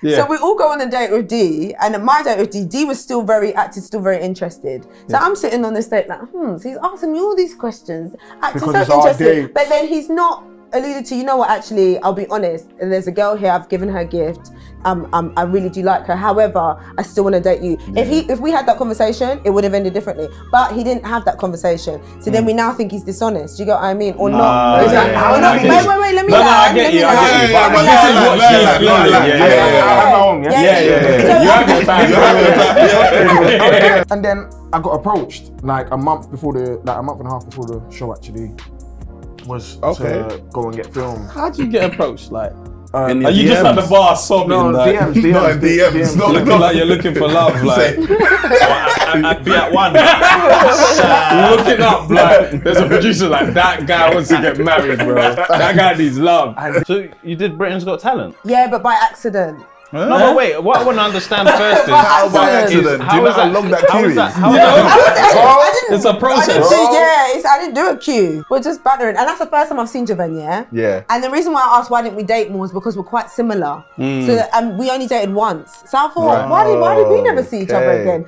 So we all go on a date with D, and at my date with D was still very interested. So I'm sitting on this date like, so he's asking me all these questions, acting Because so interested. But then he's not alluded to, you know what, actually, I'll be honest, there's a girl here, I've given her a gift. I really do like her. However, I still want to date you. If we had that conversation, it would have ended differently. But he didn't have that conversation. So then we now think he's dishonest. Do you get what I mean? Or not? Wait, let me I get you. But this is what she's feeling. You have your time. And then I got approached like a month and a half before the show actually was to go and get filmed. How do you get approached? Like, are In your you just DMs? at the bar sobbing? No, like, DMs. Not looking like you're looking for love. Like, I'd be at one. looking up like there's a producer like that guy wants to get married, bro. That guy needs love. So you did Britain's Got Talent? Yeah, but by accident. No, but wait. What I want to understand first is How by accident? How is that long? That queue is? It's a process. I didn't do a queue. We're just battering, and that's the first time I've seen Javen. Yeah. And the reason why I asked why didn't we date more is because we're quite similar. So that, we only dated once. So I thought, why did we never see each other again?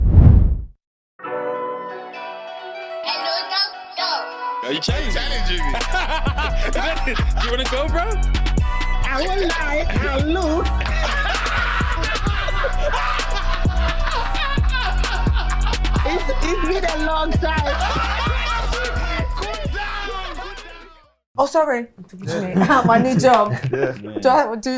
Are you challenging me? Do you want to go, bro? I will lie, I look. It's been a long time. Oh, sorry. My new job.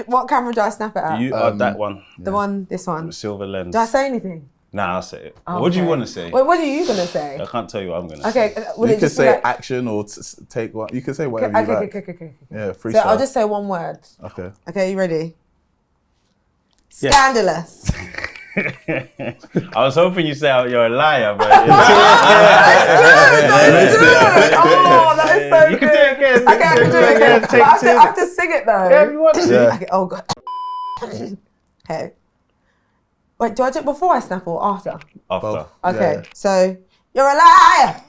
What camera do I snap it at? You that one. The one, this one. The silver lens. Do I say anything? Nah, I'll say it. Okay. What do you want to say? Wait, what are you gonna say? I can't tell you what I'm gonna say. Okay, You can say action or take one. You can say whatever you like. Okay. Yeah, freestyle. So I'll just say one word. Okay. Okay, you ready? Scandalous. I was hoping you say you're a liar, but Oh, that is so you good. can do it again. Okay, I can do it again. But I have to sing it though. Yeah, if you want to. Yeah. Okay, oh god. Okay. Wait, do I do it before I snap or after? After. Okay, Yeah. so you're a liar.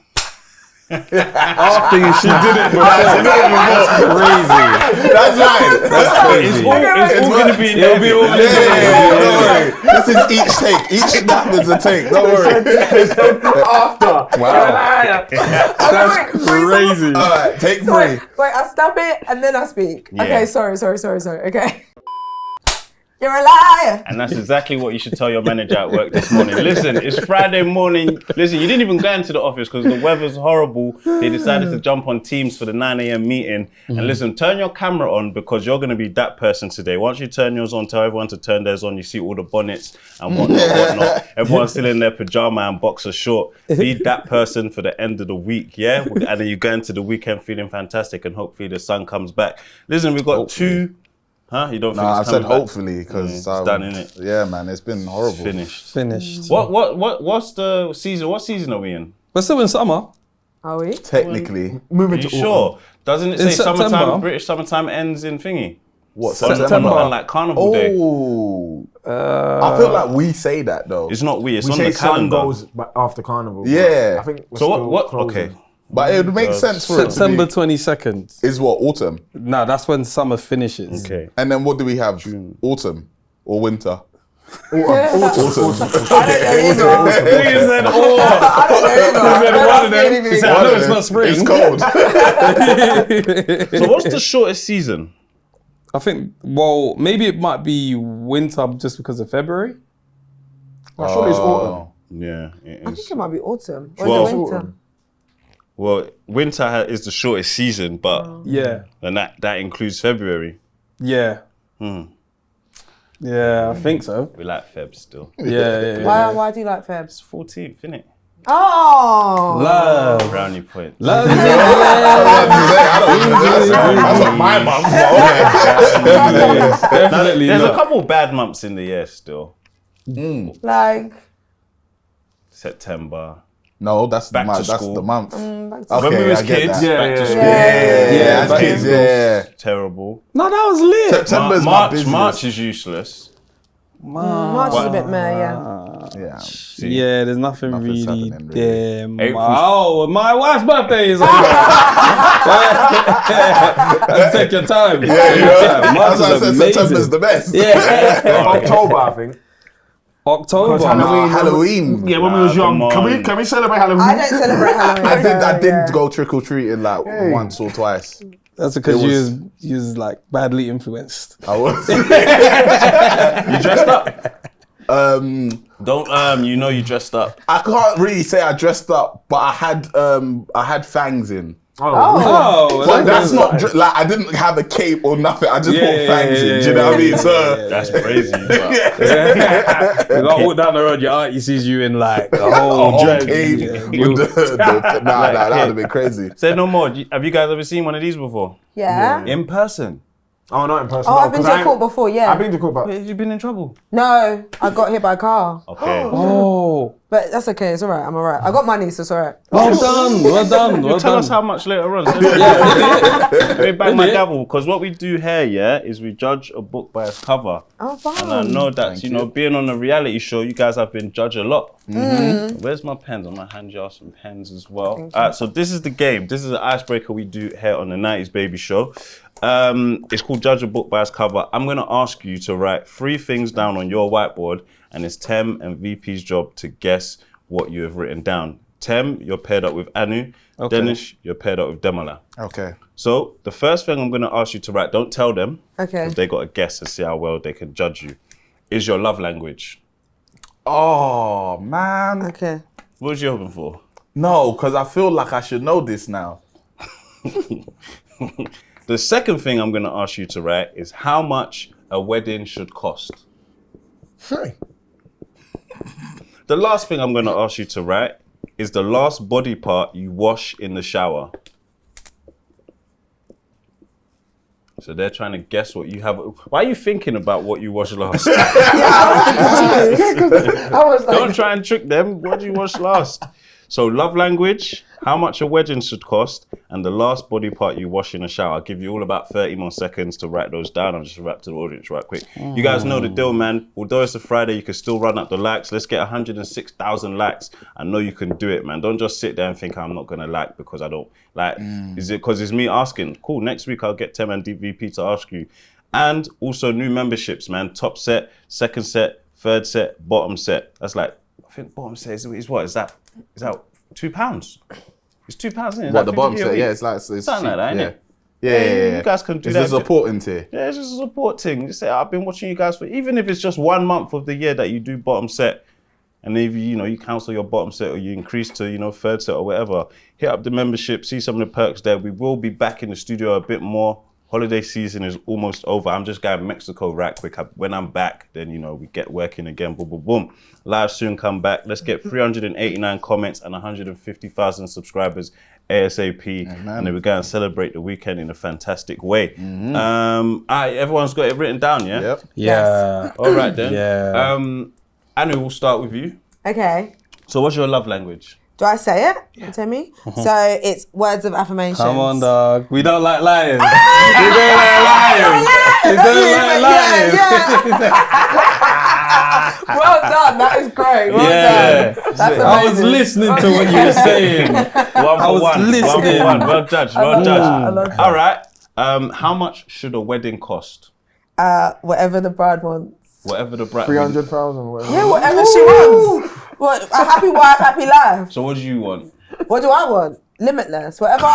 After she did it before. That's crazy. That's right. That's crazy. It's all going to be in there. Don't worry. This is each take. Each snap is a take. Don't worry. After. Wow. That's Crazy. All right, take three. Wait, I snap it and then I speak. Yeah. Okay, sorry. Okay. You're a liar. And that's exactly what you should tell your manager at work this morning. Listen, it's Friday morning. Listen, you didn't even go into the office because the weather's horrible. They decided to jump on Teams for the 9 a.m. meeting. And listen, turn your camera on because you're going to be that person today. Once you turn yours on, tell everyone to turn theirs on. You see all the bonnets and whatnot. Everyone's still in their pajama and boxer short. Be that person for the end of the week, yeah? And then you go into the weekend feeling fantastic and hopefully the sun comes back. Listen, we've got two... Huh? You don't think Nah, I it's said coming back? hopefully because It's done, innit? Yeah, man, it's been horrible. Finished. What's the season? What season are we in? We're still in summer. Are we? Technically. Moving Are you to sure? Doesn't it say September. summertime? British summertime ends in thingy. What, September? On like Carnival Day. Oh. I feel like we say that though. It's not we. It's We on say the sun calendar. goes after Carnival. Yeah. I think we're So still what? closing. Okay. But it would make sense for September it to 22nd. be, is what, autumn? No, that's when summer finishes. Okay. And then what do we have? Autumn or winter? Autumn. I don't know either. He said, I know it's not spring. It's cold. So what's the shortest season? I think, well, maybe it might be winter just because of February. Surely it's autumn. Yeah, it I think is. it might be autumn. Or Well- is it winter? Well, winter is the shortest season, but Yeah. and that includes February. Yeah. Yeah, I think so. We like Feb still. Yeah. Why do you like Febs? It's 14th, isn't it? Oh. Love. Brownie point. Love. That's not my month. Definitely There's a not. couple bad months in the year still. Like, September. No, that's Back to the school. month. back to Okay, When we was I get kids, that. back to school. Yeah, as back kids, to yeah. Terrible. No, that was lit. September's my busiest. March is useless. March is a bit meh, yeah. Yeah. Yeah, there's nothing Nothing's really happening, there. April's- Oh, my wife's birthday is on. Take your time. That's why I said September's the best. Yeah. October, I think. October. Because Halloween. Yeah, when we was young. come on. Can we celebrate Halloween? I don't celebrate Halloween. I did yeah. go trick or treating like once or twice. That's because It you was like badly influenced. I was. You dressed up? Don't you dressed up. I can't really say I dressed up, but I had fangs in. Oh, But that's not like I didn't have a cape or nothing. I just put fangs in. Do you know what I mean? So That's crazy. But You got walk down the road, your auntie sees you in like a whole dress. cape Yeah. with that would have been crazy. say no more. Have you guys ever seen one of these before? Yeah. In person? Oh, not in person. Oh, no, I've been 'cause to court before, yeah. I've been to court, but Have you been in trouble? No, I got hit by a car. Okay. Oh, But that's okay, it's alright, I'm alright. I got money, so it's alright. well done, well done, well Tell done. us how much later on. Let me bang my Yeah. gavel, because what we do here, is we judge a book by its cover. Oh, fun. And I know that, being on a reality show, you guys have been judged a lot. Where's my pens? I'm going to hand you some pens as well. All right, so this is the game. This is an icebreaker we do here on the 90s Baby Show. It's called Judge a Book by Its Cover. I'm going to ask you to write 3 things down on your whiteboard, and it's Tem and VP's job to guess what you have written down. Tem, you're paired up with Anu. Okay. Dennis, you're paired up with Demola. Okay. So the first thing I'm going to ask you to write, don't tell them, Okay. because they got to guess and see how well they can judge you, is your love language. Oh man. Okay. What was you hoping for? No, because I feel like I should know this now. The second thing I'm going to ask you to write is how much a wedding should cost. The last thing I'm going to ask you to write is the last body part you wash in the shower. So they're trying to guess what you have. Why are you thinking about what you washed last? Don't try and trick them. What did you wash last? So love language, how much a wedding should cost, and the last body part you wash in a shower. I'll give you all about 30 more seconds to write those down. I'll just wrap to the audience right quick. You guys know the deal, man. Although it's a Friday, you can still run up the likes. Let's get 106,000 likes. I know you can do it, man. Don't just sit there and think I'm not going to like because I don't like. Is it because it's me asking? Cool, next week I'll get Tem and DVP to ask you. And also new memberships, man. Top set, second set, third set, bottom set. That's like, I think bottom set is what? Is that £2? It's £2, isn't it? What, the bottom set? Yeah, it's like it's something like that, yeah. innit? Yeah. You guys can do Is that. this a supporting tier? Yeah, it's just a support thing. Just say, I've been watching you guys for, even if it's just 1 month of the year that you do bottom set, and if you cancel your bottom set or you increase to, third set or whatever, hit up the membership, see some of the perks there. We will be back in the studio a bit more. Holiday season is almost over. I'm just going to Mexico right quick. When I'm back, then, we get working again. Boom, boom, boom. Live soon, come back. Let's get 389 comments and 150,000 subscribers ASAP. And then we're going to celebrate the weekend in a fantastic way. All right, everyone's got it written down, yeah? Yep. Yeah. All right, then. Yeah. Anu, we'll start with you. Okay. So what's your love language? Do I say it? Yeah. Tell me. So it's words of affirmation. Come on, dog. We don't like lying. We don't like lying. We don't like lying. Well done. That is great. Well done. That's amazing. I was listening to what you were saying. One for was one. listening. 1 for 1. Well judged. Well I love judged. that. All right. How much should a wedding cost? Whatever the bride wants. Whatever the bride. 300,000. Whatever. Yeah, whatever she wants. What? A happy wife, happy life. So what do you want? What do I want? Limitless. Whatever.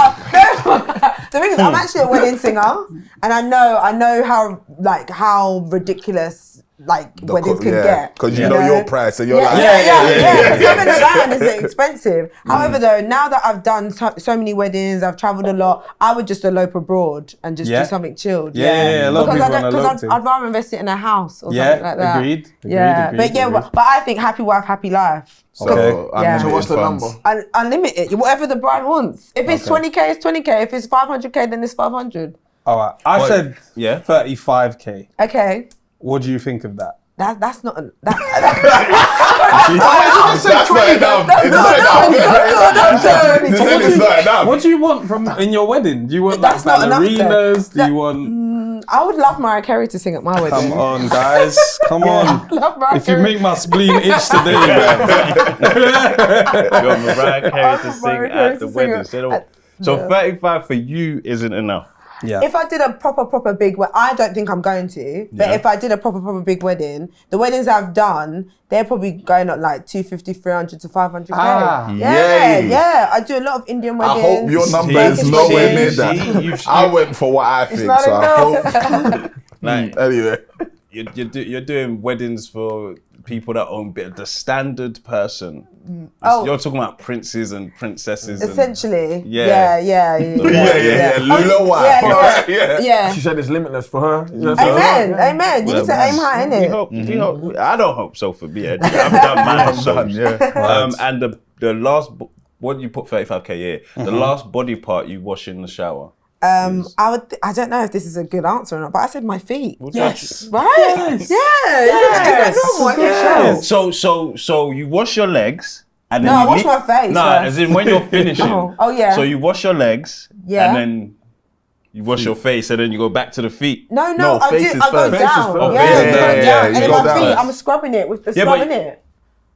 The thing is, I'm actually a wedding singer, and I know how ridiculous weddings can get. Because you know your price and you're like... Yeah. Because having a band is expensive. However, though, now that I've done so many weddings, I've travelled a lot, I would just elope abroad and just do something chilled. Yeah, a lot of people want to elope Because I'd rather invest it in a house or something like that. Agreed. But I think happy wife, happy life. So, Yeah. So what's the number? Unlimited, whatever the bride wants. If it's 20k, it's 20k. If it's 500k, then it's 500. All right. I said 35k. Okay. What do you think of that? That's not That's not enough. It's not enough. What do you want in your wedding? Do you want That's not enough, ballerinas? Do though. you want I would love Mariah Carey to sing at my wedding. Come on, guys. Come on. Love Mariah If you Carey. make my spleen itch today, man. You're Mariah Carey to sing Mariah Carey at the to sing wedding. So 35 for you isn't enough. Yeah. If I did a proper big wedding, I don't think I'm going to, but if I did a proper big wedding, the weddings I've done, they're probably going at like 250, 300 to 500k. Yay. I do a lot of Indian I weddings. hope your number Turkish is nowhere near weddings. that. I went for what I think, not so I enough. hope. Like, Anyway. you're doing weddings for people that own bit of the standard person. Oh. You're talking about princes and princesses. Essentially. Yeah. Yeah. Lula White. Yeah. She said it's limitless for her. Amen. You need to aim high, We innit? hope, we hope. I don't hope so for me. I've done mine. So. Yeah. And the last, what do you put 35k here? The last body part you wash in the shower. I don't know if this is a good answer or not, but I said my feet. Yes. Right? Yes. Yeah. Is that normal? I get showered. So you wash your legs and then No, I you wash my face Nah, first. as in when you're finishing. Oh, yeah. So you wash your legs Yeah. and then you wash your face and then you go back to the feet. No, No, I face do. is I go first. down. Face is first. Yeah, Yeah, you go yeah, down. you And then go my feet, down. I'm scrubbing it with the Yeah, scrub, but- innit?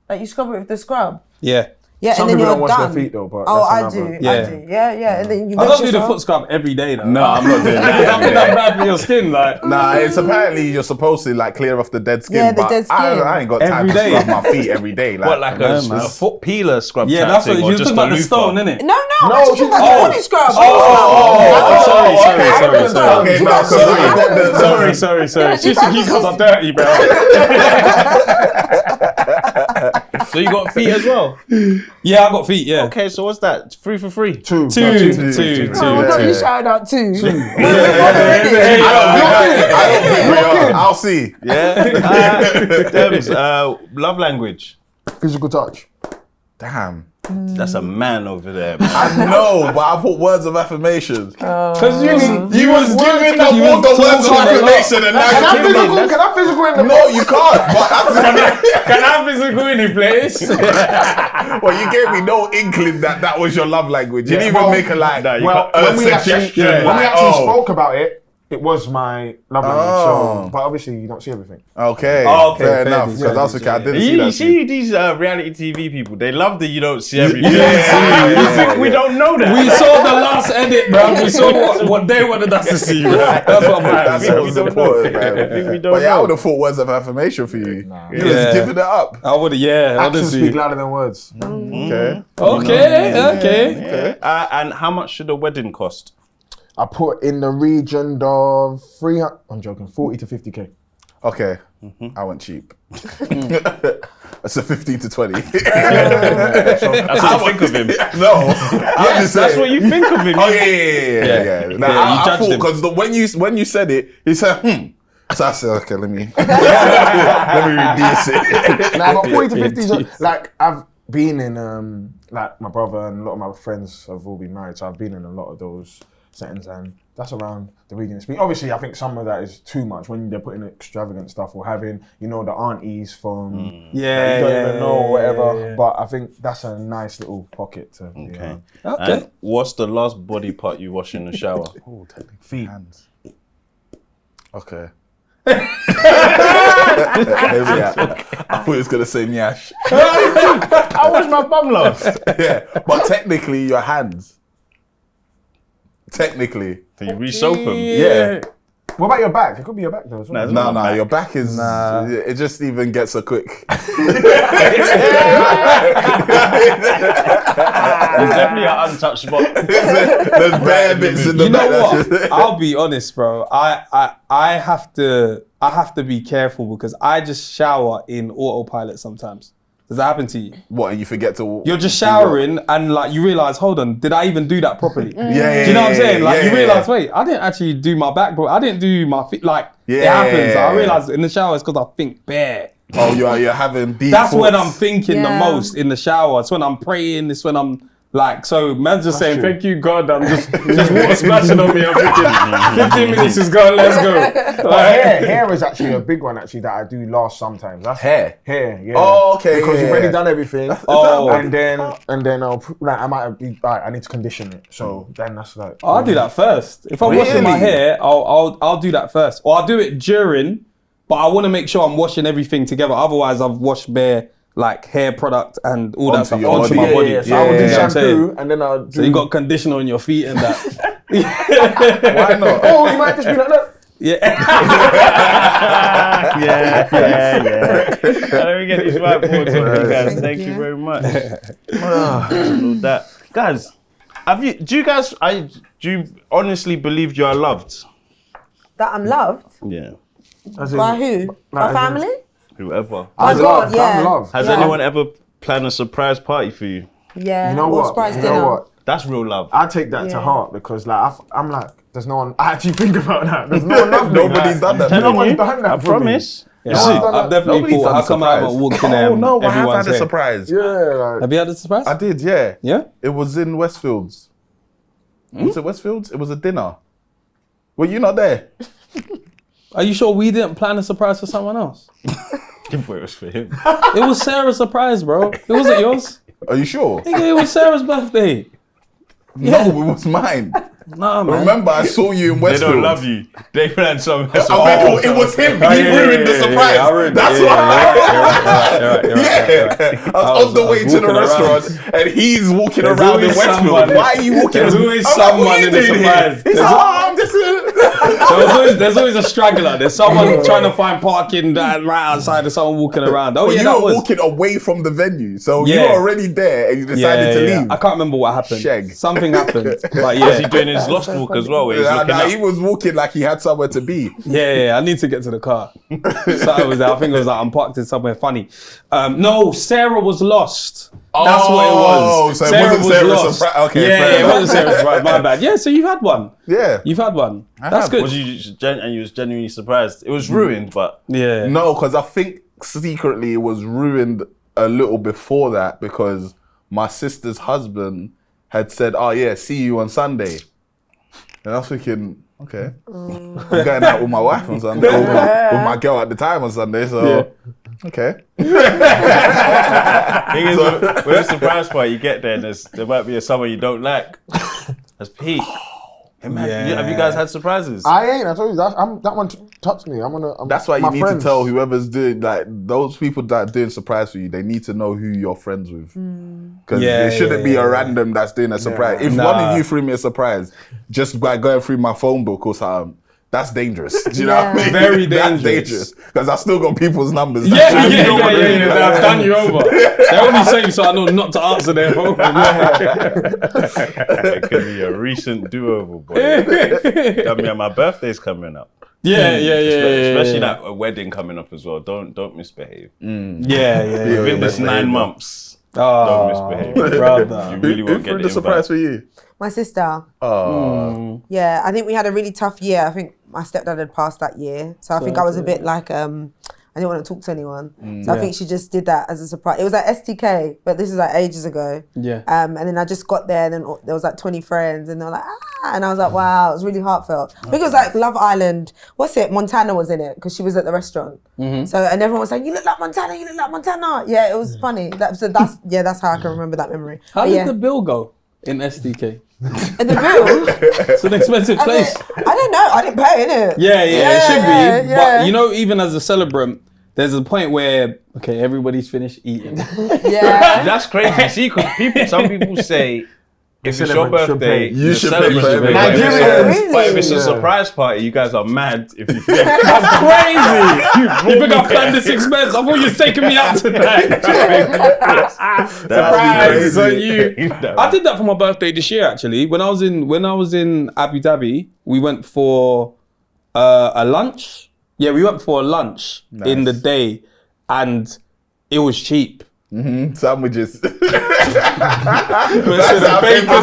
Like you scrub it with the scrub. Yeah. Yeah, Some and then people you're don't wash their done. feet though, but Oh, that's I another- do. Yeah. I do. Yeah. And then you I rinse don't do the yourself. foot scrub every day though. No, I'm not doing that. Something that's bad for your skin, like. Nah, it's apparently you're supposed to like clear off the dead skin. Yeah, the but dead skin. I ain't got time Every to day. scrub my feet every day. Like, What, like No, a man. foot peeler scrub Yeah, type that's what thing, you or were just talking a about the loofah? stone, innit? No, I'm talking about the body scrub. Sorry. Okay, no, Sorry. She's thinking because I'm dirty, bro. So you got feet as well? Yeah, I got feet, yeah. Okay, so what's that? 3 for free? Two. Two. Oh, I thought you shouted out too. I don't think we are. I'll see. Yeah. Dems, love language. Physical touch. Damn. That's a man over there, man. I know, but I put words of affirmation. Because you was giving the you was words of talking a lot. affirmation and now Can I you're giving physical? Can I physical in the No, you can't. But that's Can I have physical in the place? well, you gave me no inkling that was your love language. You didn't well, even make a like. Nah, you Well, got- when we actually suggestion. when we like, actually oh. spoke about it, it was my love language. Oh. So, but obviously you don't see everything. Okay, Okay, fair fair enough. dues, Because fair I was dues, thinking I didn't see You that. see these reality TV people, they love that you don't see everything. Yeah. You think we don't know that? We saw the last edit, bro. We saw what they wanted us to see, bro. That's what I'm That's like. what was important, man. we don't But yeah, I know. would have thought words of affirmation for you. You was Yeah. giving it up. I would have, yeah, Actions speak honestly. louder than words. Okay. Okay. And how much should a wedding cost? I put in the region of 300. I'm joking. 40 to 50k. Okay. I went cheap. That's a 15 to 20. That's what you think of him. No. I'm just That's saying. what you think of him. Oh yeah. Nah, Yeah, you I judged thought him. because when you said it, he said So I said, okay, let me reduce it. Nah, but 40 to 50 is like I've been in like my brother and a lot of my friends have all been married, so I've been in a lot of those settings, and that's around the region. Obviously, I think some of that is too much when they're putting extravagant stuff or having, you know, the aunties from that you don't even know or whatever. yeah. But I think that's a nice little pocket to. You Okay. know. And what's the last body part you wash in the shower? Oh, technically feet. Hands. Okay. I thought he was gonna say nyash. I wash my bum last. Yeah, but technically your hands. Technically, So you re-soap them. yeah. What about your back? It could be your back though as well. No, your back is. It just even gets a quick. There's definitely an untouched spot. There's bare bits in the You back. know that's what? just- I'll be honest, bro. I have to be careful because I just shower in autopilot sometimes. Does that happen to you? What, and you forget to. You're just showering and like you realise, hold on, did I even do that properly? Yeah, Do you know what I'm saying? Like yeah, you yeah, realise, wait, I didn't actually do my back, bro. I didn't do my feet. Like it Yeah. happens. I realise in the shower it's because I think bare. Oh, you're having deep That's when thoughts. I'm thinking the most in the shower. It's when I'm praying. It's when I'm Like, so man's just saying, true. thank you, God, I'm just water splashing on me. I'm thinking, 15 minutes is gone, let's go. But hair is actually a big one actually that I do last sometimes. That's Hair? Hair, yeah. Oh, okay, Because you've yeah. already done everything. Oh. and then I might be like, I need to condition it. So then that's like. Oh, I'll do that first. If I'm washing my Really? hair, I'll do that first. Or I'll do it during, but I want to make sure I'm washing everything together. Otherwise, I've washed bare like hair product and all that Onto stuff your onto body. my body. Yeah. So I will do You know what I'm saying? shampoo and then I'll do. So you got conditioner on your feet and that. Why not? Oh, you might just be like, look. Yeah. yeah. Let me get these whiteboards on you guys. Thank you very much. All that. Guys, do you honestly believe you are loved? That I'm loved. Yeah. By who? My family? Whoever. My God, yeah. I'm loved. Has anyone ever planned a surprise party for you? Yeah. You know or what? surprise You dinner. know what? That's real love. I take that to Yeah. heart because like I'm like, there's no one. I actually think about that. There's no one loved me. Nobody's done that. No one's done I that for promise. Yeah, No, see, I've done I've that. definitely Nobody's thought, done how a come I haven't surprise. walked in there? Oh no, I have everyone's had a here? surprise. me. Yeah, like, Have you had a surprise? I did, yeah. Yeah? It was in Westfields. Was it Westfields? It was a dinner. Were you not there? Are you sure we didn't plan a surprise for someone else? It was for him. It was Sarah's surprise, bro. It wasn't yours. Are you sure? Nigga, it was Sarah's birthday. No, it was mine. Nah, man. Remember, I saw you in They Westfields. don't love you. They planned something. Oh, it was him. He ruined the surprise. I ruined it. That's Yeah, why. you're right. Yeah, I was on the way to the walking around. restaurant and he's walking There's around in always Westfield. someone- Why are you walking? There's always I'm like, someone what are you in the doing here? surprise. He's There's like, oh, I'm just. There's always a straggler. There's someone trying to find parking right outside. There's someone walking around. Oh, But yeah, you that were was. walking away from the venue, so you Yeah. were already there and you decided to leave. I can't remember what happened. Shag. Something happened. But Was yeah. he doing his lost walk as well? Where he's looking up? He was walking like he had somewhere to be. Yeah, I need to get to the car. So I was there. I think it was like I'm parked in somewhere funny. No, Sarah was lost. That's what it was. So it wasn't Sarah's surprise. Okay, yeah, fair it enough. wasn't Sarah's surprise. My bad. Yeah, so you've had one. Yeah. You've had one. That's have. good. Was you and you was genuinely surprised? It was ruined, but Yeah. No, because I think secretly it was ruined a little before that because my sister's husband had said, "Oh yeah, see you on Sunday," and I was thinking, okay, I'm going out with my wife on Sunday, with my girl at the time on Sunday, so okay. thing is, with a surprise party, you get there and there might be someone you don't like. That's peak. Hey, man, have you guys had surprises? I ain't. I told you that. That one touched me. That's why you my need friends. to tell whoever's doing like those people that are doing surprise for you. They need to know who you're friends with, because Yeah, it shouldn't be a random that's doing a surprise. If one of you threw me a surprise just by going through my phone book or something, that's dangerous. Do you know what I mean? Very That's dangerous. because I still got people's numbers. Yeah. I've done you over. They only say so I know not to answer their phone. It could be a recent do-over, boy. I mean, my birthday's coming up. Especially Especially that a wedding coming up as well. Don't misbehave. Within this 9 months, don't misbehave. Brother. You really Who won't threw get the the surprise invite. for you? My sister. Yeah, I think we had a really tough year. I think my stepdad had passed that year. So I think I was a bit like, I didn't want to talk to anyone. So I think she just did that as a surprise. It was like STK, but this is like ages ago. Yeah. And then I just got there and then there was like 20 friends and they were like, and I was like, wow, it was really heartfelt. I think it was like Love Island. What's it? Montana was in it because she was at the restaurant. So, and everyone was saying, you look like Montana, you look like Montana. Yeah, it was funny. That's how I can remember that memory. How But did yeah. the bill go in SDK? And the bill? It's an expensive place. I don't know. I didn't pay, innit? Yeah, it should be. yeah. But you know, even as a celebrant, there's a point where, okay, everybody's finished eating. Yeah. That's crazy. See, because some people say if it's your celebrant should birthday, pay. You the should pay celebrant for should pay. everything. Nigerians. But if it's a Really? surprise party, you guys are mad if you feel That's crazy. You think I planned this expense? I thought you was taking me out tonight. Surprise on you. I did that for my birthday this year actually. When I was in Abu Dhabi, we went for a lunch. Yeah, we went for a lunch in the day, and it was cheap. Sandwiches. Bacon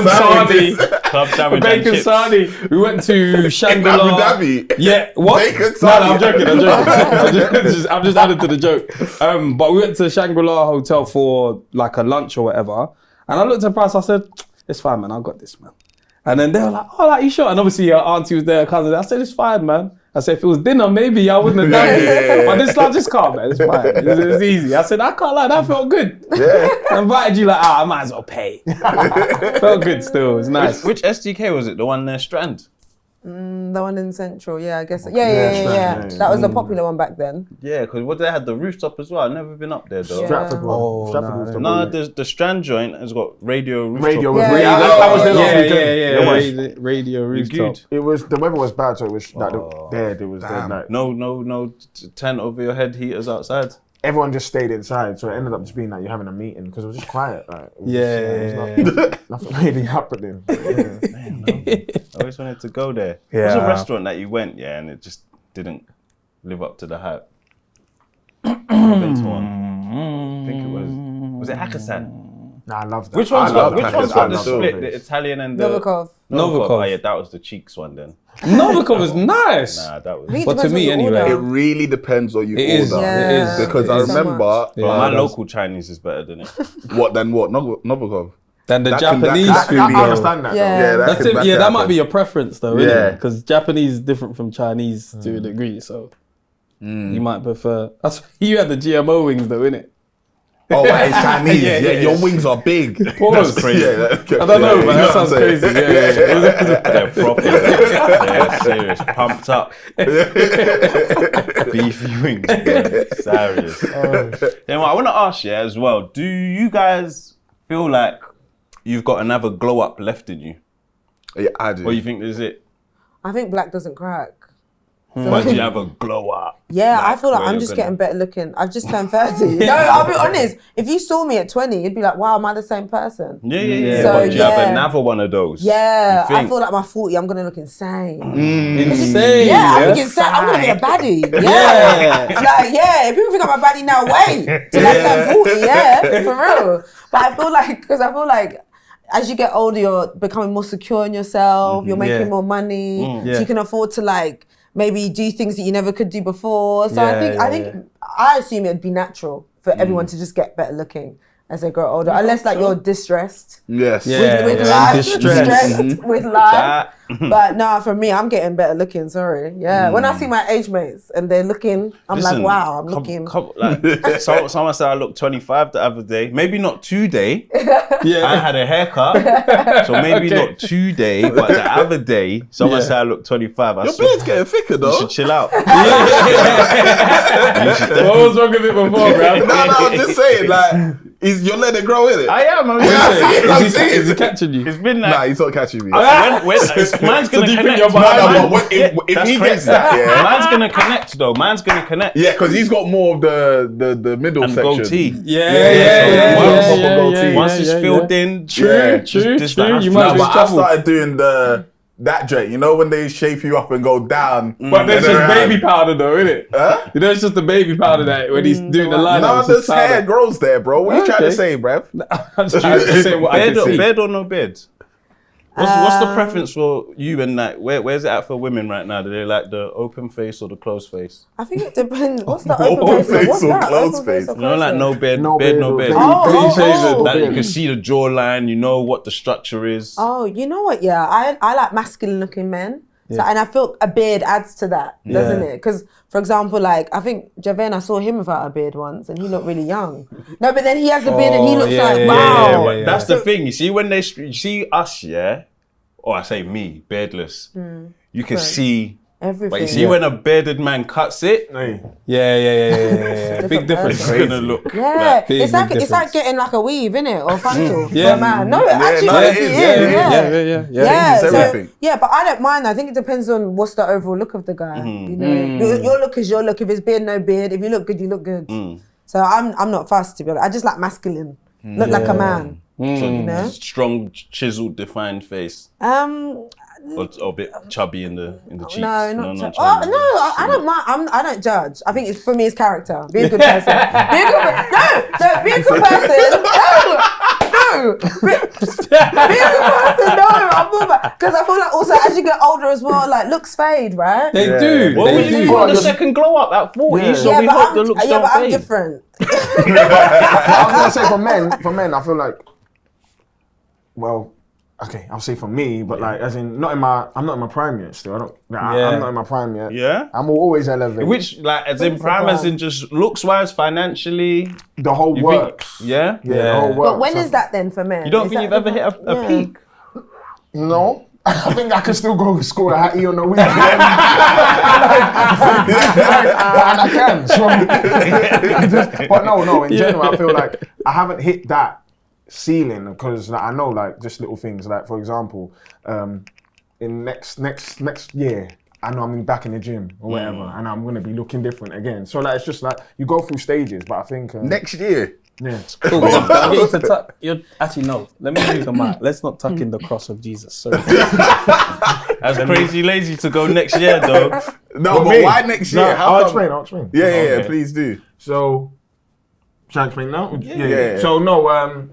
sarnie. Club sandwich and Bacon chips. sarnie. We went to Shangri-La. Abu Dhabi. Yeah, what? Bacon No, I'm sarnie. joking. I'm just adding to the joke. But we went to Shangri-La Hotel for like a lunch or whatever, And I looked at the price, I said, it's fine, man, I've got this, man. And then they were like, oh, like, you sure? And obviously your auntie was there, cousin. I said, it's fine, man. I said, if it was dinner, maybe I wouldn't have done it. But this like, just calm, man, it's fine. It's easy. I said, I can't lie, that felt good. Yeah. I invited you like, I might as well pay. Felt good still, it was nice. Which SDK was it? The one near Strand? The one in Central, yeah, I guess. Yeah. That was the popular one back then. Yeah, because they had the rooftop as well. I've never been up there though. Stratford one. Oh, Stratford no. rooftop. No, the Strand joint has got radio rooftop. Radio Yeah, rooftop. yeah, That was there last Yeah, weekend. yeah. Radio rooftop. Good. It was, the weather was bad, so it was like there was like No tent over your head heaters outside. everyone just stayed inside, so it ended up just being like you're having a meeting because it was just quiet. Like, it was nothing really happening. I always wanted to go there. Yeah. What's a restaurant that you went, and it just didn't live up to the hype? I've been to one. I think it was it Hakkasan? Nah, I love that. Which one's got the Hakkasan. split? The Italian and the Novikov. Novikov. Oh yeah, that was the cheeks one then. Novikov was nice. Nah, that was. It But to depends me, what you anyway, It order. really depends what you It is. order. Yeah. It is. Because I It is so remember much. Yeah. My that's- local Chinese is better than it. what Novikov. Than the That can- Japanese that food. can be- I understand that. Yeah. Yeah, That's it, yeah, that might be your preference though, Yeah. Because Japanese is different from Chinese to a degree, so you might prefer. That's you had the GMO wings though, innit? Oh, right, it's Chinese. Yeah, yeah, yeah, your yeah. wings are big. Pause. crazy. Yeah, that's I don't know, yeah, man. you That know sounds what I'm saying? crazy. Yeah. They're proper. They're serious. Pumped up. Beefy wings. Bro. Serious. Then I want to ask you as well, do you guys feel like you've got another glow up left in you? Yeah, I do. Or you think this is it? I think black doesn't crack. But do you have a glow up? Yeah, I feel like where I'm you're just gonna- getting better looking. I've just turned 30. No, I'll be honest. If you saw me at 20, you'd be like, wow, am I the same person? Yeah. So, But do you have yeah. another one of those? Yeah, You I think? feel like by 40, I'm going to look insane. Insane. Yeah, I'm looking insane. I'm going to be a baddie. Yeah. Like, yeah, if people think I'm a baddie now, wait till I turn 40, yeah, for real. But I feel like, as you get older, you're becoming more secure in yourself, you're making more money, so you can afford to like, maybe do things that you never could do before. So I assume it'd be natural for everyone to just get better looking as they grow older, unless like you're distressed Yes. with life, stressed with life. But no, for me, I'm getting better looking. Sorry, when I see my age mates and they're looking, I'm like, wow, I'm looking. Someone said I looked 25 the other day. Maybe not today. Yeah. I had a haircut, so maybe not today, but the other day, someone said I looked 25. I Your said, beard's getting thicker you though. should chill out. What was wrong with it before, bro? No, I'm just saying, like, you're letting it grow, innit? I am. Is he catching you? It's been Nah, like. he's not catching me. Mine's gonna do you think connect. you're behind No, but if That's he crazy. gets that, yeah. Mine's gonna connect though. Mine's gonna connect. Yeah, because he's got more of the middle And section. goatee. Once it's filled in, True, just like, You No, might be in but I trouble. started doing that dread. You know when they shape you up and go down. But there's and just around? baby powder though, innit? Huh? You know, it's just the baby powder that when he's doing the line. No, this hair grows there, bro. What are you trying to Okay. say, bruv? I'm just trying to say what I can see. bed or no bed? What's the preference for you and like where's it at for women right now? Do they like the open face or the closed face? I think it depends. What's the Open open face? face What's or that? closed Open face face? or You know, like no bed, No bed, bed no or bed. bed. Oh, Like you can see the jawline, you know what the structure is. Oh, you know what? Yeah, I like masculine looking men. So, and I feel a beard adds to that, doesn't it? Because, for example, like, I think Javen, I saw him without a beard once and he looked really young. No, but then he has a beard and he looks like, wow. But that's the thing. You see, when you see us, or I say me, beardless, you can see. Everything. But you see when a bearded man cuts it, Yeah. Big difference. it's gonna look. Yeah, big, it's like big it's like difference. getting like a weave, innit? Or frontal for Yeah. a man. No, it actually no, it honestly is, is. yeah. Yeah, Changes so, everything. yeah, but I don't mind. I think it depends on what's the overall look of the guy. You know, your look is your look. If it's beard, no beard. If you look good, you look good. So I'm not fussed, to be honest. I just like masculine, look like a man. You know, Strong, chiseled, defined face, or a bit chubby in the cheeks. No, not chubby. I don't mind. I don't judge. I think it's for me, it's character. Be a good person. Be a good person. No. Be a good person. No, I'm more because I feel like also as you get older as well, like looks fade, right? They do. Well, They you do. got the second glow up at 40, so we hope the looks don't but I'm fade. different. I was gonna say for men, I feel like well, okay, I'll say for me, but like, as in, I'm not in my prime yet still. I'm not in my prime yet. Yeah? I'm always elevating. Which, like, as in prime, as in just looks-wise, financially? The whole You works. think, yeah? The whole works. But when is that then for men? You don't Is think that you've ever hit a peak? No. I think I can still go score a hattie on the weekend. And I can. So, but no, in general, I feel like I haven't hit that ceiling because like, I know like just little things. Like for example, in next year, I know I'm back in the gym or whatever, and I'm gonna be looking different again. So like it's just like you go through stages, but I think Next year. yeah. Cool. I'll get you to tuck. Actually, no. Let me use the mic. Let's not tuck in the cross of Jesus. Sorry. That's crazy lazy to go next year, though. No, but me? why next No, year? I'll explain. Yeah, Okay. please do. So, shall I explain now? Yeah. So no,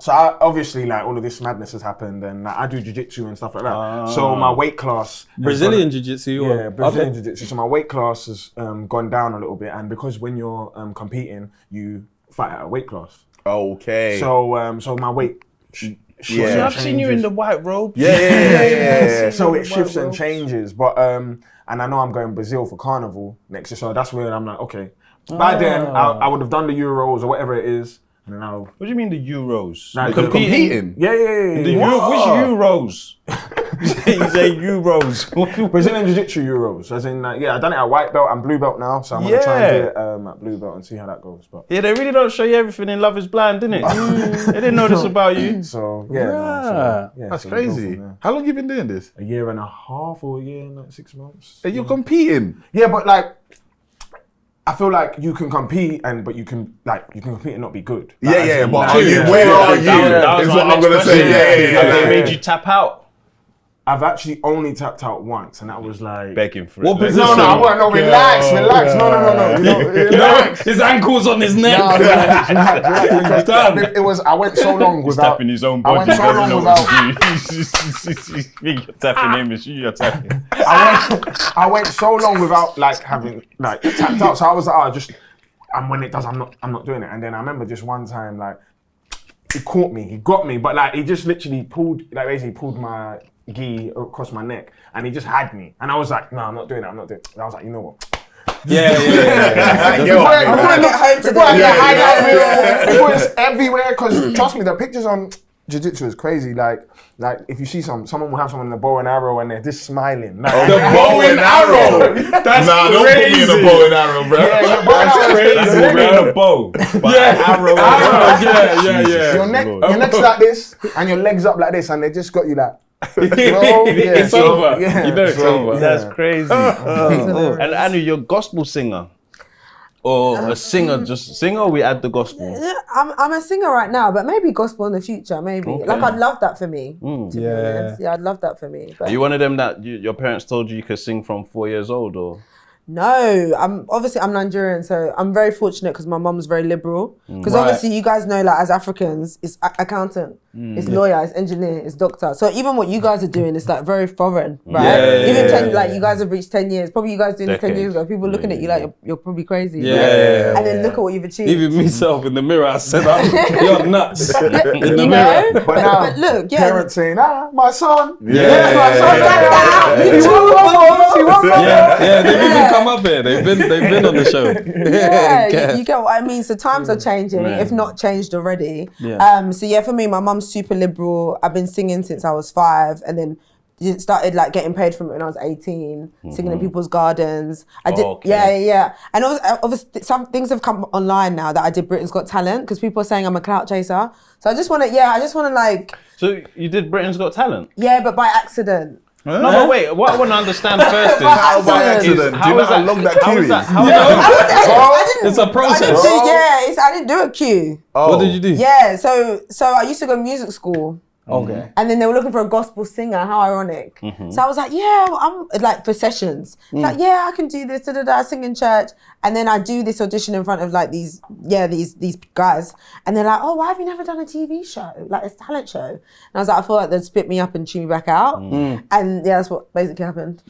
so I, obviously like all of this madness has happened, and like, I do jiu-jitsu and stuff like that. So my weight class, Brazilian jiu-jitsu. yeah, Brazilian jiu-jitsu. So my weight class has gone down a little bit, and because when you're competing, you fight at a weight class. Okay. So my weight. Yeah. So I've seen you in the white robe. Yeah. So it shifts and changes, but and I know I'm going Brazil for Carnival next year, so that's where I'm like, okay. By then, I would have done the Euros or whatever it is, and then I'll. What do you mean the Euros? Like, Competing? Yeah. The which Euros? You say Euros. Brazilian Jiu-Jitsu Euros, as in, I've done it at white belt and blue belt now, so I'm gonna try and do it at blue belt and see how that goes. But Yeah, they really don't show you everything in Love Is Blind, didn't it? They didn't know this about you. so That's so we'll go crazy. from there. How long you been doing this? A year and a half or a year and like 6 months. Are you competing? Yeah, but like, I feel like you can compete but you can compete and not be good. Like, Yeah, as yeah, in, but like, are you? Where are you? That was Is my what I'm next gonna question. say. Yeah. Have they made you tap out? I've actually only tapped out once, and that was like. Begging for What it. position? No, relax. No. Relax. His ankle's on his neck. Relax. Done. It was. I went so long He's without. tapping his own I body. went He so doesn't long know without. what to do. You're tapping him, it's you you're tapping. I went so long without like having like tapped out. So I was like, and when it does, I'm not doing it. And then I remember just one time like he caught me, he got me, but like he just literally pulled my gi across my neck, and he just had me, and I was like, no, I'm not doing it. And I was like, you know what? Yeah. Before I get highlight reel, it's everywhere. Because trust me, the pictures on jiu-jitsu is crazy. Like if you see someone will have someone in a bow and arrow, and they're just smiling. Like, The bow and arrow. That's Don't put me in a bow and arrow, bro. Yeah, bow and arrow is That's crazy. really a bow. But arrow. Yeah. Your neck's like this, and your legs up like this, and they just got you like. It's over. Yeah. You know it's over. That's crazy. And Anu, you're a gospel singer. Or a singer, just singer, or we add the gospel? Yeah, I'm a singer right now, but maybe gospel in the future, maybe. Okay. Like, I'd love that for me. To be honest. Yeah, I'd love that for me. But Are you one of them that your parents told you could sing from 4 years old, or? no, I'm Nigerian, so I'm very fortunate because my mum's very liberal. Because obviously you guys know, like as Africans, it's accountant, it's lawyer, it's engineer, it's doctor. So even what you guys are doing is like very foreign, right? Like you guys have reached 10 years. Probably you guys doing this 10 years ago. People looking at you like you're probably crazy. Yeah. And then look at what you've achieved. Even myself in the mirror, I said, you're nuts. In the you mirror. know? But now, but look, yeah. parents saying, my son. Yeah. My son. Yeah, they've even come up here. They've been on the show. Yeah, you get what I mean. So times are changing, if not changed already. Yeah. So yeah, for me, my mum's super liberal. I've been singing since I was 5, and then started like getting paid from it when I was 18, singing in people's gardens. I did, yeah. And obviously some things have come online now that I did Britain's Got Talent because people are saying I'm a clout chaser. So I just want to like. So you did Britain's Got Talent? Yeah, but by accident. No, but wait. What I want to understand first is How by accident? Do you know how long that how queue is that? is? How is that? It's a process. I didn't do a queue. What did you do? Yeah, so I used to go to music school. Okay. And then they were looking for a gospel singer. How ironic. So I was like, yeah, I'm like for sessions. Like, yeah, I can do this. I sing in church. And then I do this audition in front of like these guys. And they're like, oh, why have you never done a TV show? Like a talent show. And I was like, I feel like they'd spit me up and chew me back out. And yeah, that's what basically happened.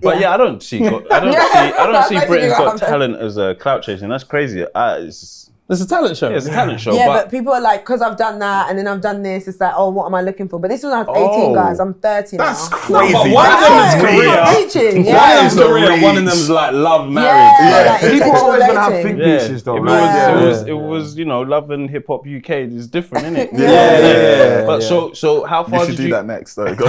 But yeah, I don't see That's Britain's basically Got what happened. Talent as a clout chasing. That's crazy. It's a talent show. Yeah, it's a talent show. Yeah, but people are like, because I've done that and then I've done this, it's like, oh, what am I looking for? But this was when I was 18, guys. I'm 30 now. That's crazy. but one of them is I'm Korea. reaching. One Yeah. of them's Korea, one of them's like love, marriage. Yeah, like People are intentional always gonna have dating. think pieces though. It was, you know, Love and Hip Hop UK is different, isn't it? Yeah. But so how You far should did do you? that next, though. Go.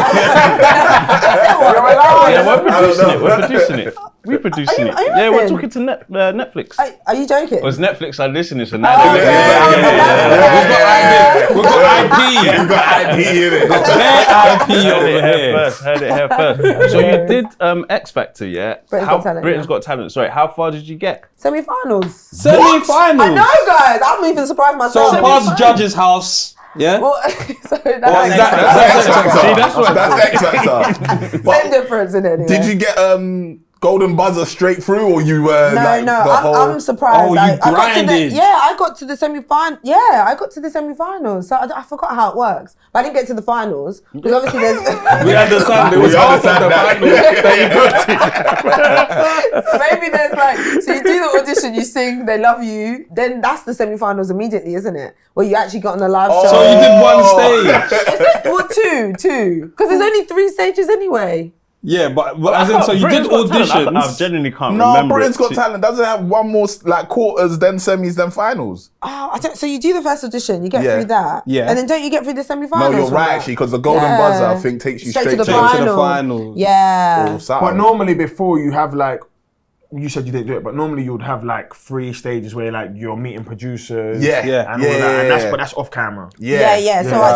Yeah, we're producing it. We're producing it. We're producing it. are you Yeah, we're listening? talking to Netflix. Are you joking? It was Netflix I listened to, so now Oh, they're yeah. We've got IP. You've got IP in it. IP over Heard it here first. So you did X Factor, yeah? Britain's Got Talent, Britain's yeah. Got Talent. Sorry, how far did you get? Semi-finals. Semi-finals. I know, guys. I'm even surprised myself. So past judge's house. Yeah. Well, so Or is that's that- See, that's what. That's X Factor. same difference in it. Anyway. Did you get golden buzzer straight through, or you were No, like no. the whole? I'm surprised. Oh, you I got to grinded. I got to the semi-final. Yeah, I got to the semi-finals. So I forgot how it works. But I didn't get to the finals because obviously there's. We understand. It was half of the So maybe there's like, so you do the audition, you sing, they love you, then that's the semi-finals immediately, isn't it? Where you actually got on the live show. So you did one stage. Is it? Well, two. Because there's only 3 stages anyway. Yeah, but as in, so you did auditions. I genuinely can't No, remember. Britain's Got it. Talent doesn't have one more like quarters, then semis, then finals. Oh, so you do the first audition, you get Yeah. through that. Yeah. And then don't you get through the semi-finals? No, you're from right that? actually, because the golden Yeah. buzzer I think takes you straight to the to final. to the finals. Yeah. or something. But normally before you have like, you said you didn't do it, but normally you would have like 3 stages where like you're meeting producers. Yeah. Yeah. And all that, Yeah. but that's off camera. Yeah.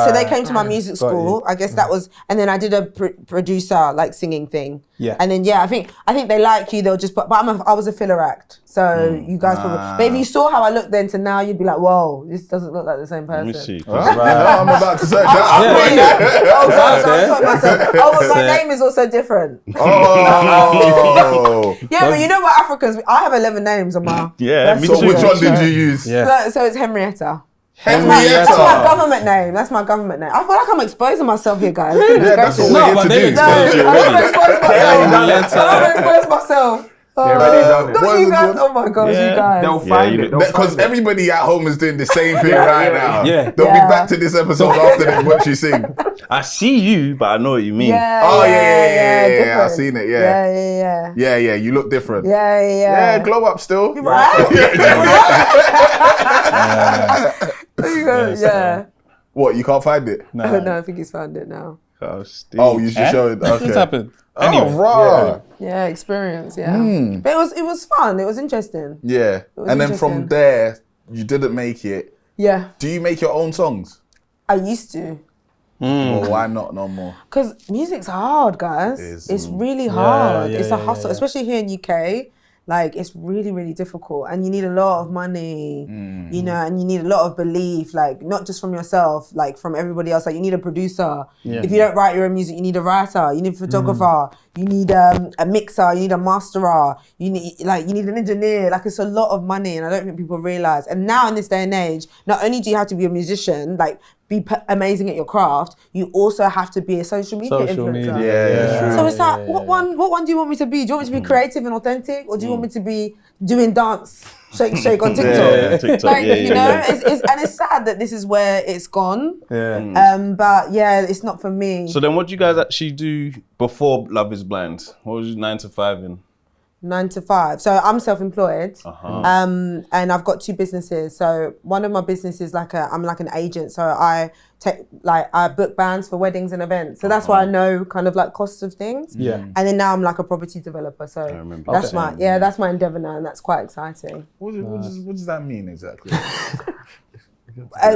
So they came to my music Got school. I guess that was, and then I did a producer like singing thing. Yeah. And then I think they like you. They'll just put. But I was a filler act. So you guys probably. But if you saw how I looked then to now, you'd be like, whoa, this doesn't look like the same person. Let me see. No, I'm about to search that. But my name is also different. Oh. Yeah, but you know what, Africans, I have 11 names on my. Yeah, me So too. which one did you use? Yeah. So it's Henrietta. Henrietta. That's my government name. That's my government name. I feel like I'm exposing myself here, guys. Yeah, that's what No, we're here but to they do. exposed you I don't already. expose myself. Henrietta. I don't expose myself. already done it. Not What you is it guys. called? Oh my gosh, Yeah. you guys. They'll find it. Because everybody at home is doing the same thing right now. Yeah. They'll Yeah. be back to this episode after they watch you sing. I see you, but I know what you mean. Oh, yeah. different. I've seen it, yeah. Yeah. Yeah, you look different. Yeah. Glow up still. Right? Yeah. What, you can't find it? Oh, no, I think he's found it now. Oh, Steve. Oh, you should show it. Okay. What's happened? Oh, right. Yeah, experience, yeah. But it was fun, it was interesting. Yeah. was And then from interesting. there, you didn't make it. Yeah, Do you make your own songs? I used to. Well, why not no more? Because music's hard, guys. is, It's really hard. yeah, It's a yeah, hustle, yeah. especially here in UK. Like, it's really, really difficult. And you need a lot of money, you know, and you need a lot of belief, like, not just from yourself, like, from everybody else. Like, you need a producer. If you don't write your own music, you need a writer. You need a photographer. You need a mixer. You need a masterer. You need an engineer. Like, it's a lot of money, and I don't think people realize. And now, in this day and age, not only do you have to be a musician, like, be amazing at your craft, you also have to be a social media influencer. Yeah. So it's like, what one do you want me to be? Do you want me to be creative and authentic, or do you want me to be doing dance, shake on TikTok? Yeah, TikTok. Like, Yeah, you know, and it's sad that this is where it's gone. Yeah. But yeah, it's not for me. So then what do you guys actually do before Love is Blind? What was your 9 to 5 in? 9 to 5. So I'm self-employed, and I've got 2 businesses. So one of my businesses, I'm like an agent. So I book bands for weddings and events. So that's why I know kind of like costs of things. Yeah. And then now I'm like a property developer. So remember that's that's my endeavor now, and that's quite exciting. What does that mean exactly?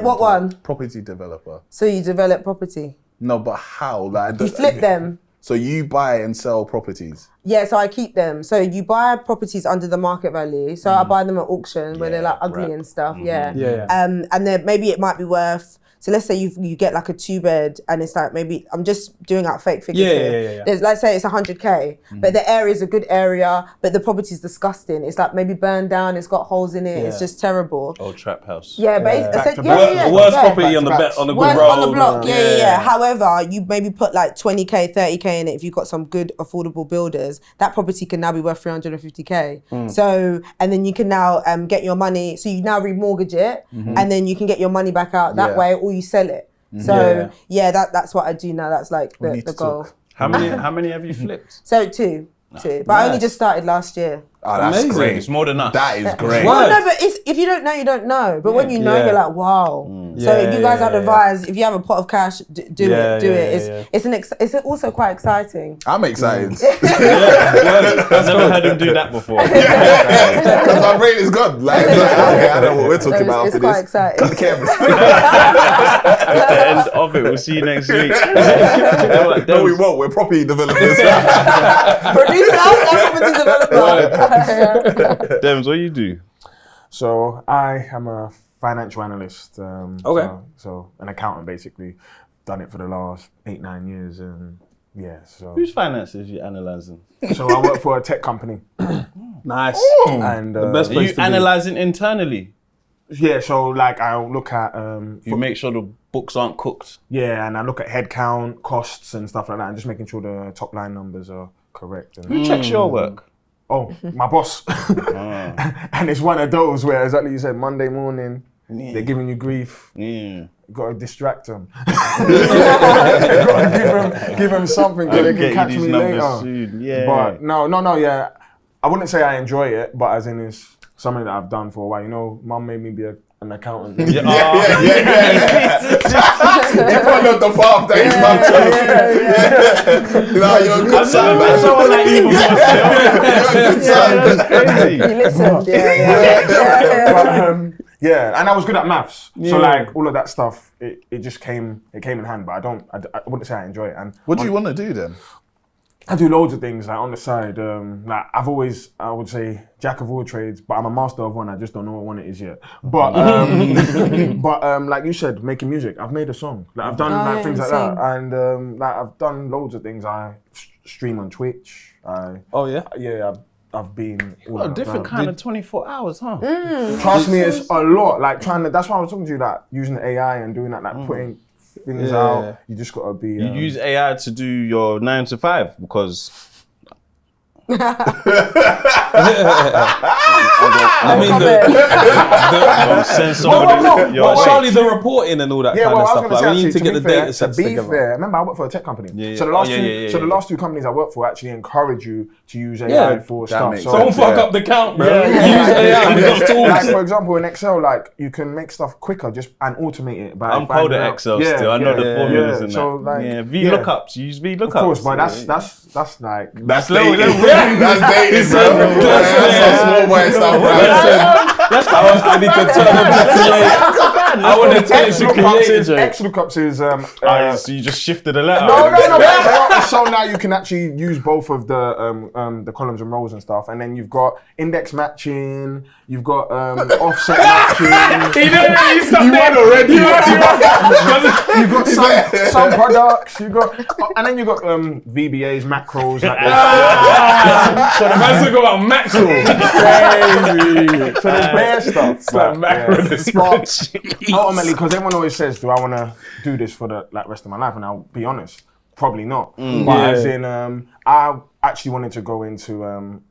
What one? Property developer. So you develop property. No, but how? Like, You flip them. So you buy and sell properties. Yeah, so I keep them. So you buy properties under the market value. So I buy them at auction where they're like ugly and stuff. Yeah. And then maybe it might be worth. So let's say you get like a 2-bed and it's like, maybe I'm just doing out fake figures here. Let's say it's 100k, but the area is a good area, but the property's disgusting. It's like maybe burned down. It's got holes in it. It's just terrible. Old Trap House. Yeah, Worst property on the good Worst road. on the block, yeah. However, you maybe put like 20k, 30k in it if you've got some good affordable builders. that property can now be worth 350k. So, and then you can now get your money. So you now remortgage it, and then you can get your money back out that way, or you sell it. So that's what I do now. That's like the goal. How many have you flipped? So two. But I only just started last year. Oh, that's Amazing. great. It's more than us. That is great. Well, no, but if you don't know, you don't know. But when you know, you're like, wow. So you guys I'd advise, if you have a pot of cash, do it. It's also quite exciting. I'm excited. I've never heard him do that before. Because my brain is gone. Like, okay, I know what we're talking about It's after quite this. exciting. Cut the cameras. That's the end of it. We'll see you next week. No, we won't. We're property developers. Producer and property developer. Dems, what do you do? So I am a financial analyst. Okay. So an accountant, basically. Done it for the last 8-9 years, and so. Whose finances are you analysing? So I work for a tech company, Nice. and The best Are place you to be. analysing internally? so like I'll look at You make sure the books aren't cooked. and I look at headcount, costs, and stuff like that, and just making sure the top line numbers are correct. And Who checks your work? Oh, my boss. And it's one of those where, exactly you said, Monday morning, they're giving you grief. Yeah. You gotta distract them. You gotta give them something so they can catch me later. Soon. Yeah. But no, I wouldn't say I enjoy it, but as in it's something that I've done for a while. You know, mum made me be an accountant. You followed the path that his mum chose. You know, you're a good son, man. Someone like you You're a good son. You listened. But, and I was good at maths. So like all of that stuff, it just came in hand. But I wouldn't say I enjoy it. And What do you want to do then? I do loads of things like on the side. Like I would say jack of all trades, but I'm a master of one. I just don't know what one it is yet. But like you said, making music. I've made a song. Like I've done things like that, and like I've done loads of things. I stream on Twitch. I've been all a different kind of 24 hours, huh? Trust me, it's a lot. Like that's why I was talking to you. Like using the AI and doing that, like putting things out. You just gotta be. You use AI to do your 9 to 5 because. I mean, but surely the reporting and all that kind of stuff. Like, we need to get the data sets together. Fair, remember I work for a tech company. So the last two companies I work for actually encourage you to use AI for stuff. makes So Don't fuck up the count, bro. Yeah. Use AI. We got tools. like for example in Excel, like you can make stuff quicker just and automate it. I'm cold at Excel still. I know the formulas and so that. like, VLOOKUPs. You use VLOOKUPs. Of course, but that's like That's dated. That's dated, bro. That's some small boy stuff, bro. That's how I need to turn them to create. I want to tell you to create. XLOOKUPs is So you just shifted a letter. No. So now you can actually use both of the columns and rows and stuff, and then you've got index matching, you've got offset matching. He didn't really stop there. You've got some products. You got, and then you got VBAs, macros. Like So the man's talking about macro. so there's bare stuff. Like macro. Ultimately, because everyone always says, "Do I want to do this for the rest of my life?" And I'll be honest, probably not. But as in, I actually wanted to go into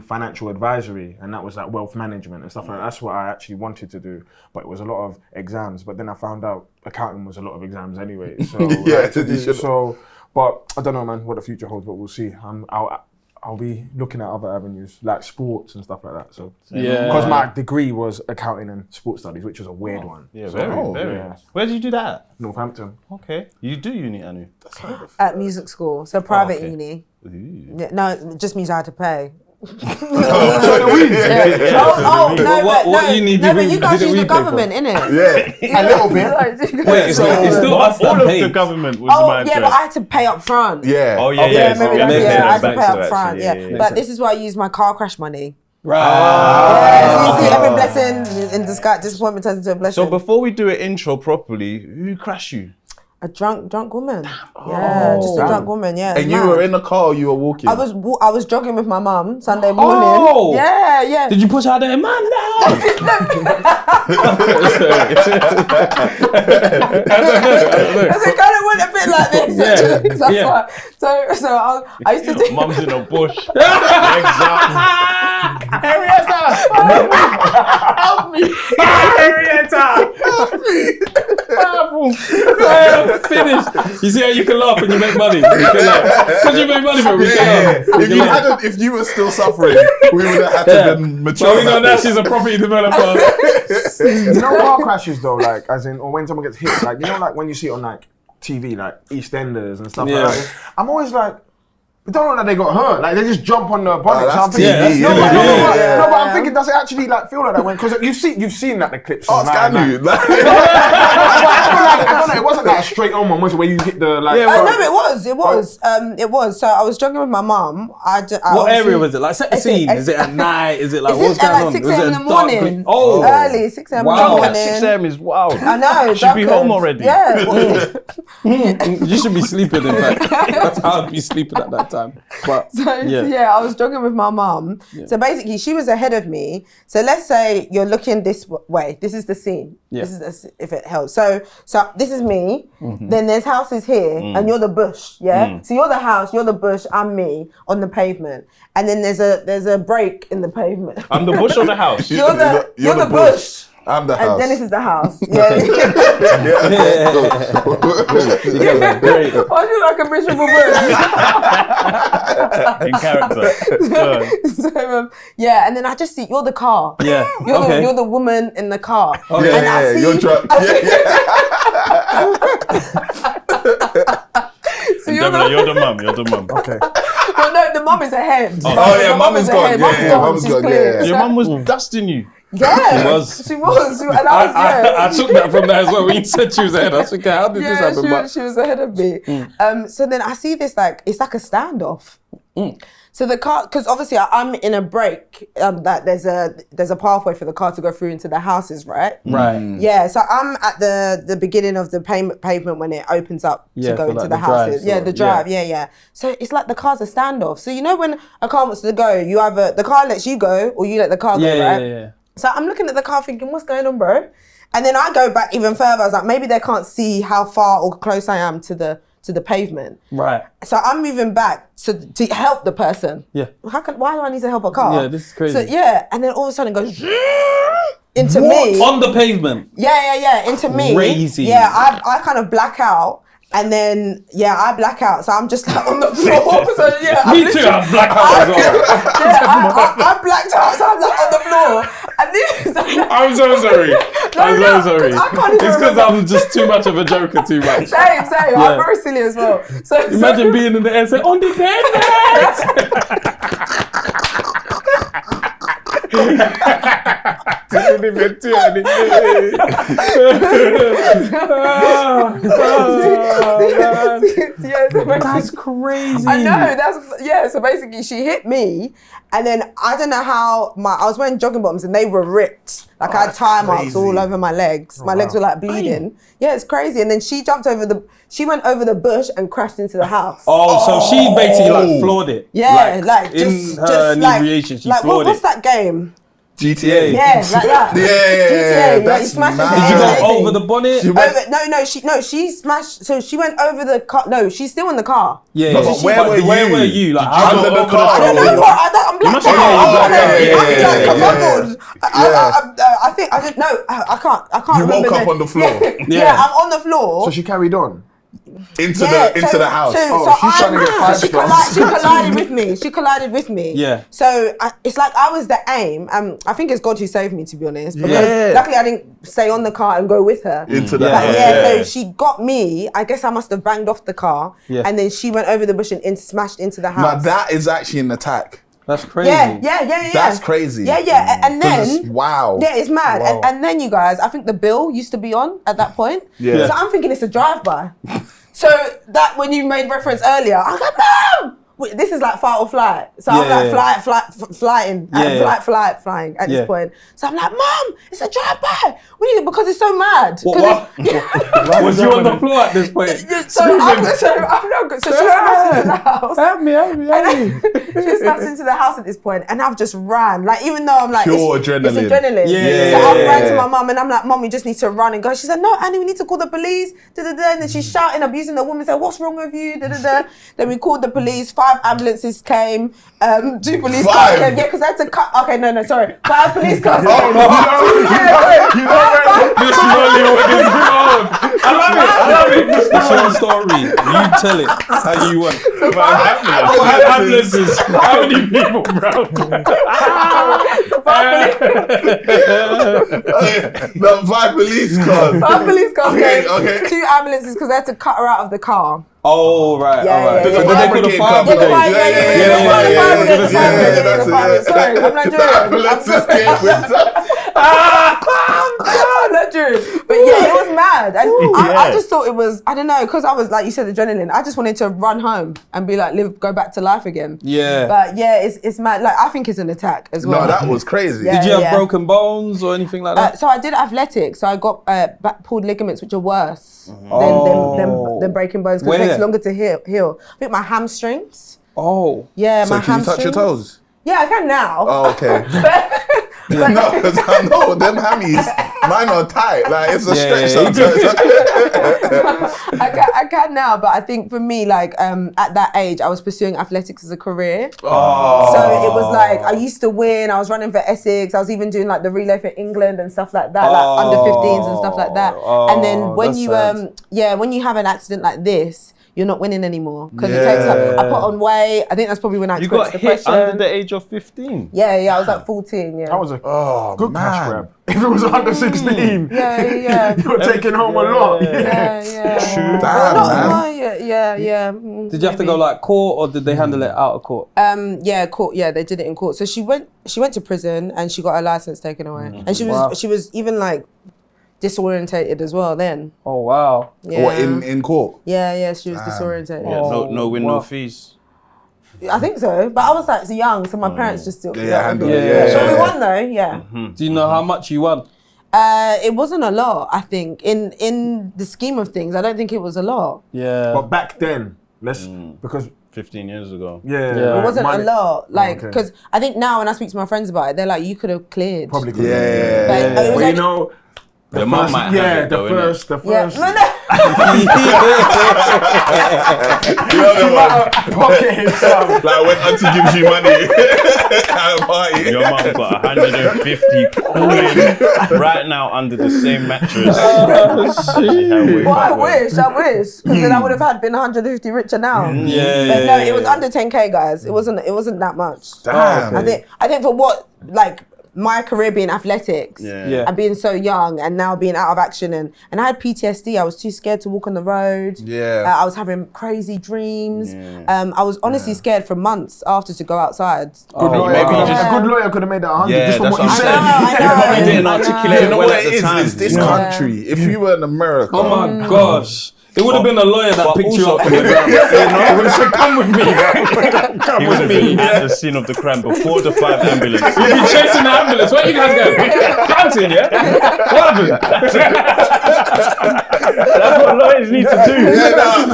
financial advisory, and that was like wealth management and stuff like that. That's what I actually wanted to do, but it was a lot of exams. But then I found out accounting was a lot of exams anyway. So but I don't know, man, what the future holds, but we'll see. I'll be looking at other avenues like sports and stuff like that. So because my degree was accounting and sports studies, which was a weird one. Yeah, So, very. yeah. Where did you do that? Northampton. Okay. You do uni, Anu. At music school, so private okay. uni. Ooh. Yeah, no, it just means I had to pay. So do we. What uni No, but you guys did use we the pay for? government, innit? Yeah, a little bit. Wait, it's still us All that of paid. the government was Oh, mine. yeah, but I had to pay up front. Yeah. Oh, yeah, Yeah, yeah. maybe yeah, that's makes I had to sense, pay up front. Yeah, but this is why I use my car crash money. Right. Yeah, so you see, every blessing in disguise, disappointment turns into a blessing. So before we do an intro properly, who crashed you? A drunk woman. Yeah, just a drunk woman. Yeah. And you mad. were in the car or you were walking? I was jogging with my mum Sunday morning. Oh! Yeah. Did you push out there, man? I think I don't want a bit it like this. Yeah. Actually, 'cause that's Yeah. why. So I used to do. Mum's in a bush. Legs up. Henrietta! Help me! Henrietta! Finish. You see how you can laugh when you make money? You can laugh. Because you make money from it, we can laugh. If you were still suffering, we would have had to been mature. Well, we know now she's a property developer. You know car crashes though, like as in, or when someone gets hit, like you know, like when you see it on like TV, like EastEnders and stuff Yeah. like that. I'm always like, but don't know that they got hurt. Like they just jump on the bonnet. that's So I'm thinking, TV, no, isn't it? but I'm thinking, does it actually like feel like that when? Because you've seen like the clips. Oh, on scan like, you. It wasn't like a straight on one, was it? Where you hit the like. No, it was. So I was jogging with my mum. What area was it? Like, set the scene. Is it at night? Is it like, what's going on? 6 Was it a.m. a in the dark morning. green- Oh. Early, 6 a.m. in the Wow. morning. 6 a.m. is wild. I know. Should be home darkened. already. Yeah. You should be sleeping, in fact. That's how I'd be sleeping at that time. But, So I was jogging with my mum. So basically, she was ahead of me. So let's say you're looking this way. This is the scene. Yeah. This is if it helps. So this is me. Then there's houses here, and you're the bush. Yeah. So you're the house. You're the bush. I'm me on the pavement. And then there's a break in the pavement. I'm the bush or the house? You're the bush. I'm the And house. then this is the house. Yeah. great. Why do you like a miserable bush? In character. So, and then I just see you're the car. Yeah. You're the woman in the car. Okay. And I see you're drunk. So you're Demola, the, you're the mum. You're the mum. Okay. well, no, the mum is ahead. Oh, yeah, The mum is gone. ahead. Yeah, mum's She's gone, clear. yeah. Your mum was dusting you. Yeah, She was. She was. And I was. I took that from there as well. When you said she was ahead, I was thinking, how did this happen? she was ahead of me. So then I see this it's like a standoff. So the car, because obviously I'm in a break. That there's a pathway for the car to go through into the houses, right? Right. Yeah. So I'm at the beginning of the pavement when it opens up to Yeah, go for into like the the houses. drive, Yeah, sort the of, drive. Yeah. So it's like the car's a standoff. So you know when a car wants to go, you either the car lets you go or you let the car go, right? Yeah. So I'm looking at the car thinking, what's going on, bro? And then I go back even further. I was like, maybe they can't see how far or close I am to the pavement. Right. So I'm moving back to help the person. Yeah. Why do I need to help a car? Yeah, this is crazy. So and then all of a sudden it goes into me. On the pavement. Yeah, into me. Crazy. Yeah, I kind of black out. And then, I black out. So I'm just like on the floor. So Me too, I black out as well. I blacked out. So I'm like on the floor. And this, I'm so sorry. I'm so sorry. I can't even It's because remember. I'm just too much of a joker too much. Same. I'm very silly as well. So Imagine being in the air and saying, on the That's crazy. I know. So basically, she hit me, and then I don't know how I was wearing jogging bottoms, and they were ripped. Like I had tire marks all over my legs. My legs were like bleeding. Yeah, it's crazy. And then she went over the bush and crashed into the house. Oh, so she basically like floored it. Yeah, in her inebriation, she floored what's it. that game? GTA. Yeah, like that. Yeah, GTA. that's You smashed mad. into Did you go everything. over the bonnet? She smashed. So she went over the car. No, she's still in the car. Yeah. No, but where were you? you? Like, Did you how go under the over car? I don't know what. I'm blacked must have out. gone. I think I didn't know. I can't. You remember woke up the- on the floor. Yeah, I'm on the floor. So she carried on. Into the house. She's trying to get five she stars. collided with me. Yeah. So it's like I was the aim. I think it's God who saved me, to be honest. Because Yeah. luckily I didn't stay on the car and go with her. Into the But house. so she got me. I guess I must have banged off the car. Yeah. And then she went over the bush and smashed into the Now house. that is actually an attack. That's crazy. Yeah. That's crazy. Yeah. And then Wow. yeah, it's mad. Wow. And then you guys, I think the bill used to be on at that point. Yeah. So I'm thinking it's a drive-by. So that when you made reference earlier, I was like, Mom! Wait, this is like fight or flight. So I'm like flying at this point. So I'm like, Mom, it's a drive-by. We need it because because it's so mad. What? Was you on the floor at this point? So she smashed into the house. Help me. She smashed into the house at this point, and I've just ran. Like, even though I'm like, Pure it's adrenaline. adrenaline. Yeah. So I ran to my mum, and I'm like, Mum, we just need to run and go. She said, no, Annie, we need to call the police. And then she's shouting, abusing the woman. Said, what's wrong with you? Then we called the police. 5 ambulances came. 2 police cars came. Yeah, because I had to cut. Okay, no, sorry. 5 police cars came. This Nollywood is gold. I love it. It's your story. You tell it how you want. 5 ambulances. How many people, bro? The 5 police cars. 5 police cars came. Okay. 2 ambulances because they had to cut her out of the car. Oh, right. Yeah, all right. yeah, So yeah. then they called a fire Yeah, brigade. the fire. Sorry, I'm Nigerian. Ambulances came with I'm Nigerian. But yeah, it was mad. And I just thought it was, I don't know, because I was, like you said, adrenaline. I just wanted to run home and be like, go back to life again. Yeah. But yeah, it's mad. Like, I think it's an attack as well. No, that was crazy. Yeah. Did you have broken bones or anything like that? So I did athletics. So I got back pulled ligaments, which are worse than breaking bones because it takes longer to heal. I think my hamstrings. Oh. Yeah, So my can you hamstrings. touch your toes? Yeah, I can now. Oh, okay. No, because I know them hammies, mine are tight. Like, it's a stretch sometimes. I can now, but I think for me, like, at that age, I was pursuing athletics as a career. Oh. So it was like, I used to win, I was running for Essex, I was even doing like the relay for England and stuff like that, like under 15s and stuff like that. And then when you, when you have an accident like this, you're not winning anymore because it takes like, I put on weight. I think that's probably when I You got experienced hit depression. under the age of 15. Yeah, I was like 14, yeah. That was a good cash man. grab. If it was under 16, Yeah. you were taking home a lot. Yeah. Damn, Not- man. Yeah. Did you have to go like court or did they handle it out of court? Court. Yeah, they did it in court. So she went to prison and she got her license taken away, and she was even like disorientated as well then. Oh, wow. Yeah. What, in court? Yeah, she was disorientated. Yeah, no win, no fees. I think so, but I was like so young, so my parents just still. handled it. Yeah. So we won though. Yeah. Do you know how much you won? It wasn't a lot. I think in the scheme of things, I don't think it was a lot. Yeah. But back then, because 15 years ago. It wasn't a lot. Like, okay. because I think now when I speak to my friends about it, they're like, you could have cleared. probably could. Yeah. But it was Well, like, you know, The mum might have it though, the first. yeah. No. You know the one? Pocket himself. Like when auntie gives you money at a party. Your mum got 150 cooling right now under the same mattress. Well, I wish, because then I would have been 150 richer now. But no, it was under 10k, guys. It wasn't that much. Damn. I think for what, like, my career being athletics and being so young and now being out of action and I had PTSD. I was too scared to walk on the road. I was having crazy dreams. I was honestly scared for months after to go outside. A good lawyer could have made that 100 just from that's what you what said. I know. You didn't articulate You it know well what at it the is? time. It's this country. If you were in America. Oh my gosh. It would have been a lawyer that But picked you also- up from the ground. He would have said, come with me. He would have been at the scene of the crime before the 5 ambulance. You'd be chasing the ambulance. Where you guys going? Counting, yeah? What happened? That's what lawyers need to do.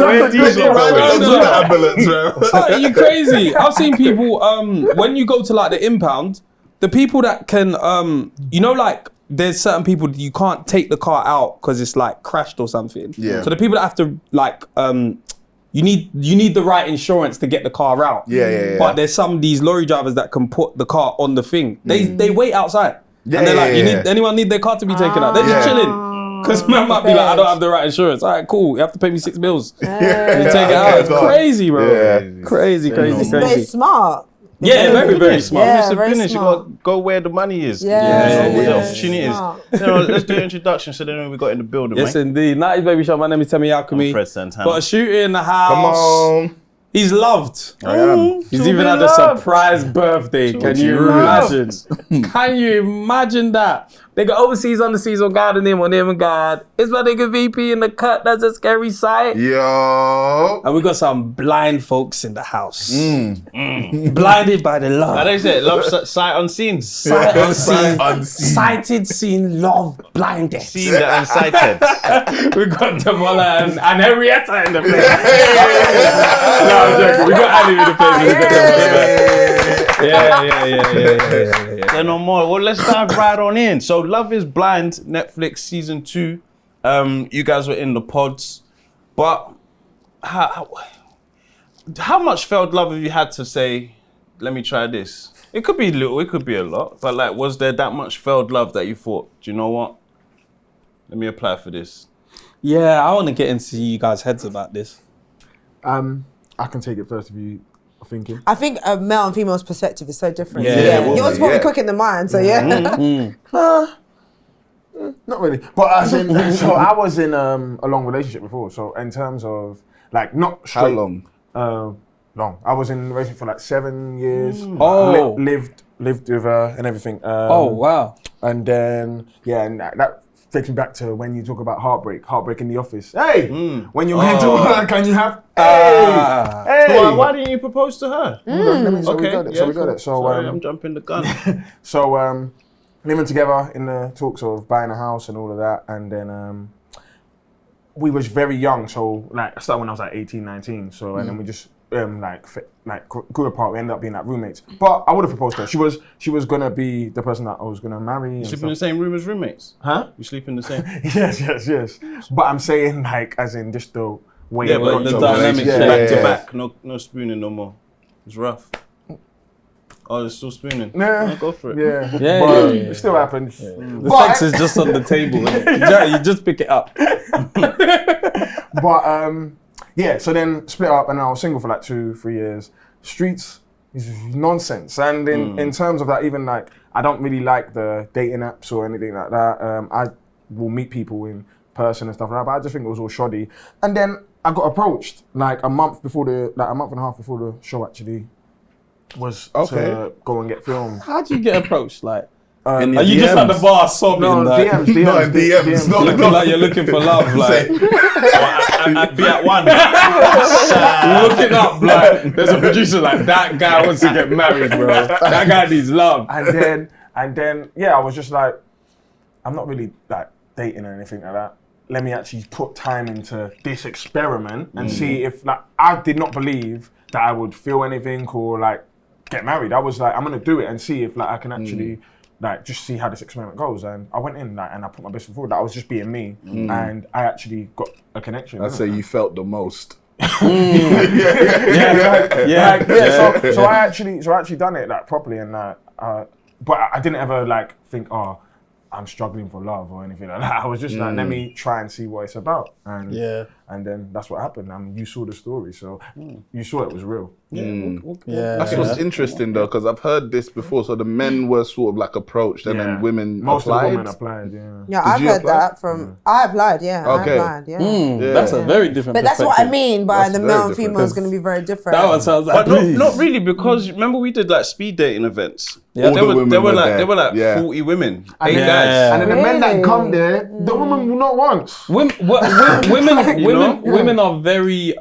Where these are going. The ambulance, bro. Oh, you crazy. I've seen people, when you go to like the impound, the people that can, you know, like, there's certain people you can't take the car out because it's like crashed or something. Yeah. So the people that have to like, you need the right insurance to get the car out. Yeah. But there's some of these lorry drivers that can put the car on the thing. They wait outside. Yeah, And they're like, yeah. anyone need their car to be taken out? They're just chilling. Because man might be like, I don't have the right insurance. All right, cool. You have to pay me $6 bills. You take it out. It's crazy, bro. Yeah. Crazy. They're smart. Yeah, very smart. Yeah, It's a very business. You smart. got to go where the money is. Yeah, where the yeah. opportunity is. Smart. Let's do an introduction so they know we got in the building, Yes, mate. indeed. 90s Baby Show. My name is Temi Alchemy. I'm Fred Santana. Got a shooter in the house. Come on. He's loved. I am. He's even had a surprise birthday. Can you imagine? Can you imagine that? They got overseas, underseas, on God and him, on him and God. It's my nigga VP in the cut. That's a scary sight. Yo. And we got some blind folks in the house. Blinded by the love. How they say it? Love sight unseen. Sight unseen. Unseen. Sighted, seen, love, blinded. Seen the unsighted. We got Demola and Henrietta in the place. No, I'm joking. We got Annie in the place. We got Demola. Yeah. Say no more. Well, let's dive right on in. So, Love is Blind, Netflix season 2. You guys were in the pods, but how much failed love have you had to say, let me try this? It could be little, it could be a lot, but like, was there that much failed love that you thought, do you know what? Let me apply for this. Yeah, I want to get into you guys' heads about this. I can take it first if you are thinking. I think a male and female's perspective is so different. Yeah, Yours is probably quick in the mind, so Not really, but as in, so I was in a long relationship before. So in terms of like not straight. How long? Long. I was in a relationship for like 7 years. Oh. Lived with her and everything. Oh, wow. And then and that takes me back to when you talk about heartbreak in the office. Hey, when you're going to work, can you have? Hey. Why didn't you propose to her? So we got it. So Sorry, I'm jumping the gun. So living together in the talks of buying a house and all of that, and then we was very young. So like I started when I was like 18, 19. So and then we just grew apart. We ended up being like roommates. But I would have proposed to her. She was gonna be the person that I was gonna marry. You sleep in the same room as roommates? Huh? You sleep in the same? Yes. But I'm saying like as in just the way. Yeah, but the dynamics back to back. No spooning no more. It's rough. Oh, it's still spooning. Yeah. Go for it. Yeah. Yeah. It still happens. The sex is just on the table. You just pick it up. But so then split up and I was single for like 2-3 years. Streets is nonsense. And in terms of that, even like, I don't really like the dating apps or anything like that. I will meet people in person and stuff like that, but I just think it was all shoddy. And then I got approached like a month and a half before the show actually was to go and get filmed. How do you get approached? Like, are In you DMs. just at the bar sobbing? No, like, DMs. Not in DMs. Not looking like you're looking for love. Like, I'd be at one. looking up. Like, there's a producer like that guy wants to get married, bro. That guy needs love. And then I was just like, I'm not really like dating or anything like that. Let me actually put time into this experiment and see if like I did not believe that I would feel anything or like get married. I was like, I'm gonna do it and see if like I can actually like just see how this experiment goes. And I went in like and I put my best foot forward. I was just being me, and I actually got a connection. I'd say you felt the most. So I actually done it like properly and but I didn't ever like think, oh, I'm struggling for love or anything like that. I was just like, let me try and see what it's about. And then that's what happened. You saw the story, so you saw it was real. That's what's interesting though, because I've heard this before. So the men were sort of like approached, and then women Most applied. of the women applied. Yeah, I've heard that from. I applied. Yeah, Okay. I applied. That's a very different. But that's what I mean by That's the very male and different, female is going to be very different. That one sounds like. But not really, because remember we did like speed dating events. Yeah. There were there. like Yeah. 40 women, 8 Yeah. guys. And then the men that Really? come there, the woman will not want. Women are very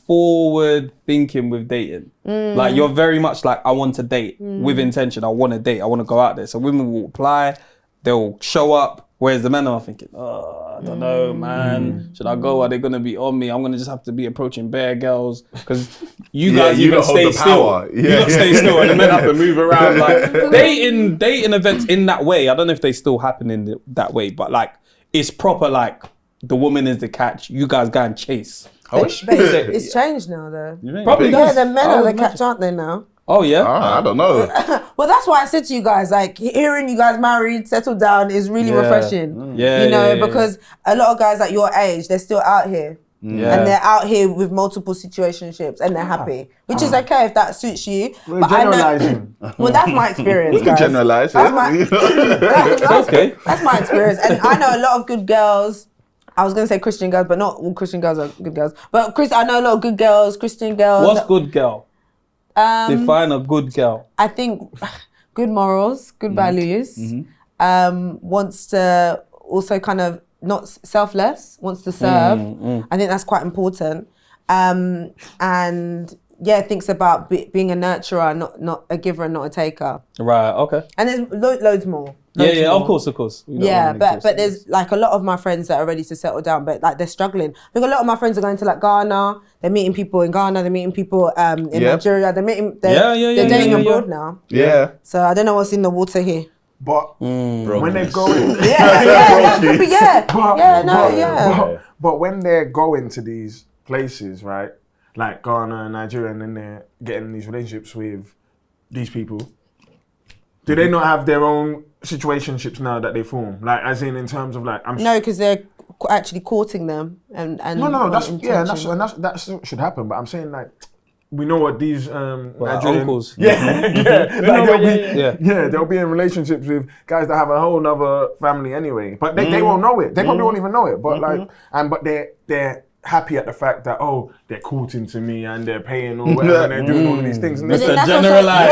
forward thinking with dating. Like you're very much like, I want to date with intention. I want to date. I want to go out there. So women will apply, they'll show up. Whereas the men are thinking, oh, I don't know, man. Should I go? Are they gonna be on me? I'm gonna just have to be approaching bare girls because you guys you even don't hold stay the still. power. You don't stay still, and the men have to move around. Like dating events in that way. I don't know if they still happen in that way, but like it's proper. Like the woman is the catch. You guys go and chase. It's changed now, though. Probably Yeah, does. the men are the catch, aren't they now? Oh yeah. I don't know. Well, that's why I said to you guys, like, hearing you guys married, settled down is really refreshing. Because a lot of guys at your age, they're still out here. Yeah. And they're out here with multiple situationships and they're happy, which is okay if that suits you. We're But I know, generalizing. well, that's my experience, We can guys. generalize. That's Yeah. that's okay. That's my experience. And I know a lot of good girls. I was going to say Christian girls, but not all Christian girls are good girls. But I know a lot of good girls, Christian girls. What's good girl? Define a good girl. I think good morals, good values, wants to also kind of not selfless, wants to serve. I think that's quite important. And yeah, thinks about being a nurturer, not a giver and not a taker. Right. Okay. And there's loads more. Yeah. More. Of course. Yeah, but there's like a lot of my friends that are ready to settle down, but like they're struggling. I think a lot of my friends are going to like Ghana. They're meeting people in Ghana. They're meeting people in Nigeria. They're dating abroad now. Yeah. So I don't know what's in the water here. But when they go in, But when they're going to these places, right, like Ghana and Nigeria, and then they're getting these relationships with these people, do they not have their own situationships now that they form? Like, as in terms of like, no, because they're actually courting them and no, that should happen. But I'm saying like, we know what these Nigerian uncles. They'll be in relationships with guys that have a whole nother family anyway. But they won't know it. They probably won't even know it. But but they're happy at the fact that they're courting to me and they're paying or whatever and they're doing all of these things. And Mr. Generalized.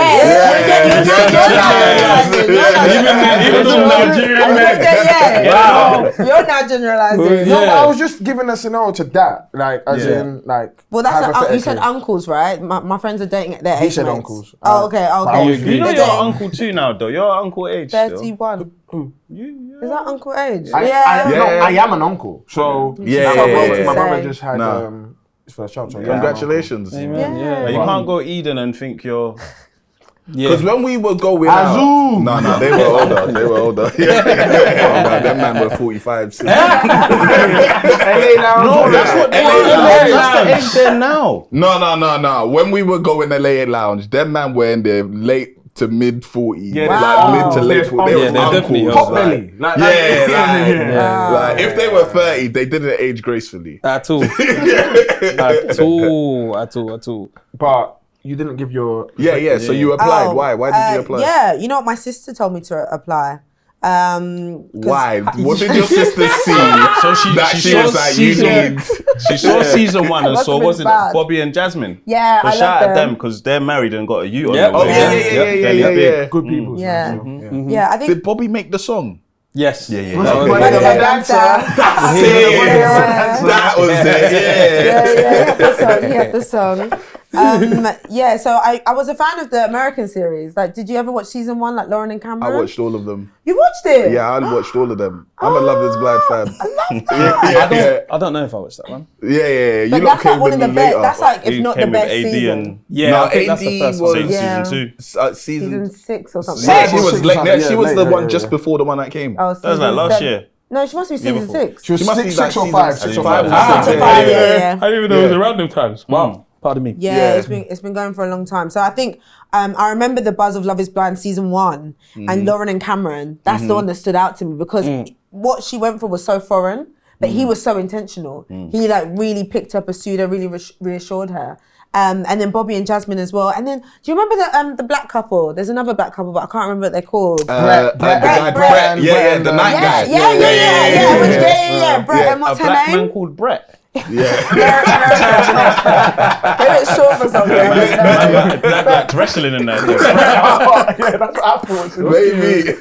Even some Nigerian men. Wow. You're not generalizing. No, I was just giving a scenario to that, like as in like. Well, that's you said uncles, right? My friends are dating their age. He said mates. uncles. Oh, okay. You know you're uncle too now, though. You're uncle age. 31. Who? Is that uncle age? I am an uncle. So my brother just had his first child. So Congratulations. You can't go Eden and think you're. Because when we were going out, no, they were older. Them man were 45. No, that's what they are. That's the age they're now. No. When we were going LA Lounge, them man were in their late to mid 40s, like mid to late 40s. They were definitely uncles. Like if they were 30, they didn't age gracefully. At all. At all. But you didn't give your... So you applied. Why did you apply? Yeah, you know what? My sister told me to apply. Why? What did your sister see? So she was like, she saw season 1 and saw, wasn't it Bobby and Jasmine? Yeah, so I shout love at them because they're married and got a youth on their way. Yeah. Good people. Yeah, I think... Did Bobby make the song? Yes. That was it. He had the song. So I was a fan of the American series. Like, did you ever watch season 1, like Lauren and Cameron? I watched all of them. You watched it? Yeah, I watched all of them. I'm a Love Is Blind fan. I love that. I don't know if I watched that one. Yeah. But You that's lot like one came of with the me best. later. That's like, if not the came with best AD season. and Yeah, I think that's AD the first was one. season 2. Season 6 or something. Yeah, she was late. She was the yeah, one yeah, just yeah. before the one that came. Oh, That was like last year. No, she must be season 6. She was must be like 6 or season 5. 6 or 5. Yeah. I didn't even know it was around them times. Wow. Pardon me. Yeah, it's been going for a long time. So I think I remember the buzz of Love Is Blind season 1 and Lauren and Cameron. That's the one that stood out to me because what she went for was so foreign, but he was so intentional. He like really picked up a pseudo, really reassured her. And then Bobby and Jasmine as well. And then, do you remember the black couple? There's another black couple, but I can't remember what they're called. Brett. The night guy. Yeah. Brett, and what's her Black name? man called Brett. They went short for something. Like wrestling in there. That's what I thought. Maybe.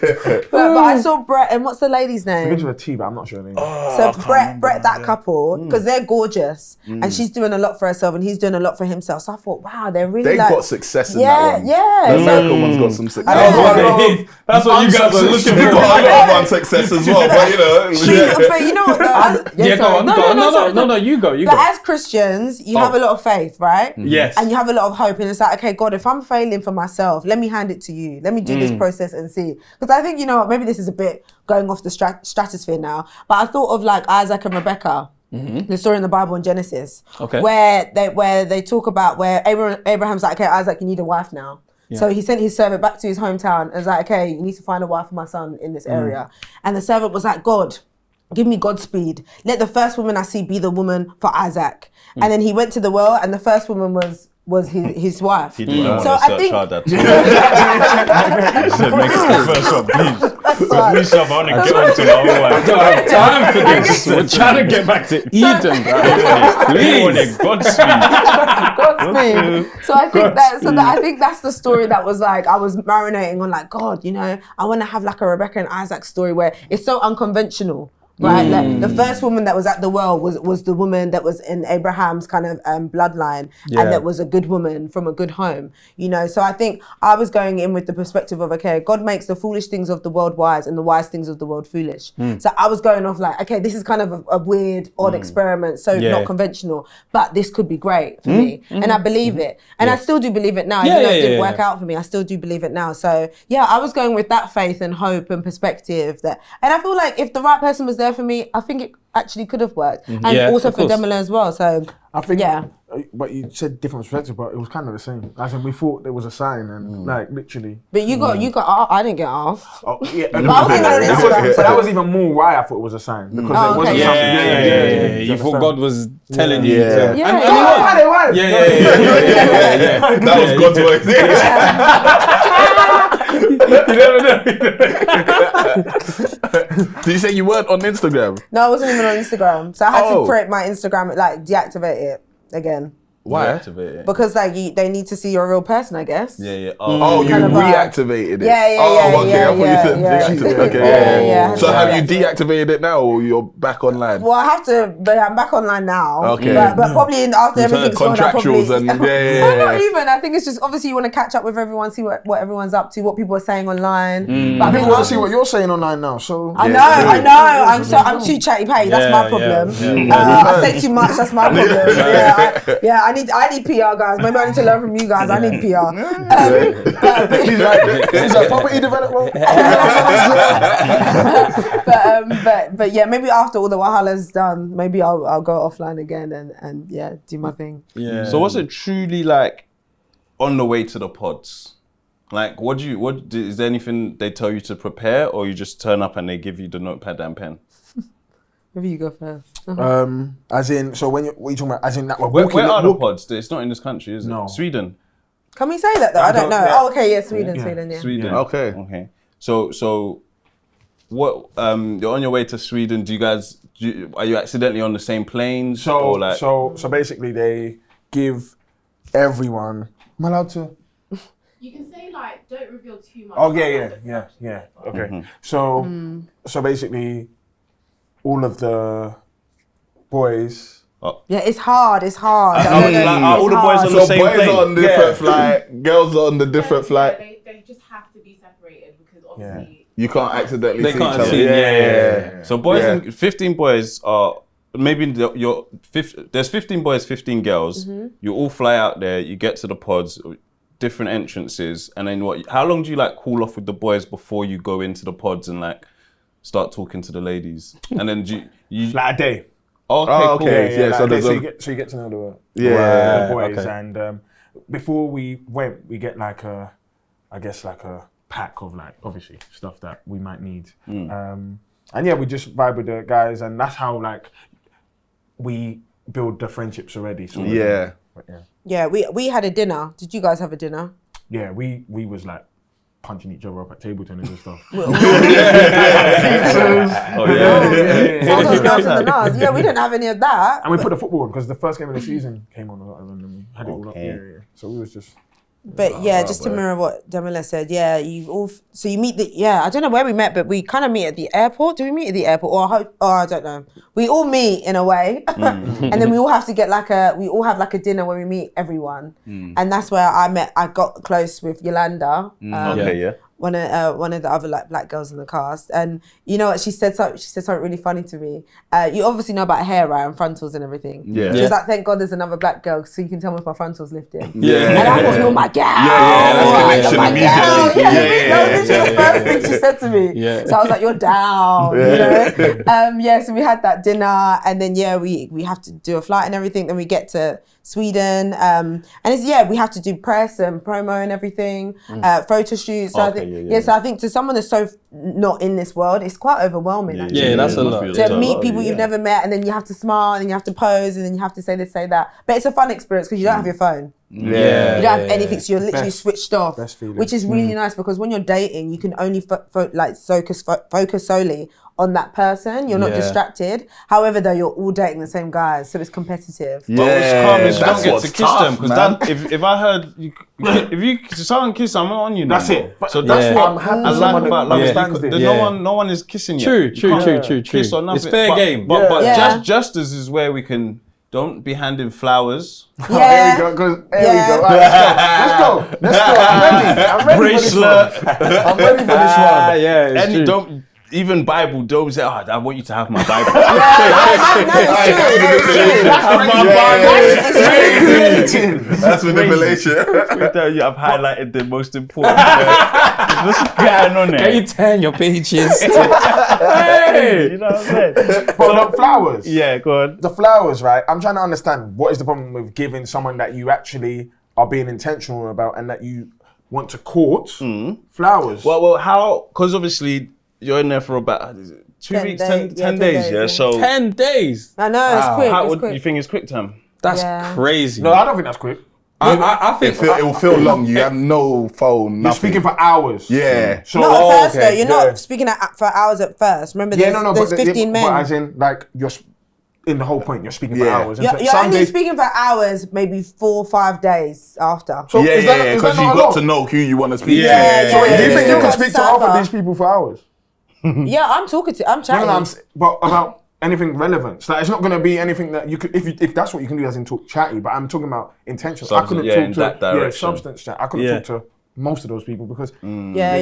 But I saw Brett, and what's the lady's name? Begins with a T, but I'm not sure her name. So Brett, that couple, because they're gorgeous, and she's doing a lot for herself, and he's doing a lot for himself. So I thought, wow, they're really They got success in that one. Yeah. The American one's got some success. That's what you guys are looking They for. got a lot of unsuccess as well, but you know. But you know what? Though? Go on. No, you go. But as Christians, you have a lot of faith, right? Yes. And you have a lot of hope, and it's like, okay, God, if I'm failing for myself, let me hand it to you. Let me do this process and see. Because I think, you know, maybe this is a bit going off the stratosphere now, but I thought of like Isaac and Rebecca, the story in the Bible in Genesis, where they talk about where Abraham's like, okay, Isaac, you need a wife now. Yeah. So he sent his servant back to his hometown and was like, okay, you need to find a wife for my son in this area. And the servant was like, God, give me Godspeed. Let the first woman I see be the woman for Isaac. And then he went to the well, and the first woman was his wife. He did not So want I to think search hard that. He said, make it the first one, please. first one. Me, I want to get on to my own I don't have time for this. We're trying to get back to Eden, bro. Please. Godspeed. So I think I think that's the story that was like, I was marinating on like, God, you know, I want to have like a Rebecca and Isaac story where it's so unconventional. Right, like the first woman that was at the well was the woman that was in Abraham's kind of bloodline, and that was a good woman from a good home, you know. So I think I was going in with the perspective of, okay, God makes the foolish things of the world wise and the wise things of the world foolish. So I was going off like, okay, this is kind of a weird, odd experiment, so not conventional, but this could be great for me, and I believe it, and I still do believe it now. Even though it didn't work out for me, I still do believe it now. So yeah, I was going with that faith and hope and perspective and I feel like if the right person was there for me, I think it actually could have worked, and also for Demola as well. So I think, but you said different perspective, but it was kind of the same. As in, we thought there was a sign, and like literally. But you got. I didn't get asked. Oh yeah, But I was thinking on Instagram. so that was even more why I thought it was a sign, because it wasn't something. Yeah. You thought God was telling you. Yeah. That was God's voice. You never know. Did you say you weren't on Instagram? No, I wasn't even on Instagram, so I had to create my Instagram, like deactivate it again. Why? Because like they need to see you're a real person, I guess. You Kind of reactivated it. Yeah. I thought you said deactivated. Okay. Yeah. So have you deactivated it now, or you're back online? Well, I have to, but I'm back online now. Okay. But probably after everything's gone, I probably... Contractuals and No, not even. I think it's just, obviously you want to catch up with everyone, see what everyone's up to, what people are saying online. But I think want to see what you're saying online now. So I know. I'm too chatty patty. That's my problem. I say too much. That's my problem. I need PR, guys. Maybe I need to learn from you guys. I need PR. He's like property development. But yeah, maybe after all the Wahala's done, maybe I'll go offline again and do my thing. Yeah. So what's it truly like on the way to the pods? Like, is there anything they tell you to prepare, or you just turn up and they give you the notepad and pen? Maybe you go first. As in, so what are you talking about? As in that Where are the pods? It's not in this country, is it? No. Sweden. Can we say that though? I don't know. Yeah. Oh, okay, yeah, Sweden. Sweden. Okay. Okay. So what? You're on your way to Sweden. Are you accidentally on the same planes? So basically, they give everyone. Am I allowed to? You can say like, don't reveal too much. Oh yeah. Okay. So basically, all of the boys. Yeah, it's hard. Are all the boys on the same boys plane? are on different flight, girls are on the different flight. They just have to be separated because obviously You can't accidentally They see can't each other. see. Yeah. So boys, 15 boys are maybe there's 15 boys, 15 girls. You all fly out there. You get to the pods, different entrances, and then what? How long do you like cool off with the boys before you go into the pods and like start talking to the ladies? And then you Like a day. Okay, Yeah, so like, there's so you get to know the Yeah, boys, okay. and before we went, we get like a pack of like obviously stuff that we might need, and yeah, we just vibe with the guys, and that's how like we build the friendships already. So Yeah, we had a dinner. Did you guys have a dinner? yeah, we was like punching each other up at table tennis and stuff. Yeah, we didn't have any of that. And we put the football on because the first game of the season came on, and then we had it all up. Yeah. So we was just. But yeah, just to mirror what Demola said, so you meet I don't know where we met, but we kind of meet at the airport. Do we meet at the airport or I don't know. We all meet in a way, and then we all have to get like a dinner where we meet everyone, and that's where I got close with Yolanda. One of the other like black girls in the cast, and you know what she said something really funny to me. You obviously know about hair, right, and frontals and everything. Yeah. She was like, "Thank God there's another black girl, so you can tell me if my frontal's lifted." Yeah. And I thought, "You're my gal." That's You're my connection gal. immediately. That was literally the first thing she said to me. Yeah. So I was like, "You're down." You know? So we had that dinner, and then we have to do a flight and everything. Then we get to Sweden, and we have to do press and promo and everything, photo shoots. So I think Yeah, so I think to someone that's so not in this world, it's quite overwhelming. actually. Yeah, that's a lot. To meet people you've never met, and then you have to smile, and then you have to pose, and then you have to say this, say that. But it's a fun experience because you don't have your phone. You don't have anything, so you're literally switched off, which is really nice because when you're dating, you can only focus solely on that person. You're not distracted. However, though, you're all dating the same guys, so it's competitive. But what's calm is you don't get to kiss them tough, because if I heard if someone kiss, I'm on you. That's it. So that's what I'm happy I like someone about love. understands this. No one is kissing you. True. Kiss or nothing. It's fair game. But justice is where we can. Don't be handing flowers. Yeah. Here we go. Right, let's go. I'm ready. Bracelet. I'm ready for this one. Yeah, it's And true. don't even Bible. Don't say, I want you to have my Bible. That's manipulation. I tell you, I've highlighted the most important. What's going on there? Can you turn your pages? You know what I'm saying? But the flowers. Yeah, go on. The flowers, right? I'm trying to understand what is the problem with giving someone that you actually are being intentional about and that you want to court flowers. Well, how? Because obviously you're in there for about 2 weeks, 10 days, yeah. So 10 days. I know, it's quick. how it's would quick. you think it's quick time? That's Yeah. crazy. No, I don't think that's quick. I think It will feel long. You have no phone, You're nothing. speaking for hours. Yeah. So, Not at first, though. okay, You're not speaking for hours at first. Remember, there's, there's 15 men. But as in, like, you're in the whole point, you're speaking for Yeah. hours. You're some only days- speaking for hours, maybe 4 or 5 days after. So Yeah, is that because not you've a got lot? to know who you want to speak Yeah, to. So do you think you yeah. can speak to Cyber. half of these people for hours? Yeah, I'm chatting. No, but about anything relevant. So like, it's not going to be anything that you could, if that's what you can do as in talk chatty, but I'm talking about intentional. I couldn't in talk that to, direction. substance chat. I couldn't talk to most of those people because Yeah,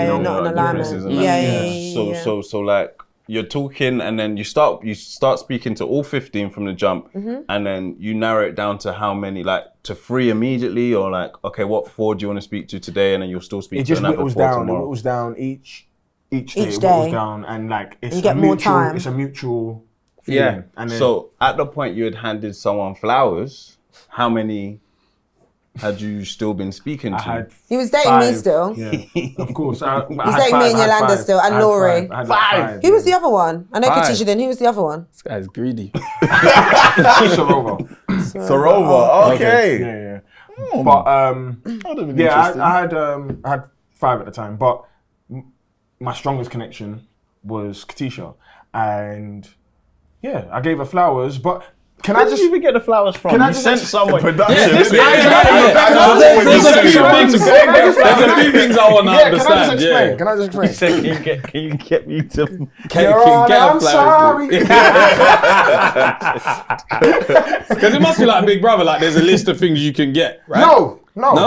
you're not in alignment. Yeah. So like you're talking and then you start speaking to all 15 from the jump and then you narrow it down to how many, like to 3 immediately or like, okay, what 4 do you want to speak to today and then you'll still speak it to just another 4 whittles down. It tomorrow. whittles down each day. Each It day. whittles down and like it's You get a more mutual. time. It's a mutual feeling. Yeah. And then, So at the point you had handed someone flowers, how many had you still been speaking to? I had He was dating me 5. still. Yeah, of course. He's dating me and Yolanda still, and Laurie. 5. Who was the other one? I know 5. Katisha then. Who was the other one? This guy's greedy. Sarova. Sarova, okay. Yeah. Oh, But that would have been yeah, interesting. I had 5 at the time, but my strongest connection was Katisha, and yeah, I gave her flowers. But can Where I did just you even get the flowers from? Can I You just sent ex- someone. Production. There's a few things. Can I just explain? Can you get me to? I'm sorry. Because it must be like Big Brother. Like there's a list of things you can get, right? No.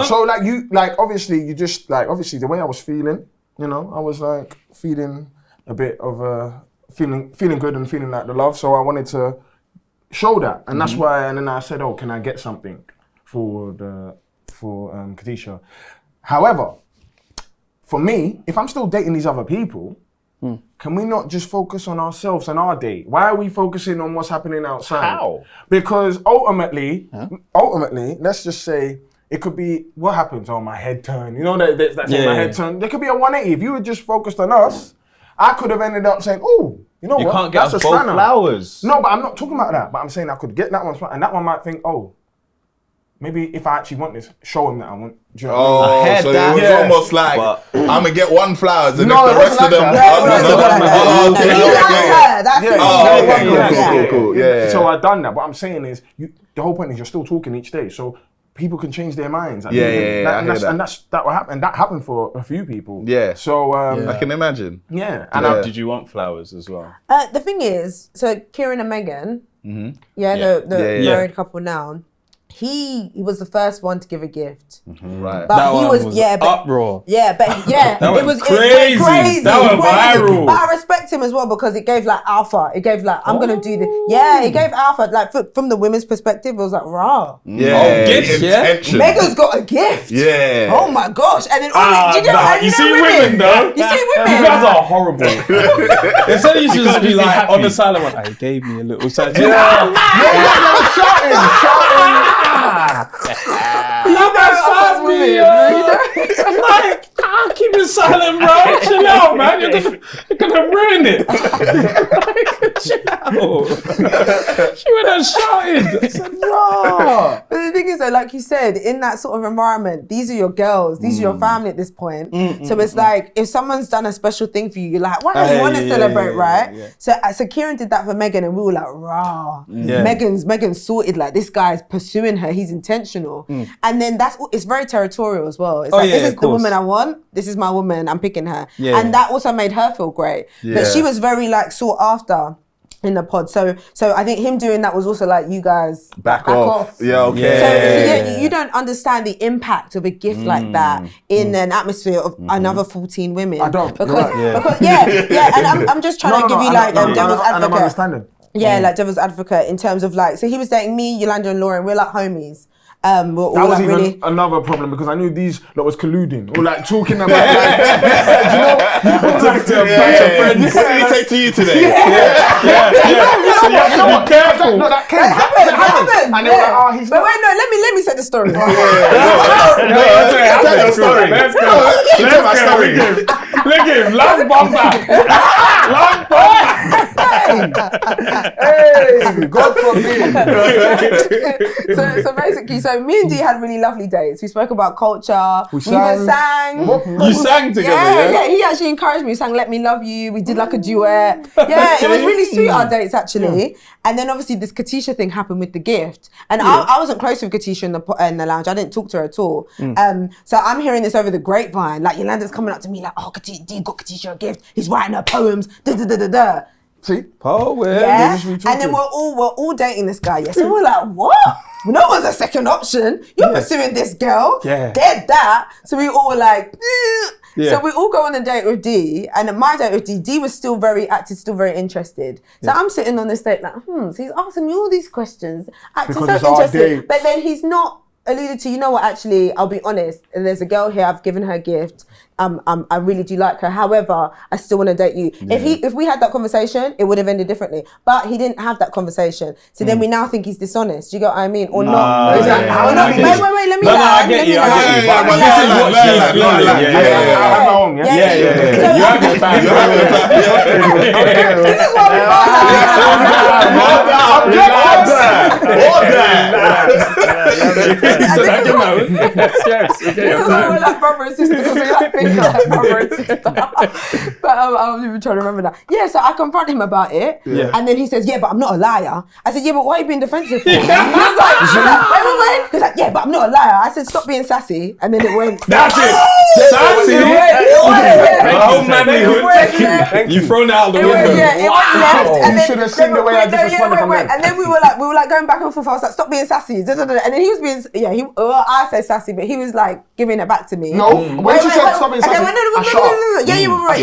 So obviously the way I was feeling, I was like feeling a bit of feeling good and feeling like the love. So I wanted to show that, and that's why. And then I said, "Oh, can I get something for Katisha?" However, for me, if I'm still dating these other people, can we not just focus on ourselves and our date? Why are we focusing on what's happening outside? How? Because ultimately, let's just say it could be what happens. Oh, my head turned. You know that's my head turned. There could be a 180. If you were just focused on us, I could have ended up saying, "Oh, you know You what? can't get That's us a both spanner." flowers. No, but I'm not talking about that. But I'm saying I could get that one, and that one might think, "Oh, maybe if I actually want this, show him that I want." Do you know what I mean? Oh, had so that. it was Yeah. almost like I'm gonna get 1 flowers and No, if it the rest of wasn't them, like that. Yeah, it wasn't like that. oh, No, okay, he liked okay. her. That's it. Cool. Yeah. So I've done that. What I'm saying is, the whole point is you're still talking each day, so people can change their minds. Yeah, I hear that. And that will happen. And that happened for a few people. Yeah. So I can imagine. and Yeah. Did you want flowers as well? The thing is, so Kieran and Megan, the Yeah, yeah. married couple now, he was the first one to give a gift. Right. But That he one was, was but uproar. That went it was crazy. It went crazy. That went viral. But I respect him as well because it gave like alpha. It gave like I'm gonna do this. Yeah, it gave alpha. Like from the women's perspective, it was like raw. Yeah. gifts, yeah? Intention. Megan's got a gift. Yeah. Oh my gosh! And then You see women though. You see You women. guys are horrible. Instead you should just be like on the silent one. He gave me a little side. You guys me, are like, I'm keeping silent, bro. Chill out, man. You're gonna ruin it. Chill out. She went and shouted. I said, bro. But the thing is, though, like you said, in that sort of environment, these are your girls, these are your family at this point. So it's like, if someone's done a special thing for you, you're like, wow, you want to celebrate, right? Yeah. So Kieran did that for Megan, and we were like, rah. Megan's sorted. Like, this guy's pursuing her. He's intentional, and then it's very territorial as well. It's like, this is the woman I want. This is my woman. I'm picking her, and that also made her feel great. But she was very like sought after in the pod. So I think him doing that was also like, you guys back off. Yeah, okay. So you don't understand the impact of a gift like that in an atmosphere of another 14 women. I don't. Because and I'm just trying to give you like devil's advocate. I'm understanding. Yeah, like devil's advocate in terms of like, so he was dating me, Yolanda and Lauren, we're like homies. We're all That was like even really... another problem because I knew these lot was colluding or like talking about like, you know, Took it to a bunch of friends. What did he say to you today? So you have to be careful. No, that happened. And they were like, oh, he's But not. wait, no, let me say the story. Tell your story. Let's go. Look at him. Long bomber. Long bomber. Hey, God forbid. So basically, so me and Dee had really lovely dates. We spoke about culture. We even sang. You sang together, Yeah. He actually encouraged me. He sang "Let Me Love You." We did like a duet. Yeah, it was really sweet, our dates actually. And then obviously this Katisha thing happened with the gift. And I wasn't close with Katisha in the lounge. I didn't talk to her at all. So I'm hearing this over the grapevine. Like, Yolanda's coming up to me like, oh, Dee got Katisha a gift. He's writing her poems. Da. See? Yeah. And then we're all dating this guy. Yeah. So we're like, what? No one's a second option. You're pursuing this girl. Yeah. Dead that. So we all were like, So we all go on a date with Dee, and at my date with Dee was still very active, still very interested. So I'm sitting on this date like, so he's asking me all these questions, acting Because so it's our interested. date. But then he's not alluded to, you know what, actually, I'll be honest, there's a girl here, I've given her a gift. I really do like her. However, I still want to date you. If we had that conversation, it would have ended differently. But he didn't have that conversation. So then we now think he's dishonest. Do you get what I mean? Or not? Wait, let me I get you. But this is what she's feeling. Yeah. You have your time. This is what we we're like brother and sister, because we like things like brother and sister. But I was even trying to remember that. Yeah, so I confront him about it, and then he says, "Yeah, but I'm not a liar." I said, "Yeah, but why are you being defensive for?" He was like, wait. He's like, "Yeah, but I'm not a liar." I said, "Stop being sassy," and then it went. That's it. Sassy. Oh, manlyhood. You've thrown it out the window. It went left. And You should have seen the way I just responded from there. And then we were like going back and forth. I was like, "Stop being sassy." And then he was being, I said sassy, but he was like giving it back to me. No, when she said stop being sassy, I shut up. Yeah, you were right.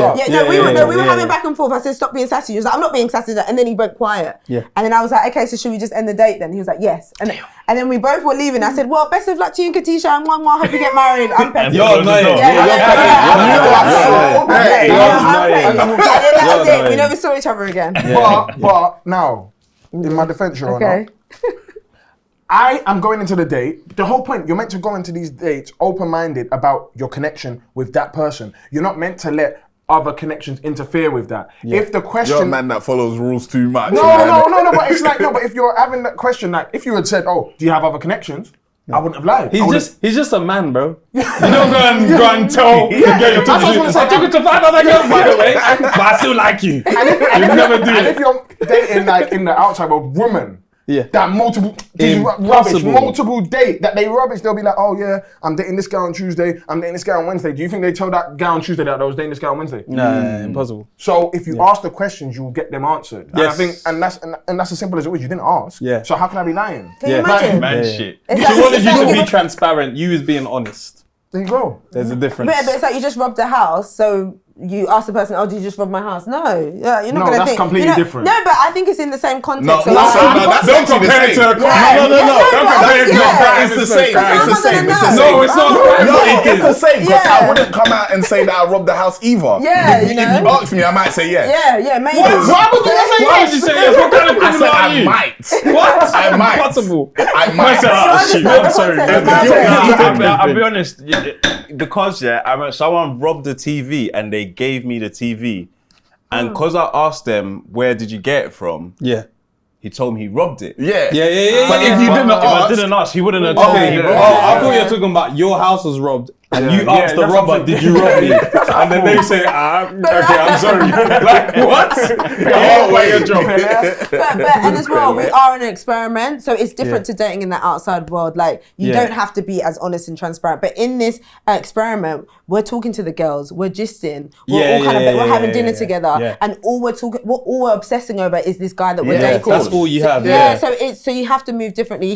We were having back and forth. I said, "Stop being sassy." He was like, "I'm not being sassy." And then he went quiet. Yeah. And then I was like, "Okay, so should we just end the date then?" He was like, "Yes." And then we both were leaving. I said, "Well, best of luck to you and Katisha, and one more. Hope you get married." I'm petty. You're annoying. We never saw each other again. But now, in my defense, Your Honor, I am going into the date. The whole point, you're meant to go into these dates open-minded about your connection with that person. You're not meant to let other connections interfere with that. If the question... You're a man that follows rules too much. No, but it's like, but if you're having that question, like, if you had said, oh, do you have other connections? I wouldn't have lied. He's just a man, bro. You don't go and tell the girl you took it to. I took it to 5 other girls, by the way, but I still like you. And if you're dating like in the outside world, woman, that multiple date that they rubbish, they'll be like, oh yeah, I'm dating this girl on Tuesday, I'm dating this girl on Wednesday. Do you think they told that girl on Tuesday that I was dating this girl on Wednesday? No, impossible. So if you ask the questions, you will get them answered. And I think, and that's as simple as it was. You didn't ask. Yeah. So how can I be lying? Can you imagine? Man, shit. She wanted you to be transparent. You was being honest. There you go. There's a difference. But it's like you just robbed a house, so you ask the person, "Oh, did you just rob my house?" No, you're not No, gonna that's think. completely different. No, but I think it's in the same context. No, So that's Don't compare it to a crime. No. Don't compare it to a crime. It's the same. It's the same. No, it's not. No, it's the same. Because I wouldn't come out and say that I robbed the house either. Yeah, If you ask me, I might say yes. Yeah, maybe. Why would you say Why would you say yes? What kind of I criminal said are I you? might. What? I might. Impossible. I might. I'm sorry. I'll be honest, because someone robbed the TV and they gave me the TV, and because I asked them where did you get it from, he told me he robbed it. Yeah. But if you didn't If I didn't ask, he wouldn't have told me he robbed it. I thought you were talking about your house was robbed. And you asked the robber, did you rob me? And then they say, okay, I'm sorry. Like, what? Your job. And as well, we are in an experiment, so it's different to dating in the outside world. Like, you don't have to be as honest and transparent. But in this experiment, we're talking to the girls, we're gisting, we're having dinner together, and all we're obsessing over is this guy that we're dating. That's all you have. So you have to move differently. You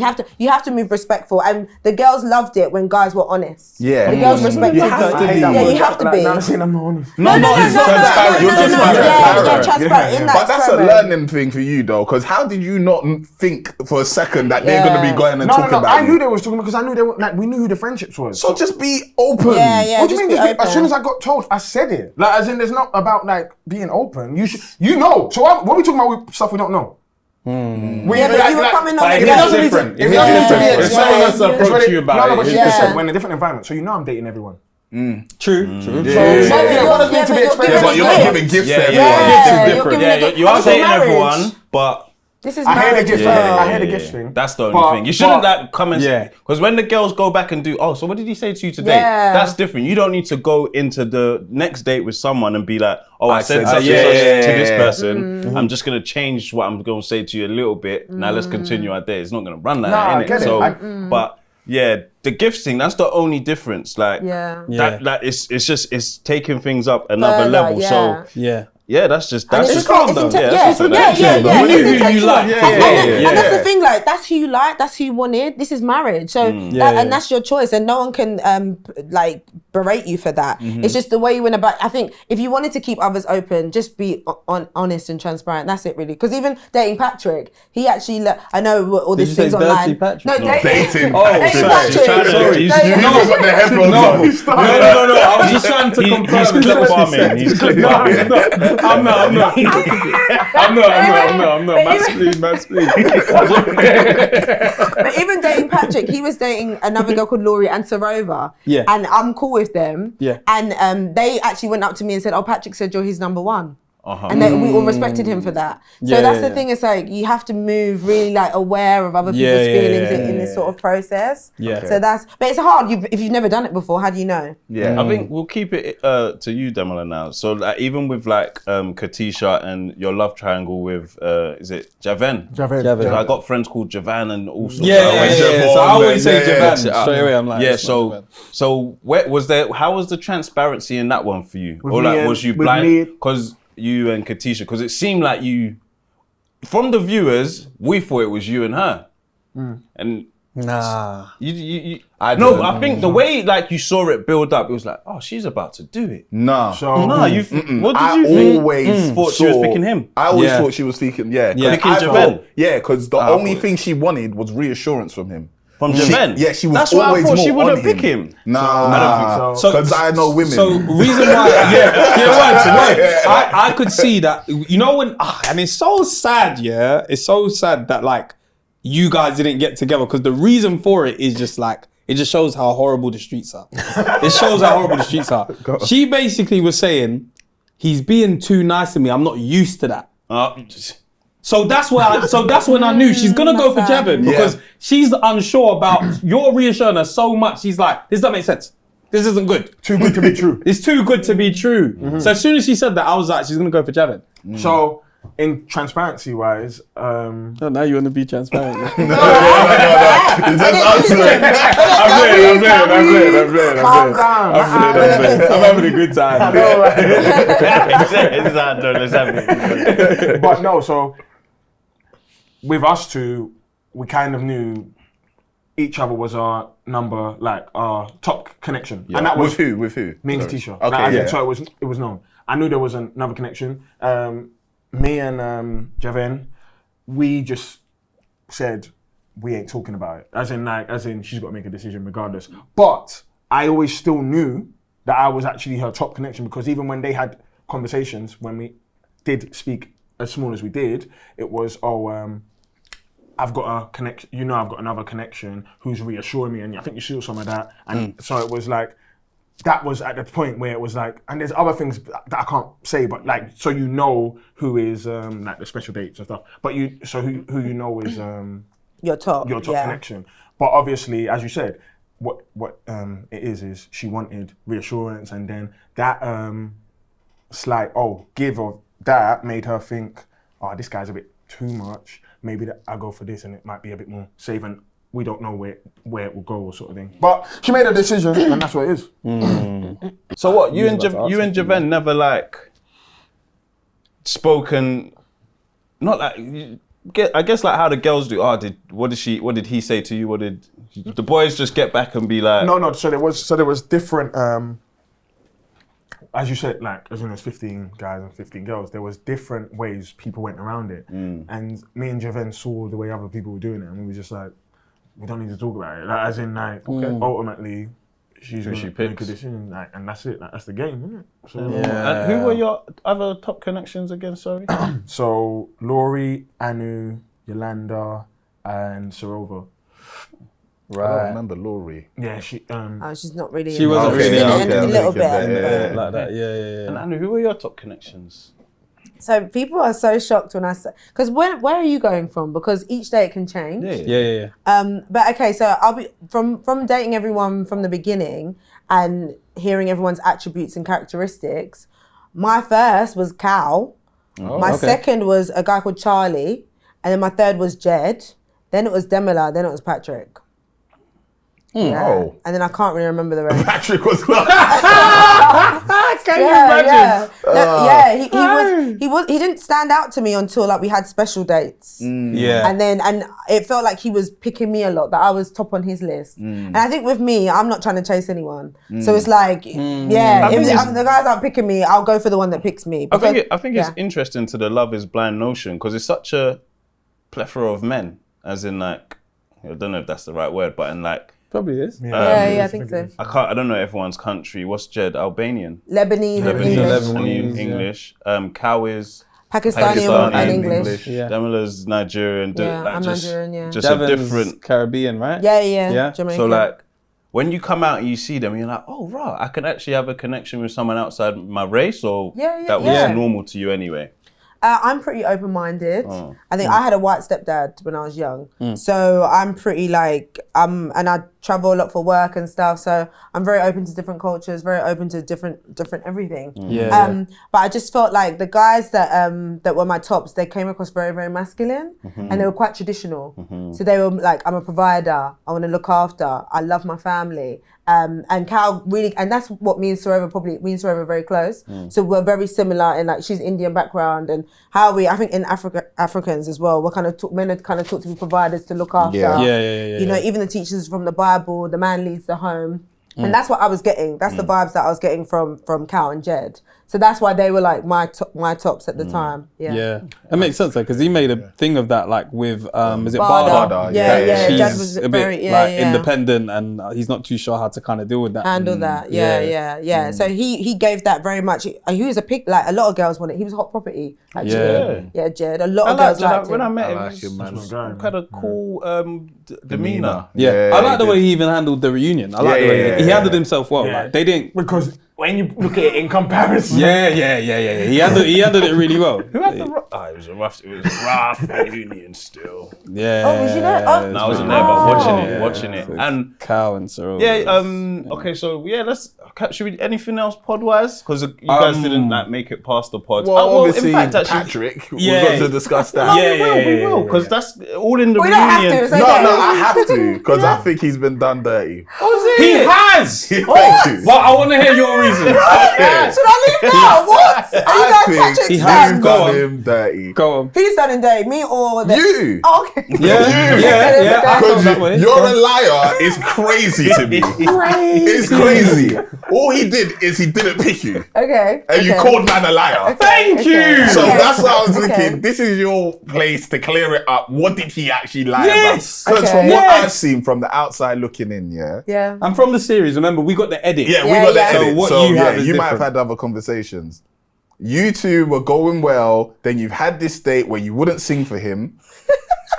have to move respectful. And the girls loved it when guys were honest. Yeah. The girls respected. You have to be. Yeah, you have to be. I'm saying I'm not honest. No, it's transparent. You're just transparent in that But that's a experiment. learning thing for you, though, because how did you not think for a second that they're going to be going and talking about I knew you? they was talking because I knew they were like we knew who the friendships was. So just be open. Yeah, What do you just mean? be Just be, as soon open. as I got told, I said it. Like, as in, there's not about like being open. You know. So what we talking about with stuff we don't know? But you were coming on It again. is different. It is different. If someone else approach you about but it, she just said we're in a different environment, so you know I'm dating everyone. True. Yeah. But You're not giving gifts to everyone. You are dating everyone, but This is I hear the marriage gifts. as well. I hear the gifts thing. that's the only thing. You shouldn't come and because when the girls go back and do, so what did he say to you today? Yeah. That's different. You don't need to go into the next date with someone and be like, I said said such that. and such to this Yeah. person. I'm just gonna change what I'm gonna say to you a little bit. Now let's continue our day. It's not gonna run like I that, get innit? it. So, but yeah, the gifts thing, that's the only difference. Like that it's taking things up another Further, level. So that's just And it's just calm down. Yeah, You knew who you like. And that's the thing, like, that's who you like, that's who you wanted. This is marriage. So, and that's your choice. And no one can, like, berate you for that. It's just the way you went about. I think if you wanted to keep others open, just be honest and transparent. That's it, really. Because even dating Patrick, he actually, I know all these things online. Patrick? No, Dating Patrick. Sorry. You got the headphones on. No. I was just trying to confirm. He's clip farming. He's clip farming. I'm not. Mass please. But even dating Patrick, he was dating another girl called Laurie and Sarova. Yeah. And I'm cool with them. Yeah. And they actually went up to me and said, Patrick said you're his number one. And we all respected him for that. So that's the thing, it's like you have to move really like aware of other people's feelings in this sort of process. Yeah. So but it's hard if you've never done it before. How do you know? Yeah. I think we'll keep it to you, Demola, now. So like, even with like Katisha and your love triangle with is it Javen? Javen. I got friends called Javan and all sorts. Yeah. So I always say Javan straight away. I'm like, Yeah, it's not so where was there? How was the transparency in that one for you? Or like, was you with blind? me- Because you and Katisha, because it seemed like you, from the viewers, we thought it was you and her, and Nah. I think the way like you saw it build up, it was like, she's about to do it. Nah. So What did I you think? always Thought she was picking him. I always thought she was speaking, Picking I Javen. thought- because the only thing she wanted was reassurance from him. From Javen? She was That's why I always thought more she wouldn't on pick him. Nah, I don't think so. Because I know women. So reason why, I could see that. You know when, and it's so sad. Yeah, it's so sad that like you guys didn't get together because the reason for it is just like it just shows how horrible the streets are. It shows how horrible the streets are. She basically was saying he's being too nice to me. I'm not used to that. So that's when I knew she's gonna go for Javen because she's unsure about you're reassuring her so much. She's like, this doesn't make sense. This isn't good. too good to be true. It's too good to be true. So as soon as she said that, I was like, she's gonna go for Javen. So in transparency wise, Now you want to be transparent. Just answer it. I'm playing. calm down. I'm having a good time. But no, so with us two, we kind of knew each other was our number, like our top connection, and that was With who? me and Sorry. Katisha. Okay, So it was known. I knew there was another connection. Me and Javen, we just said we ain't talking about it. As in she's got to make a decision regardless. But I always still knew that I was actually her top connection because even when they had conversations, when we did speak as small as we did, it was I've got a connection, I've got another connection who's reassuring me, and I think you saw some of that. And so it was like, that was at the point where it was like, and there's other things that I can't say, but like, so who is like the special dates and stuff, but who you know is your top connection. But obviously, as you said, what it is she wanted reassurance, and then that slight give of that made her think, this guy's a bit too much. Maybe that I go for this, and it might be a bit more safe, and we don't know where it will go, sort of thing. But she made a decision, and that's what it is. So what? You and Javen never like spoken? Not like I guess like how the girls do. What did he say to you? What did the boys just get back and be like? No. So there was different. As you said, like as in there's 15 guys and 15 girls, there was different ways people went around it. And me and Javen saw the way other people were doing it, and we were just like, we don't need to talk about it. Like, as in, like, ultimately, she's going to make a decision, like, and that's it. Like, that's the game, isn't it? So, And who were your other top connections again? Sorry. So Laurie, Anu, Yolanda, and Sarova. Right. I don't remember Laurie. Yeah, she. She's not really. She wasn't really a little bit like that. Yeah. And Anu, who were your top connections? So people are so shocked when I say, because where are you going from? Because each day it can change. Yeah. But okay, so I'll be from dating everyone from the beginning and hearing everyone's attributes and characteristics. My first was Cal. My second was a guy called Charlie, and then my third was Jed. Then it was Demola. Then it was Patrick. Yeah. And then I can't really remember the rest. Patrick was Can you imagine? He didn't stand out to me until like we had special dates. Yeah. And it felt like he was picking me a lot, that I was top on his list. And I think with me, I'm not trying to chase anyone. So it's like, if the guys aren't picking me, I'll go for the one that picks me. Because, I think it's interesting to the love is blind notion, because it's such a plethora of men, as in like, I don't know if that's the right word, but in like, probably is. I think so. I don't know everyone's country. What's Jed? Albanian? Lebanese and English. Cow is Pakistani and English. Demola's Nigerian. I'm Nigerian, Just Devin's a different Caribbean, right? Yeah. Jamaican. So like, when you come out and you see them, you're like, oh right, I can actually have a connection with someone outside my race, or that was normal to you anyway. I'm pretty open-minded. I think I had a white stepdad when I was young. So I'm pretty like, and I travel a lot for work and stuff. So I'm very open to different cultures, very open to different everything. But I just felt like the guys that were my tops, they came across very, very masculine, and they were quite traditional. So they were like, I'm a provider. I want to look after. I love my family. And Cal really, and that's what me and Sarova are very close. So we're very similar in like, she's Indian background, and how I think in Africans as well, men are kind of taught to be providers, to look after. You know, even the teachers from the Bible, the man leads the home. And that's what I was getting. That's the vibes that I was getting from Cal and Jed. So that's why they were like my tops at the time. Yeah. That makes sense though, because he made a thing of that, like with is it Bada? Bada? Yeah. She's Jed was a bit independent, and he's not too sure how to kind of deal with that. Handle that. Yeah. So he gave that very much. He was a pick. Like a lot of girls wanted. He was hot property. Actually. Yeah. Jed. A lot of girls liked him. When I met him, he had a cool demeanor. I like the way he even handled the reunion. I like the way he handled himself well. Like they didn't, because when you look at it in comparison. Yeah. He handled it really well. Who had the it was a rough reunion still. Yeah. Oh, was you there? Oh. No, I wasn't there, but watching it. And Cal and Sarova. Yeah, okay, so should we, anything else pod-wise? Because you guys didn't like make it past the pod. Well, obviously, in fact, Patrick, we've got to discuss that. We will, because that's all in the we reunion. Don't have to, it's okay. No, I have to, because I think he's been done dirty. Oh, he has! Thank you. Well, I want to hear your reasons. Should I leave now? What? I think he's Patrick's done him dirty. Go on. Who's done him dirty? Me or you? Oh, okay. Yeah. I felt that way. You're a liar is crazy to me. It's crazy. All he did is he didn't pick you. Okay. And you called man a liar. Thank you. So that's what I was thinking. This is your place to clear it up. What did he actually lie about? Because from what I've seen from the outside looking in, Yeah. And from the series, remember, we got the edit. Yeah, we got the edit. So what So you have is you might have different. had other conversations. You two were going well, then you've had this date where you wouldn't sing for him.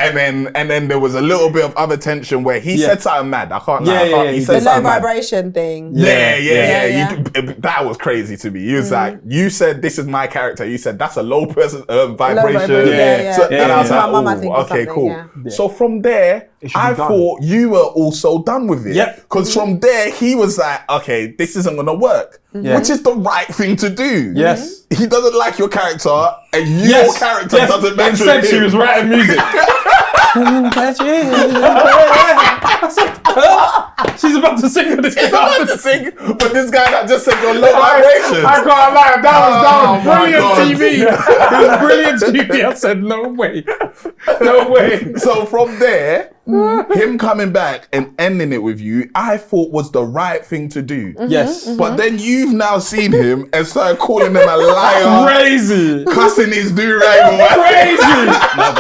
And then there was a little bit of other tension where he said something mad. I can't lie. He The said low something mad. vibration thing. Yeah. That was crazy to me. He was like, you said this is my character. You said that's a low person vibration. So, and I was like, Mum, I think, or okay, something, cool. yeah. So from there, I thought you were also done with it. Yep. Because from there, he was like, okay, this isn't going to work. Which is the right thing to do. Yes. He doesn't like your character, and your character doesn't match with Instead, him. she was writing music. She's about to sing with this He's guy. about to sing, but this guy that just said your low vibrations. I can't lie, that was my brilliant God. TV. It was brilliant TV. I said, no way. No way. So from there, him coming back and ending it with you, I thought was the right thing to do. Yes. But then you've now seen him and started calling him a liar, Crazy. cussing his do-rag. Crazy.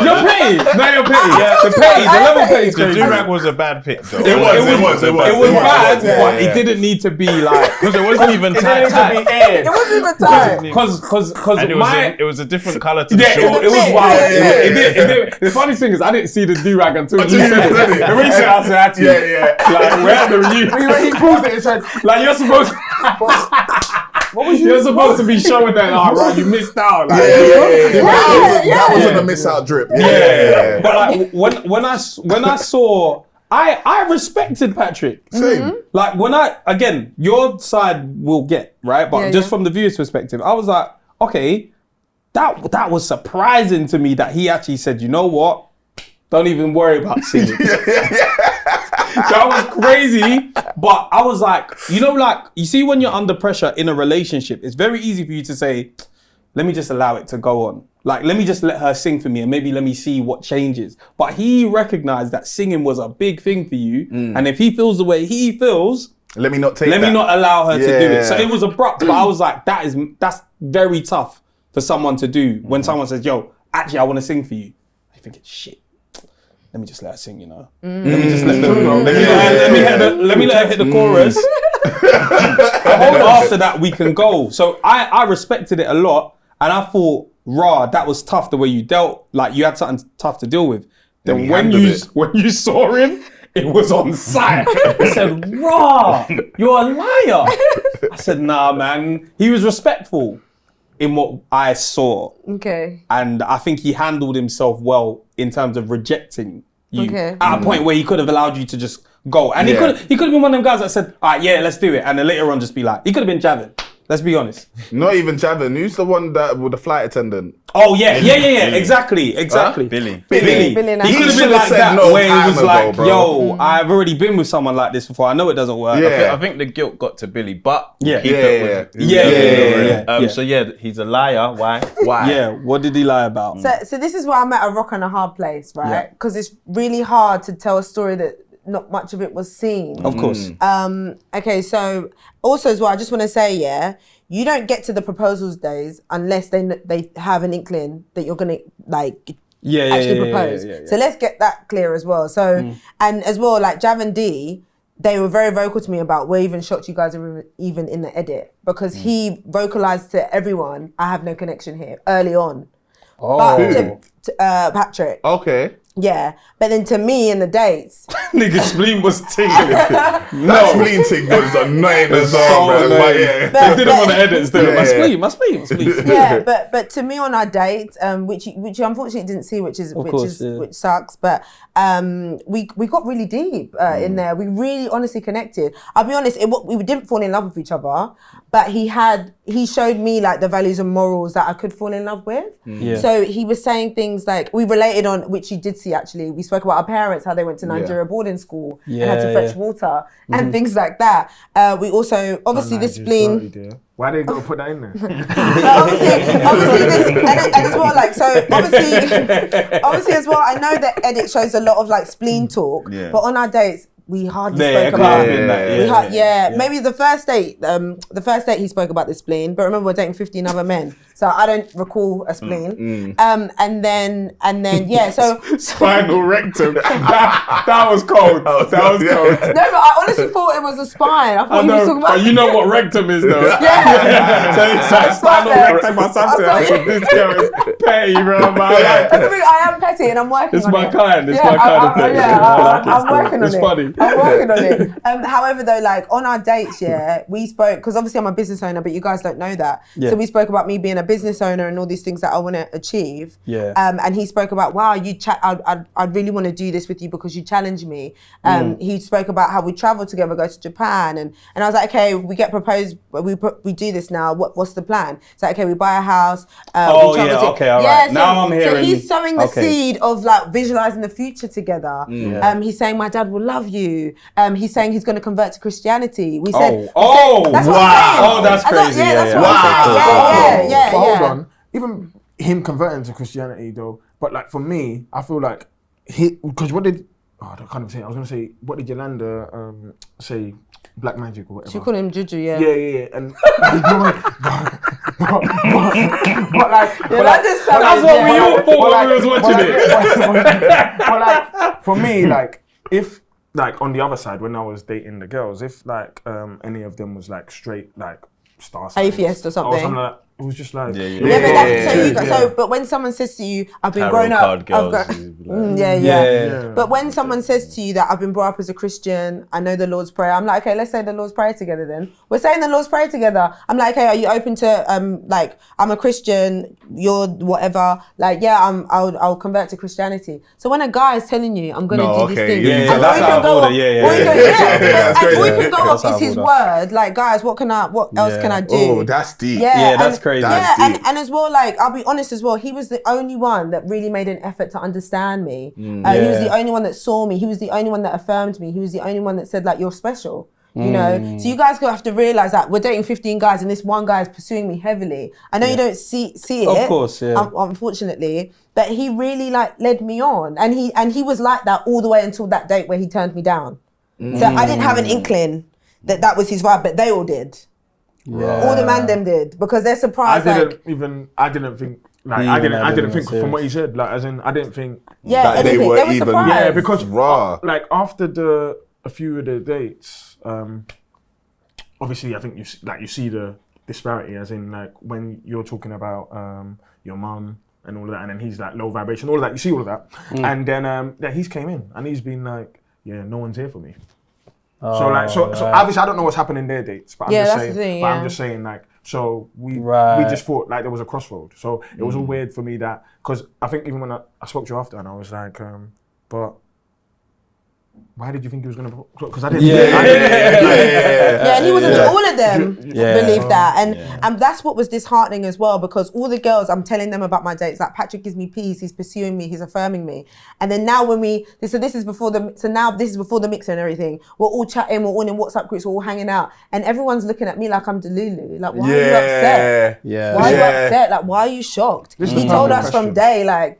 You're petty. No, you're petty. The petty. The level petty is The crazy. do-rag was a bad pick, though. It was It was bad, Yeah, but yeah. it didn't need to be like. Because it wasn't even tight. It wasn't even time. Because And it was a different colour to the Yeah, shorts. it was wild. Yeah. The funny thing is, I didn't see the do-rag until you Until you said said it. it. And when you said it, I said, actually, like, where are the When he pulled it, it said, like, you're supposed you're supposed to be showing that, right, you missed out. Like, That wasn't a miss out drip. Yeah. But like, when I saw, I respected Patrick. Same. Like again, your side will get, right? But just from the viewer's perspective, I was like, okay, that was surprising to me that he actually said, you know what? Don't even worry about singing. That was crazy. But I was like, you see when you're under pressure in a relationship, it's very easy for you to say, let me just allow it to go on. Like, let me just let her sing for me and maybe let me see what changes. But he recognized that singing was a big thing for you. And if he feels the way he feels, Let me not allow her to do Yeah. it. So it was abrupt, but I was like, that's very tough for someone to do when someone says, yo, actually, I want to sing for you. I think shit. Let me just let her sing, you know. Let me just let me let her hit the chorus. After that, we can go. So I respected it a lot, and I thought, that was tough the way you dealt. Like you had something tough to deal with. Then when you saw him, it was on sight. I said, you're a liar. I said, nah, man. He was respectful in what I saw. Okay. And I think he handled himself well in terms of rejecting you Okay. at a point where he could have allowed you to just go. And he could have been one of them guys that said, all right, yeah, let's do it. And then later on just be like, he could have been Javin. Let's be honest. Not even Javin. Who's the one that with the flight attendant? Oh yeah, exactly. Billy. He could have been like that where he was like, yo, I've already been with someone like this before. I know it doesn't work. Yeah. I think the guilt got to Billy, but Yeah. keep it with Yeah. So yeah, he's a liar. Why? Yeah, what did he lie about? So this is where I'm at a rock and a hard place, right? Because it's really hard to tell a story that not much of it was seen. Of course. Okay, so also as well, I just want to say, you don't get to the proposals days unless they have an inkling that you're gonna actually propose. So let's get that clear as well. So and as well, like Jav and D, they were very vocal to me about we're even shocked you guys are even in the edit because he vocalized to everyone, I have no connection here early on. Oh. But to Patrick. Okay. Yeah, but then to me in the dates, Nigga spleen was tingling. That spleen thing was annoying as well, so man. But yeah. They didn't want to edit still. Yeah. My spleen. yeah, but to me on our dates, which you unfortunately didn't see, which sucks. But we got really deep in there. We really honestly connected. I'll be honest, we didn't fall in love with each other, but he showed me like the values and morals that I could fall in love with. Yeah. So he was saying things like we related on, which you did see actually. We spoke about our parents, how they went to Nigeria boarding school and had to fetch water and things like that. We also obviously this spleen. Why they gotta put that in there? obviously this and as well, like, so obviously as well, I know that edit shows a lot of like spleen talk, but on our dates we hardly Yeah, spoke it about. can't have been that. Yeah, Maybe the first date. The first date he spoke about the spleen, but remember we're dating 15 other men, so I don't recall a spleen. And then yeah, so Spinal rectum. That was cold. That was cold. no, but I honestly thought it was a spine. I thought I he was know, talking about. but you know what rectum is though. Yeah. So it's like spinal there. rectum or something. I was like- This girl is petty, bro. Man. That's the thing, I am petty and I'm working It's on my it. kind. It's my kind of thing. I'm working on It's it. funny. I'm working on it. However, though, like on our dates, we spoke because obviously I'm a business owner, but you guys don't know that. Yeah. So we spoke about me being a business owner and all these things that I want to achieve. Yeah. And he spoke about, wow, I'd really want to do this with you because you challenge me. He spoke about how we travel together, go to Japan, and I was like, okay, we get proposed, we do this now. What's the plan? It's like, okay, we buy a house. Oh, we travel yeah, okay, all right. Now I'm So hearing- he's sowing the okay. seed of like visualizing the future together. He's saying my dad will love you. He's saying he's going to convert to Christianity. We said, that's what I'm saying. Oh, that's crazy. That's Yeah, what I'm saying. Yeah. Hold on. Even him converting to Christianity though, but like for me, I feel like because what did I can't even say. I was gonna say, what did Yolanda say? Black magic or whatever. She called him Juju, yeah. Yeah. And but like, That's what we all thought when we was watching it. But like, for me, like, if like on the other side, when I was dating the girls, if like any of them was like straight like star signs Atheist or something. like that, it was just like But when someone says to you, I've been grown up, But when someone says to you that I've been brought up as a Christian, I know the Lord's Prayer, I'm like, okay, let's say the Lord's Prayer together then. We're saying the Lord's Prayer together. I'm like, okay, are you open to like, I'm a Christian, you're whatever, like, yeah, I'll convert to Christianity. So when a guy is telling you, I'm gonna do this thing, and that's out of order. all you can go off is his word. Like, guys, what else can I do? Oh, that's deep. Yeah, that's crazy. And as well, like, I'll be honest as well, he was the only one that really made an effort to understand me. He was the only one that saw me. He was the only one that affirmed me. He was the only one that said, like, you're special. You know, so you guys have to realize that we're dating 15 guys and this one guy is pursuing me heavily. I know you don't see it, of course, unfortunately, but he really like led me on, and he was like that all the way until that date where he turned me down. So I didn't have an inkling that was his vibe, but they all did. All the man them did because they're surprised. I didn't think from what he said, like as in I didn't think that they were even surprised. Yeah, because raw. Like after a few of the dates, obviously I think you see the disparity, as in like when you're talking about your mum and all of that, and then he's like low vibration, all of that. You see all of that, and then he's came in and he's been like, yeah, no one's here for me. So obviously I don't know what's happened in their dates, but I'm just saying like, so we just thought like there was a crossroad. So it was all weird for me that, because I think even when I spoke to you after and I was like, but why did you think he was going to? Because I didn't. And he wasn't. All of them believe that, and that's what was disheartening as well. Because all the girls, I'm telling them about my dates. Like, Patrick gives me peace. He's pursuing me. He's affirming me. And then now when this is before the mixer and everything. We're all chatting. We're all in WhatsApp groups. We're all hanging out, and everyone's looking at me like I'm Delulu. Like, why are you upset? Why are you upset? Like, why are you shocked? He told us from day like,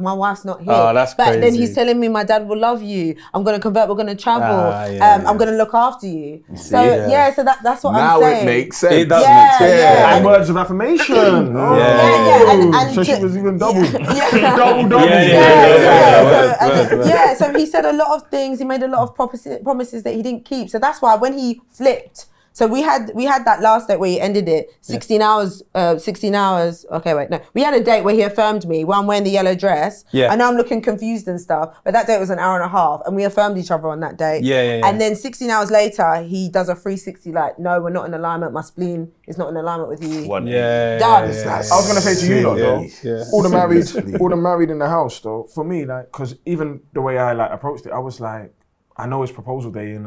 my wife's not here. Oh, that's crazy. But then he's telling me my dad will love you. I'm gonna convert. We're gonna travel. I'm gonna look after you. So that's what I'm saying. Now it makes sense. It does make sense. And words of affirmation. And so she was even double. So he said a lot of things. He made a lot of promises that he didn't keep. So that's why when he flipped. So we had that last date where he ended it 16 hours. Okay, wait, no. We had a date where he affirmed me while I'm wearing the yellow dress. I know I'm looking confused and stuff, but that date was an hour and a half and we affirmed each other on that date. And then 16 hours later, he does a 360 like, no, we're not in alignment. My spleen is not in alignment with you. Done. I was going to say to you lot though, all the married in the house though, for me, like, because even the way I like approached it, I was like, I know it's proposal day and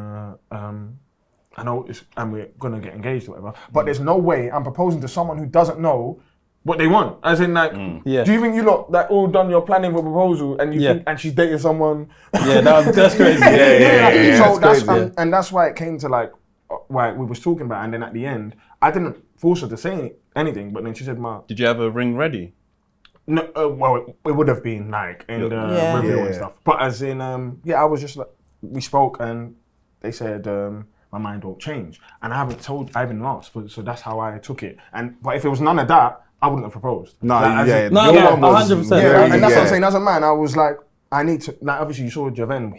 I know and we're gonna get engaged or whatever, but there's no way I'm proposing to someone who doesn't know what they want. As in, like, do you think you lot that all done your planning for proposal and you think, and she's dating someone? That's crazy. And that's why it came to like why we was talking about, and then at the end, I didn't force her to say anything, but then she said, "Ma, did you have a ring ready?" No, well, it would have been like in the reveal and stuff. But as in, I was just like, we spoke and they said my mind won't change, and I haven't asked, so that's how I took it. But if it was none of that, I wouldn't have proposed. No, Like, yeah, No, your yeah, one was 100%. very- and that's what I'm yeah. saying. As a man, I was like, I need to. Like, obviously, you saw Javen.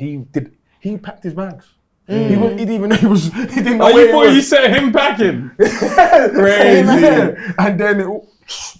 He packed his bags. He didn't even know he didn't know Oh, where you thought he you was. said him packing? Crazy. And then it,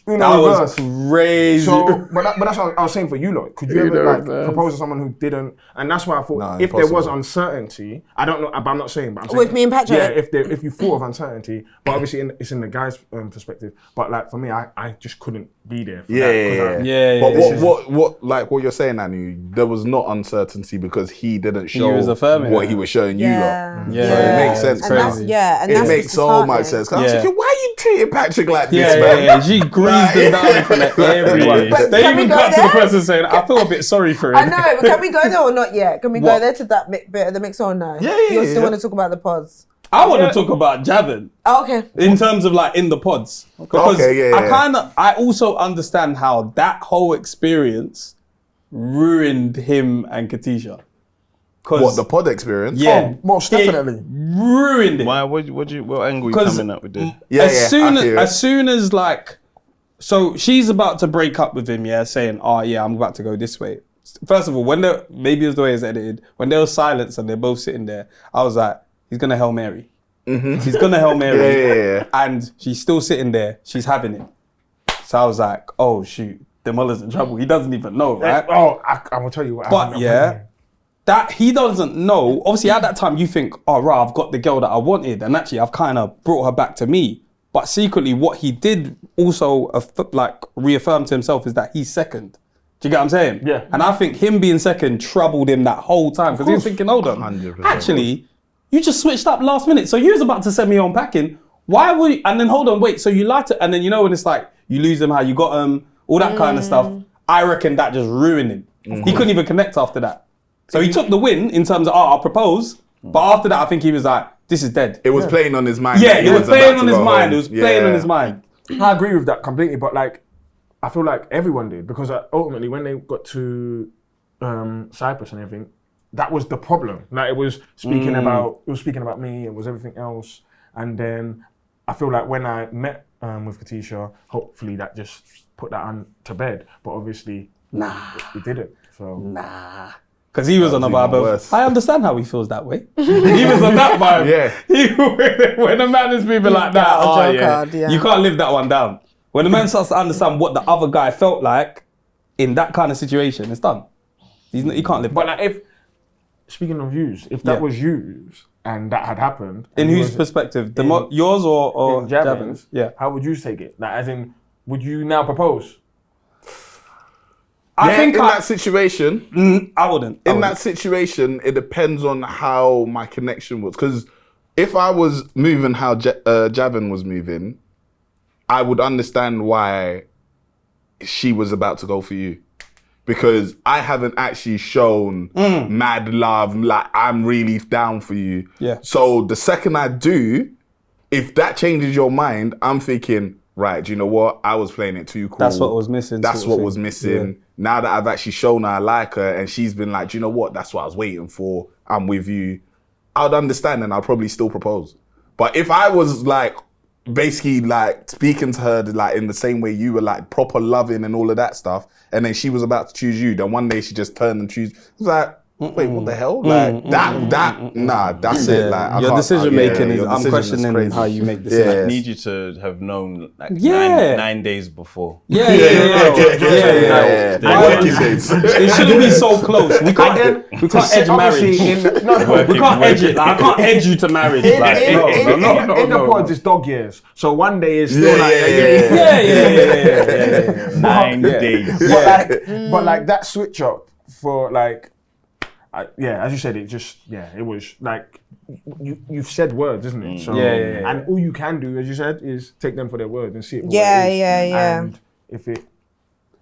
That was reverse. crazy. So, but that's what I was saying for you lot. Could you ever like propose to someone who didn't? And that's why I thought No, if there was impossible. uncertainty, I don't know. But I'm not saying. But I'm saying With me and Patrick? Yeah, if you thought of uncertainty, but obviously it's in the guy's perspective. But like for me, I just couldn't be there. For Yeah, that, 'cause Yeah, But yeah. what you're saying, Anu, there was not uncertainty because he didn't show was affirming what it. he was showing you lot. Yeah. Yeah. So it makes sense. And that's, now. yeah, and It that's makes what's so much disheartening. sense. 'Cause I was Yeah. thinking, why are you treating Patrick like Yeah, this, man? yeah. She greased him down in front of everyone. But They can we even go cut to the there? person saying, I feel a bit sorry for him. I know, but can we go there or not yet? Can we What? go there to that bit of the mix or no? Yeah, You still yeah. want to talk about the pods? I want to talk about Javin Oh, okay. in terms of like in the pods. Because Okay, yeah. I also understand how that whole experience ruined him and Katisha. What, the pod experience? Yeah. Oh, most It definitely. ruined it. Why? What angle you 'Cause coming up with this? Yeah, as soon I hear it. as soon as like, so she's about to break up with him, yeah, saying, "Oh yeah, I'm about to go this way." First of all, when they maybe it was the way it's edited, when there was silence and they're both sitting there, I was like, "He's gonna Hail Mary. He's gonna Hail Mary." Yeah. And she's still sitting there. She's having it. So I was like, "Oh shoot, Demola's in trouble. He doesn't even know, right?" Oh, I will tell you what. But yeah, that he doesn't know. Obviously, at that time, you think, "Oh, right, I've got the girl that I wanted," and actually, I've kind of brought her back to me. But secretly, what he did also like reaffirm to himself is that he's second. Do you get what I'm saying? Yeah. And I think him being second troubled him that whole time because he was thinking, "Hold on, 100%. actually, you just switched up last minute. So you was about to send me on packing. Why would you?" And then hold on, wait. So you lied to, and then you know when it's like you lose him, how you got him, all that kind of stuff. I reckon that just ruined him. He couldn't even connect after that. So he took the win in terms of, I'll propose. But after that, I think he was like, this is dead. It was playing on his mind. Yeah, that he it was about playing to on his go mind. home. It was playing on his mind. I agree with that completely, but like, I feel like everyone did because ultimately when they got to Cyprus and everything, that was the problem. Like it was speaking about me. It was everything else, and then I feel like when I met with Katisha, hopefully that just put that on to bed. But obviously, it didn't. So Because he was on a even vibe of, worse. I understand how he feels that way. He was on that vibe. Yeah. When a man is moving like that, got a oh joke yeah, card, yeah. you can't live that one down. When a man starts to understand what the other guy felt like in that kind of situation, it's done. He can't live But that. like, if speaking of yous, if that Yeah. was yous and that had happened, In and you whose was perspective? in- Yours or in Javin's? Javin's, Yeah. how would you take it? Like, as in, would you now propose? I think in that situation, I wouldn't. in that situation, it depends on how my connection was. Because if I was moving how Javin was moving, I would understand why she was about to go for you. Because I haven't actually shown mad love, like I'm really down for you. Yeah. So the second I do, if that changes your mind, I'm thinking, right, do you know what? I was playing it too cool. That's what was missing, That's sort of what thing. was missing. Now that I've actually shown her I like her and she's been like, do you know what? That's what I was waiting for. I'm with you. I would understand and I'll probably still propose. But if I was like, basically like speaking to her like in the same way you were like proper loving and all of that stuff, and then she was about to choose you, then one day she just turned and choose. It was like, wait, what the hell? Like that's it. Like I your can't- decision making is, your I'm decision is questioning crazy. how you make Yeah. decisions. I need you to have known like Yeah. nine days before. Yeah. Yeah. Working days. It shouldn't be so close. We can't edge marriage. We can't edge it. Like, I can't edge you to marriage. Like, In the pods, it's dog years. So one day is still like, yeah. 9 days. but like that switch up for like, as you said, it just, it was like, you've said words, isn't it? So, Yeah. and all you can do, as you said, is take them for their word and see it for Yeah, what it is. yeah. And if it,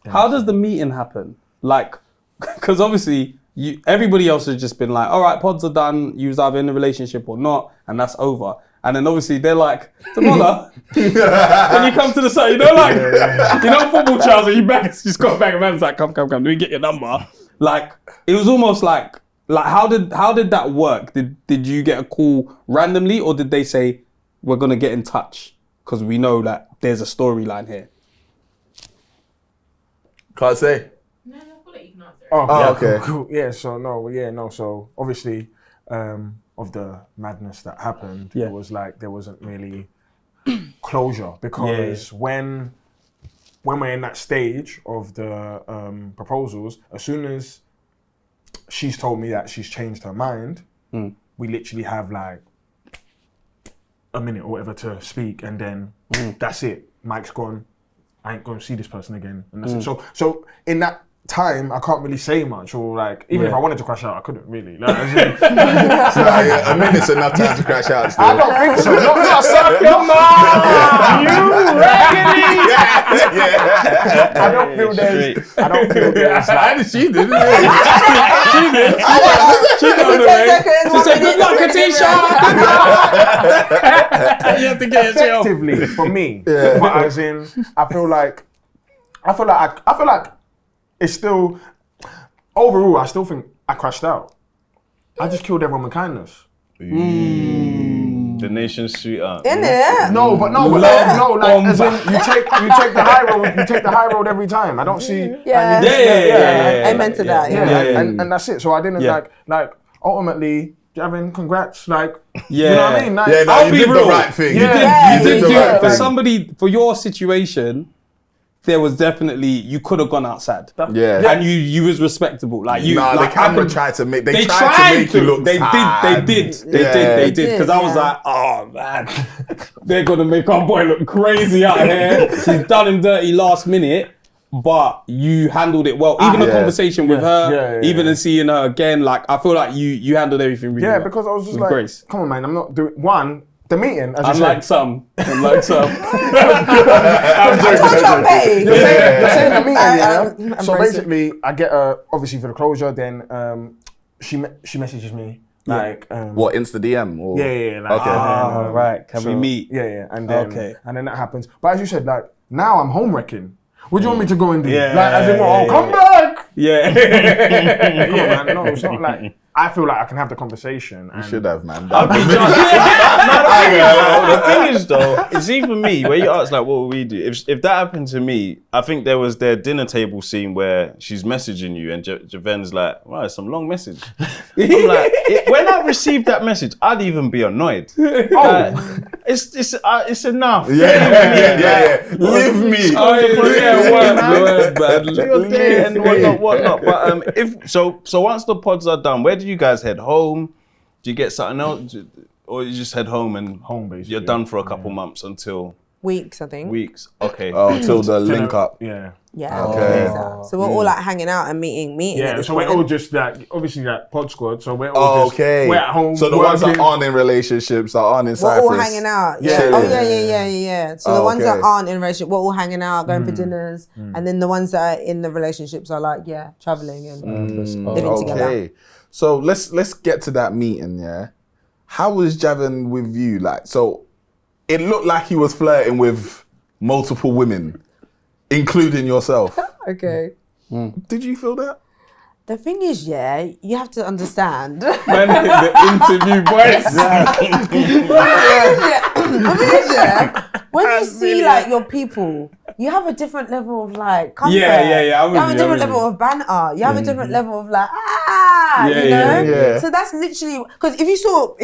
How does the meeting happen? Like, because obviously everybody else has just been like, all right, pods are done. You was either in a relationship or not, and that's over. And then obviously they're like, Demola, when you come to the side, you know, like, you know, football trials, and you just got back and man's like, come, let me get your number. Like, it was almost like Like, how did that work? Did you get a call randomly, or did they say we're gonna get in touch because we know that there's a storyline here? Can't say. No, I'll let you can answer it. Oh, Oh, yeah, okay. Cool. Yeah, so no. So obviously, of the madness that happened, Yeah. it was like there wasn't really closure because when we're in that stage of the proposals, as soon as she's told me that she's changed her mind, we literally have like a minute or whatever to speak, and then that's it. Mike's gone. I ain't going to see this person again, and that's it. So in that time, I can't really say much, or like even if I wanted to crash out, I couldn't really. Like, as in, A minute's enough time to crash out. Still. I don't think so. Not Come on, you raggedy! I don't feel there's. I don't feel there's. Like, She did. She said, "Good luck, Katisha." You have to get it yourself. effectively for me, but as in, I feel like it's still overall. I still think I crashed out. I just killed everyone with kindness. The nation's sweetheart. In it. No, like as in, you take the high road. You take the high road every time. I don't see. Yeah. Amen to that. Yeah. And that's it. So I didn't like ultimately. Javin, congrats! Like, Yeah. you know what I mean? Like, Yeah, no, I'll you be did real. the right thing. Yeah. You did the right For thing. somebody, for your situation, there was definitely, you could have gone outside. Yeah. And you was respectable. Like you. Nah, like, the camera and tried to make. They They tried to make you look They sad. did. Yeah. They did. Because I was yeah. like, oh man, they're gonna make our boy look crazy out here. He's done him dirty last minute, but you handled it well. Even the Yeah. conversation with her, Yeah. even in seeing her again, like I feel like you handled everything really well. because I was just With like, grace. come on, man, I'm not doing the meeting. As you Unlike said, some. I'm Told you, babe. You're saying the meeting, yeah. So embrace it. basically, I get obviously for the closure. Then she messages me like What, Insta DM? Or? yeah. Like, Okay. and then, right. Can we meet? Yeah, and then Okay. and then that happens. But as you said, like now I'm home wrecking. What do you want me to go and do? Yeah, Like as in, yeah, come back. Yeah. Come on, man. No, it's not like I feel like I can have the conversation. And Should have, man. The thing is though, it's even me, where you ask like, what would we do? If that happened to me, I think there was their dinner table scene where she's messaging you and Javen's like, wow, it's some long message. I'm like, when I received that message, I'd even be annoyed. It's enough. Yeah. Leave me. Your day and whatnot. But if so once the pods are done, where do you guys head home? Do you get something else, or you just head home and home basically. you're done for a couple months until Weeks, I think. weeks? Okay. Oh, till the link up. Yeah. Yeah. Okay. So we're all like hanging out and meeting Yeah, at this so we're point. all just like obviously like pod squad. So we're all just Okay. we're at home. So the ones that working. aren't in relationships, that aren't in We're Cyprus. all hanging out. Yeah. Yeah. Oh yeah. So the ones that okay. aren't in relationship, we're all hanging out, going for dinners, and then the ones that are in the relationships are like, traveling and living together. Okay. So let's get to that meeting, yeah? How was Javin with you? Like, so it looked like he was flirting with multiple women, including yourself. Okay. Did you feel that? The thing is, you have to understand. Man, the interview voice. When you see like your people, you have a different level of like comfort. Yeah, I'm You with have a you, different I'm level of banter. You have a different level of like Yeah, you know. yeah. So that's literally because if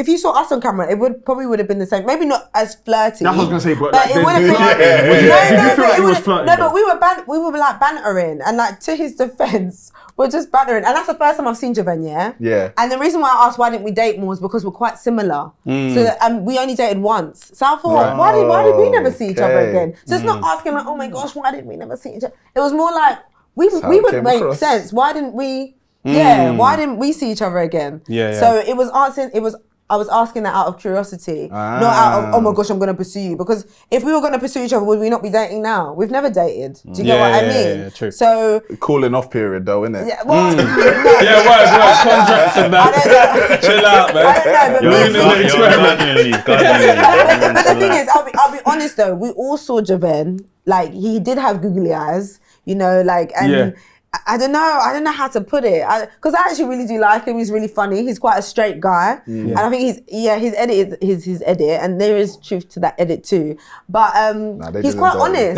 you saw us on camera, it would have been the same. Maybe not as flirty. That's what I was gonna say, but it would have been. Did you feel like he was flirting? No, but we were like bantering, and like to his defense, we're just bantering, and that's the first time I've seen Javen. Yeah. And the reason why I asked why didn't we date more is because we're quite similar. So we only dated once. So I thought, why did we never see each other Okay. again? So it's not asking like, oh my gosh, why did we never see each other? It was more like we how would it came make across. sense. Why didn't we? Yeah, why didn't we see each other again? Yeah. So it was answering. I was asking that out of curiosity, not out of, oh my gosh, I'm going to pursue you. Because if we were going to pursue each other, would we not be dating now? We've never dated. Do you get what I mean? Yeah, true. So, Cooling off period though, innit? yeah, well, Yeah, contract and that. Chill out, man. I don't know, but but the thing is, I'll be honest though, we all saw Javen, like he did have googly eyes, you know, like, and I don't know how to put it. Because I actually really do like him. He's really funny. He's quite a straight guy. And I think his edit is his edit. And there is truth to that edit too. But he's quite honest.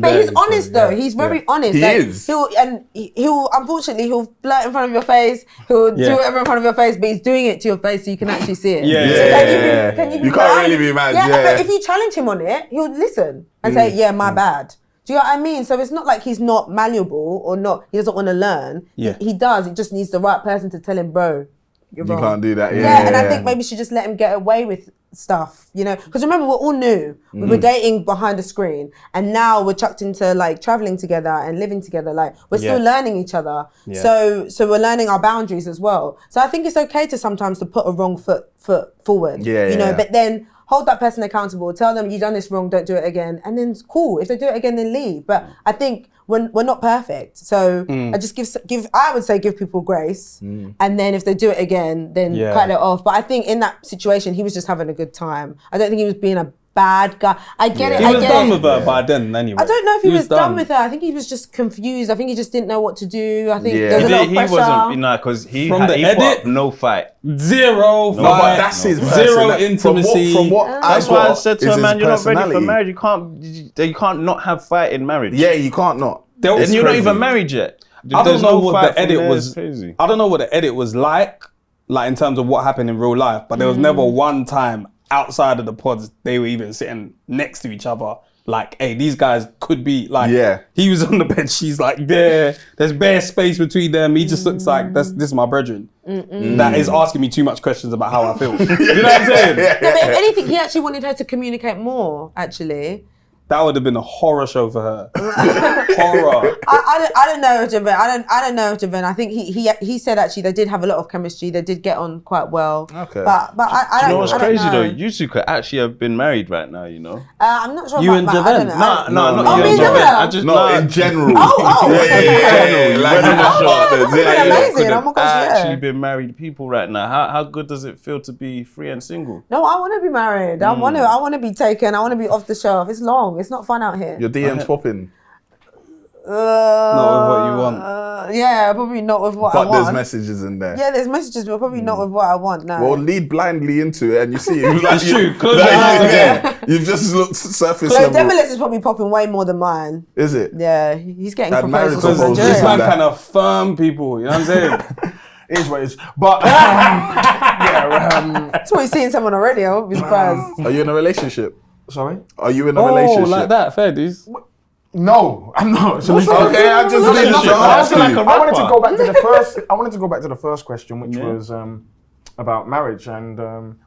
But he's honest though. He's very honest. He is. He'll unfortunately, he'll flirt in front of your face. He'll do whatever in front of your face, but he's doing it to your face so you can actually see it. You can't really be mad. But if you challenge him on it, he'll listen and say, my bad. Do you know what I mean? So it's not like he's not malleable or he doesn't want to learn. He does. He just needs the right person to tell him, bro, you're wrong. You can't do that. And I think maybe she just let him get away with stuff, you know? Because remember, we're all new. We were dating behind the screen, and now we're chucked into like traveling together and living together. Like we're still learning each other. So we're learning our boundaries as well. So I think it's okay to sometimes to put a wrong foot forward. You know, but then hold that person accountable, tell them you've done this wrong, don't do it again, and then cool. If they do it again, then leave. But I think we're not perfect, so I just give people grace, and then if they do it again, then cut it off. But I think in that situation, he was just having a good time. I don't think he was being a bad guy. I get it. He was done with her by then anyway. I don't know if he was done with her. I think he was just confused. I think he just didn't know what to do. I think there was a lot of pressure. He wasn't, because he From the put edit, up no fight. Zero fight. But that's his zero intimacy. From what That's why I said to her, man, you're not ready for personality. marriage. You can't not have fight in marriage. Yeah, you can't not. And you're not even married yet. I don't know what fight the edit from there. was. It's crazy. I don't know what the edit was like in terms of what happened in real life. But there was never one time outside of the pods they were even sitting next to each other. Like, hey, these guys could be like. He was on the bench. She's like there. There's bare space between them. He just looks like this is my brethren. That is asking me too much questions about how I feel. You know what I'm saying? No, but if anything, he actually wanted her to communicate more. Actually. That would have been a horror show for her. Horror. I don't know, Javin. I don't know, Javin. I think he said actually they did have a lot of chemistry. They did get on quite well. Okay. But I You know what's crazy know. though? You two could actually have been married right now. You know. I'm not sure You about and that. Javin? I don't know. No, Oh, not me you. and Javin? I just In general. Oh. Like, Amazing. Oh my gosh, actually been married people right now. How good does it feel to be free and single? No, I want to be married. I want to be taken. I want to be off the shelf. It's long. It's not fun out here. Your DM's popping. Not with what you want. Yeah, probably not with what I But want. there's messages in there. Yeah, there's messages, but probably not with what I want. No. Well, lead blindly into it and you see it. That's true. Close your eyes again. You've just looked surface Chloe level. Demola is probably popping way more than mine. Is it? Yeah, he's getting That marriage proposals from proposal. This Nigeria. man kind of firm people. You know what I'm saying? It is what it is. But That's what he's seeing someone already. I won't be surprised. Are you in a relationship? sorry. Are you in a relationship? like that. Fair dues. No, I'm not. So Okay, I just needed to ask you. I wanted to go back to the first. I wanted to go back to the first question, which was about marriage, and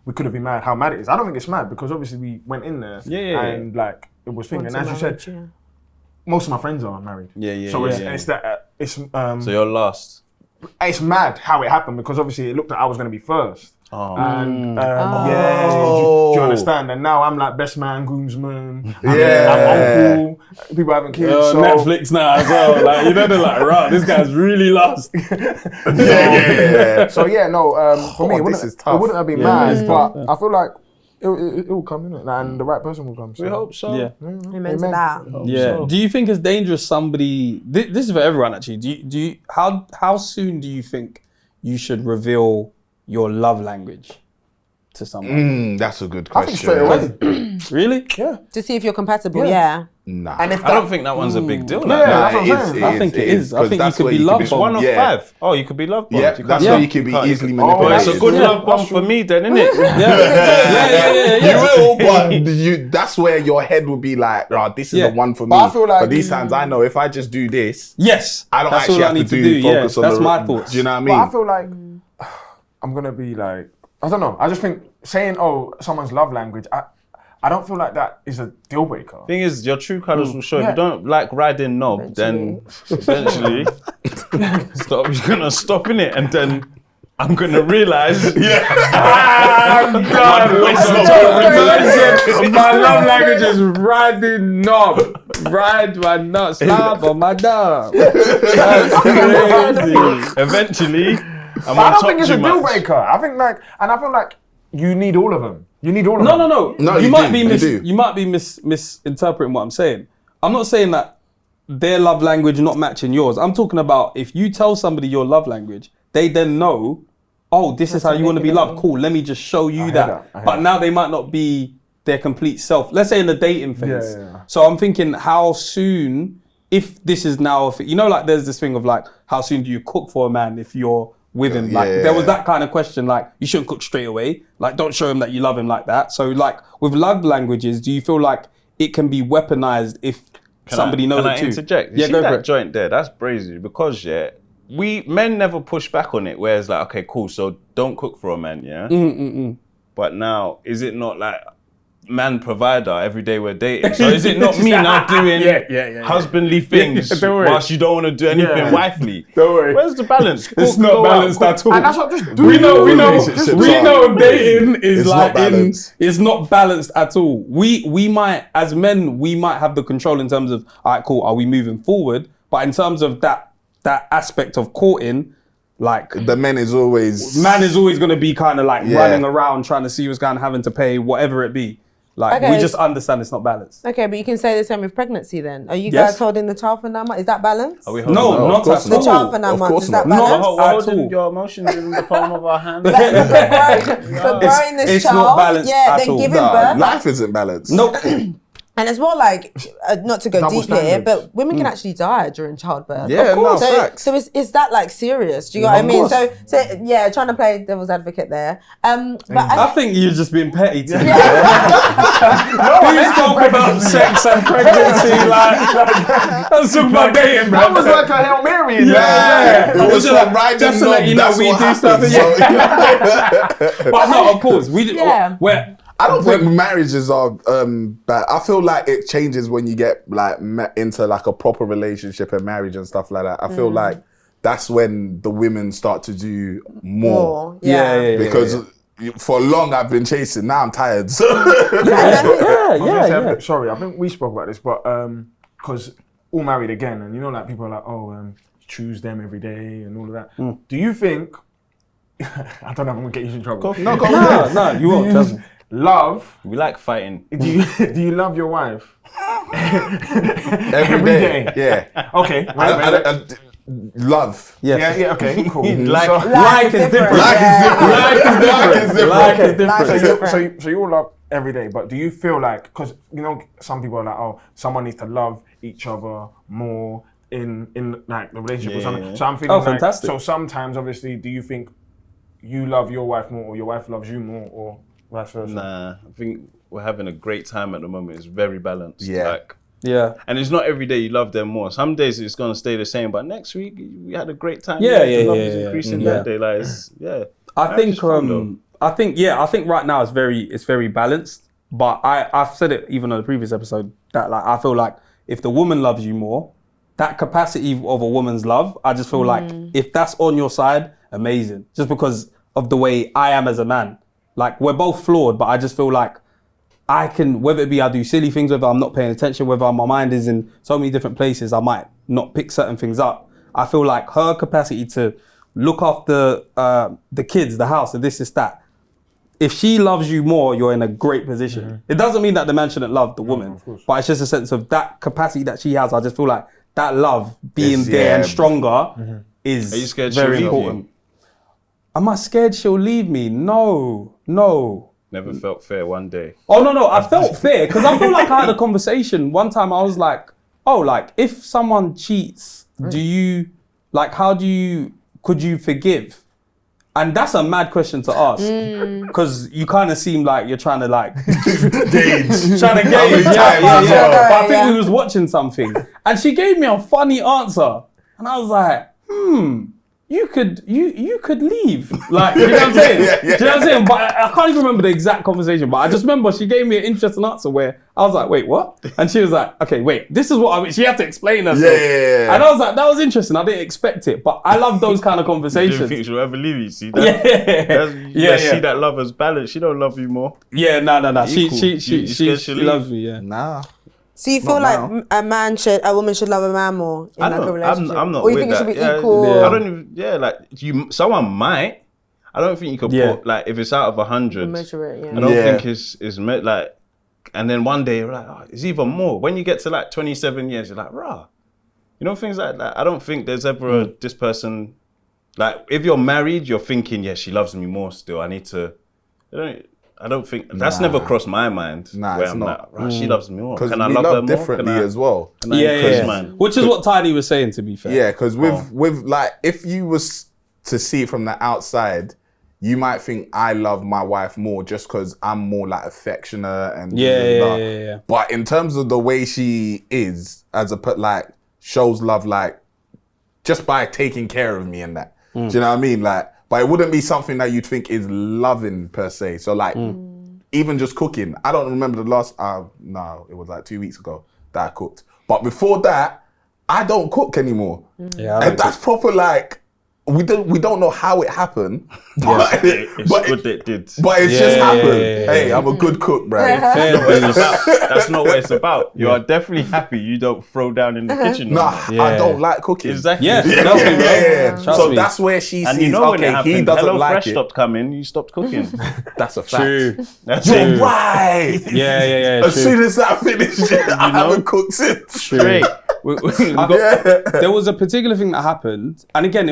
we could have been mad. How mad it is? I don't think it's mad because obviously we went in there, and like it was thing. And as you said, most of my friends are married. So it's that it's So you're lost. It's mad how it happened because obviously it looked like I was going to be first. And do you understand? And now I'm like best man, groomsman, I'm uncle. People having kids. So Netflix now as well. Like you know, they're like, right, this guy's really lost. So for me, this is tough. it wouldn't have been mad, but I feel like it will come, innit? And the right person will come. So. We hope so. Yeah. Amen to that. Yeah. Do you think it's dangerous? Somebody. This is for everyone actually. Do you? How soon do you think you should reveal your love language to someone? That's a good I question. think straight away. Really? Yeah. To see if you're compatible, yeah. Nah. And if I don't think that one's a big deal. Yeah, Like that. that's what I'm saying. I think it is. I think you could be love love It's one of bombed. 5. Oh, you could be love bombed. Yeah, You that's can't- where you can be easily Oh, manipulated. it's a good Yeah. love bomb for me then, isn't it? You will, but that's where your head will be like, oh, this is the one for me. But I feel like but these times I know if I just do this, Yes. I don't that's actually all have I need to do focus on That's the. my thoughts. Do you know what I But I mean? feel like I'm gonna be like, I don't know. I just think saying someone's love language, I don't feel like that is a deal breaker. Thing is, your true colours will show. If you don't like riding knob, then eventually you're gonna stop in it, and then I'm gonna realise. My love language is riding knob. Ride my nut, slap on my dog. That's crazy. Eventually, I'm But I on don't top think it's a too deal much. breaker. I feel like you need all of them. You need all of them. No. No, you you might do, be you do. you might be misinterpreting what I'm saying. I'm not saying that their love language not matching yours. I'm talking about if you tell somebody your love language, they then know, oh, this is how you want to be loved. Cool, let me just show you that. But now they might not be their complete self. Let's say in the dating phase. So I'm thinking, how soon, if this is now, you know, like there's this thing of like, how soon do you cook for a man if you're with him? Like there was that kind of question, like you shouldn't cook straight away. Like don't show him that you love him like that. So like with love languages, do you feel like it can be weaponized if somebody knows it too? Can I interject? You see go for that it. joint there? That's brazy because we men never push back on it. Where it's like, okay, cool. So don't cook for a man, yeah. But now, is it not like man provider every day we're dating? So is it not me now doing husbandly things whilst you don't want to do anything wifely? Don't worry. Where's the balance? It's Cook, not go balanced out, at all. And that's what just do. We know Relationships dating is It's like not balanced. it's not balanced at all. We might, as men, we might have the control in terms of, all right, cool, are we moving forward? But in terms of that aspect of courting, like The man is always going to be kind of like running around trying to see what's going, having to pay whatever it be. Like we just understand it's not balanced. Okay, but you can say the same with pregnancy then. Are you Yes. guys holding the child for 9 months? Is that balanced? Are we holding No, on? not course at The all. child for 9 Of months, course is that not. balanced? Not at Holding all. your emotions in the palm of our hand. For growing this It's child, not balanced yeah, at then all. giving Nah, birth. life isn't balanced. Nope. And it's more like, not to go Double deep here, standards. but women can actually die during childbirth. Yeah, no, So, facts. so is that like serious? Do you know what I mean? course. So yeah, trying to play devil's advocate there. But I think you're just being petty to me. yeah. We spoke about sex and pregnancy, like let's talk about dating, bro. That was like a Hail Mary. Yeah. It was Just like like- riding just to knob, let you know, that's we what do stuff. happens, so- But no, of course, we Yeah. I don't think marriages are bad. I feel like it changes when you get like into like a proper relationship and marriage and stuff like that. I feel like that's when the women start to do more. Yeah. Because for long I've been chasing. Now I'm tired. So Sorry, I think we spoke about this, but because all married again, and you know, like people are like, oh, choose them every day and all of that. Do you think? I don't know if I'm gonna get you in trouble. No, you won't. Trust me. Love. We like fighting. Do you love your wife? every day. Yeah. Okay. Love. Yes. Yeah. Okay. Cool. Like- Like is different. Like is different. So you all love every day, but do you feel like, because you know some people are like, oh, someone needs to love each other more in like the relationship or something. Yeah. So I'm feeling like, fantastic. so sometimes obviously, do you think you love your wife more, or your wife loves you more, or vice versa? Nah, I think we're having a great time at the moment. It's very balanced. Yeah. Like, Yeah. and it's not every day you love them more. Some days it's gonna stay the same, but next week we had a great time. Yeah, The love is yeah. increasing Yeah. that day. Like, yeah. I Marriage think is fun, though. I think right now it's very balanced. But I've said it even on the previous episode that like I feel like if the woman loves you more, that capacity of a woman's love, I just feel like if that's on your side, amazing. Just because of the way I am as a man. Like we're both flawed, but I just feel like I can, whether it be I do silly things, whether I'm not paying attention, whether my mind is in so many different places, I might not pick certain things up. I feel like her capacity to look after the kids, the house, and this is that. If she loves you more, you're in a great position. It doesn't mean that the man shouldn't love the woman, but it's just a sense of that capacity that she has. I just feel like that love being there and stronger is Are you scared very she'll leave important. Am I scared she'll leave me? No. Never felt fair one day. Oh, no, I felt fair because I feel like I had a conversation. One time I was like, oh, like if someone cheats, do you, like, could you forgive? And that's a mad question to ask because you kind of seem like you're trying to like gauge. But I think we was watching something and she gave me a funny answer and I was like, you could leave. Like, you know what I'm saying? Do you know what I'm saying? But I can't even remember the exact conversation, but I just remember she gave me an interesting answer where I was like, wait, what? And she was like, okay, wait, this is what I mean. She had to explain herself. Yeah. And I was like, that was interesting. I didn't expect it, but I love those kind of I didn't conversations. think she'll ever leave you. See that? Yeah. See that love as balance. She don't love you more. Yeah, no. She Equal. You scared she'll leave? loves me, yeah. Nah. So you feel Not like a woman should love a man more in like a relationship? I'm not or you with think that. it should be Yeah, equal? Yeah. I don't even. Like someone might. I don't think you could put like if it's out of 100. Measure it, yeah. I don't think it's like. And then one day you're like, oh, it's even more. When you get to like 27 years, you're like, rah, You know, things like that. I don't think there's ever this person, like, if you're married, you're thinking, yeah, she loves me more still. I need to, I don't think, that's never crossed my mind. Nah, where it's I'm not. like, right, she loves me more. Because Can I we love her love more? differently Can I- as well. can I Yeah, increase yeah. mine? Which is what Tiny was saying, to be fair. Yeah, because with like, if you was to see it from the outside, you might think I love my wife more just because I'm more like affectionate and Yeah. But in terms of the way she is, as like shows love, like just by taking care of me and that. Do you know what I mean? Like, but it wouldn't be something that you'd think is loving per se. So like, even just cooking. I don't remember the last. No, it was like 2 weeks ago that I cooked. But before that, I don't cook anymore. Yeah, And that's proper like. We don't know how it happened, but It's good that it did. But it's just happened. Yeah. Hey, I'm a good cook, bro. That's not what it's about. You are definitely happy you don't throw down in the kitchen. Nah, no more. I don't like cooking. Exactly. Yeah, trust me, bro. Trust So me. that's where she And sees, you know when it okay, happened, he doesn't Hello like Fresh it. stopped coming, you stopped cooking. That's a fact. True. That's You're it. right. Yeah. As true. soon as that finished, I haven't cooked since. Straight. There was a particular thing that happened, and again,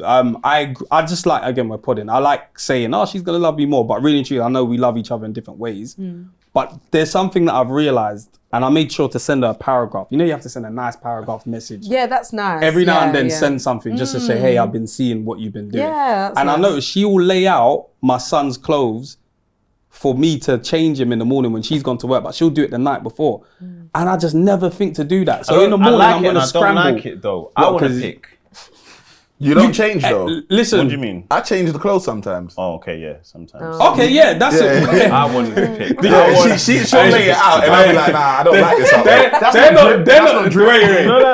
I just like, again, we're pudding. I like saying, oh, she's gonna love me more, but really and truly, I know we love each other in different ways. But there's something that I've realized, and I made sure to send her a paragraph. You know, you have to send a nice paragraph message. Yeah, that's nice. Every now and Yeah, then, yeah. send something just to say, hey, I've been seeing what you've been doing. Yeah, that's and I nice. noticed she will lay out my son's clothes for me to change him in the morning when she's gone to work, but she'll do it the night before. And I just never think to do that. So in the morning, I'm going to scramble. I don't like it though. I want to pick. You don't change though. Listen. What do you mean? I change the clothes sometimes. Oh, okay, yeah, sometimes. Okay, yeah, that's it. I want to pick. Yeah, she'll lay it out, and I'll be like, nah, I don't like this.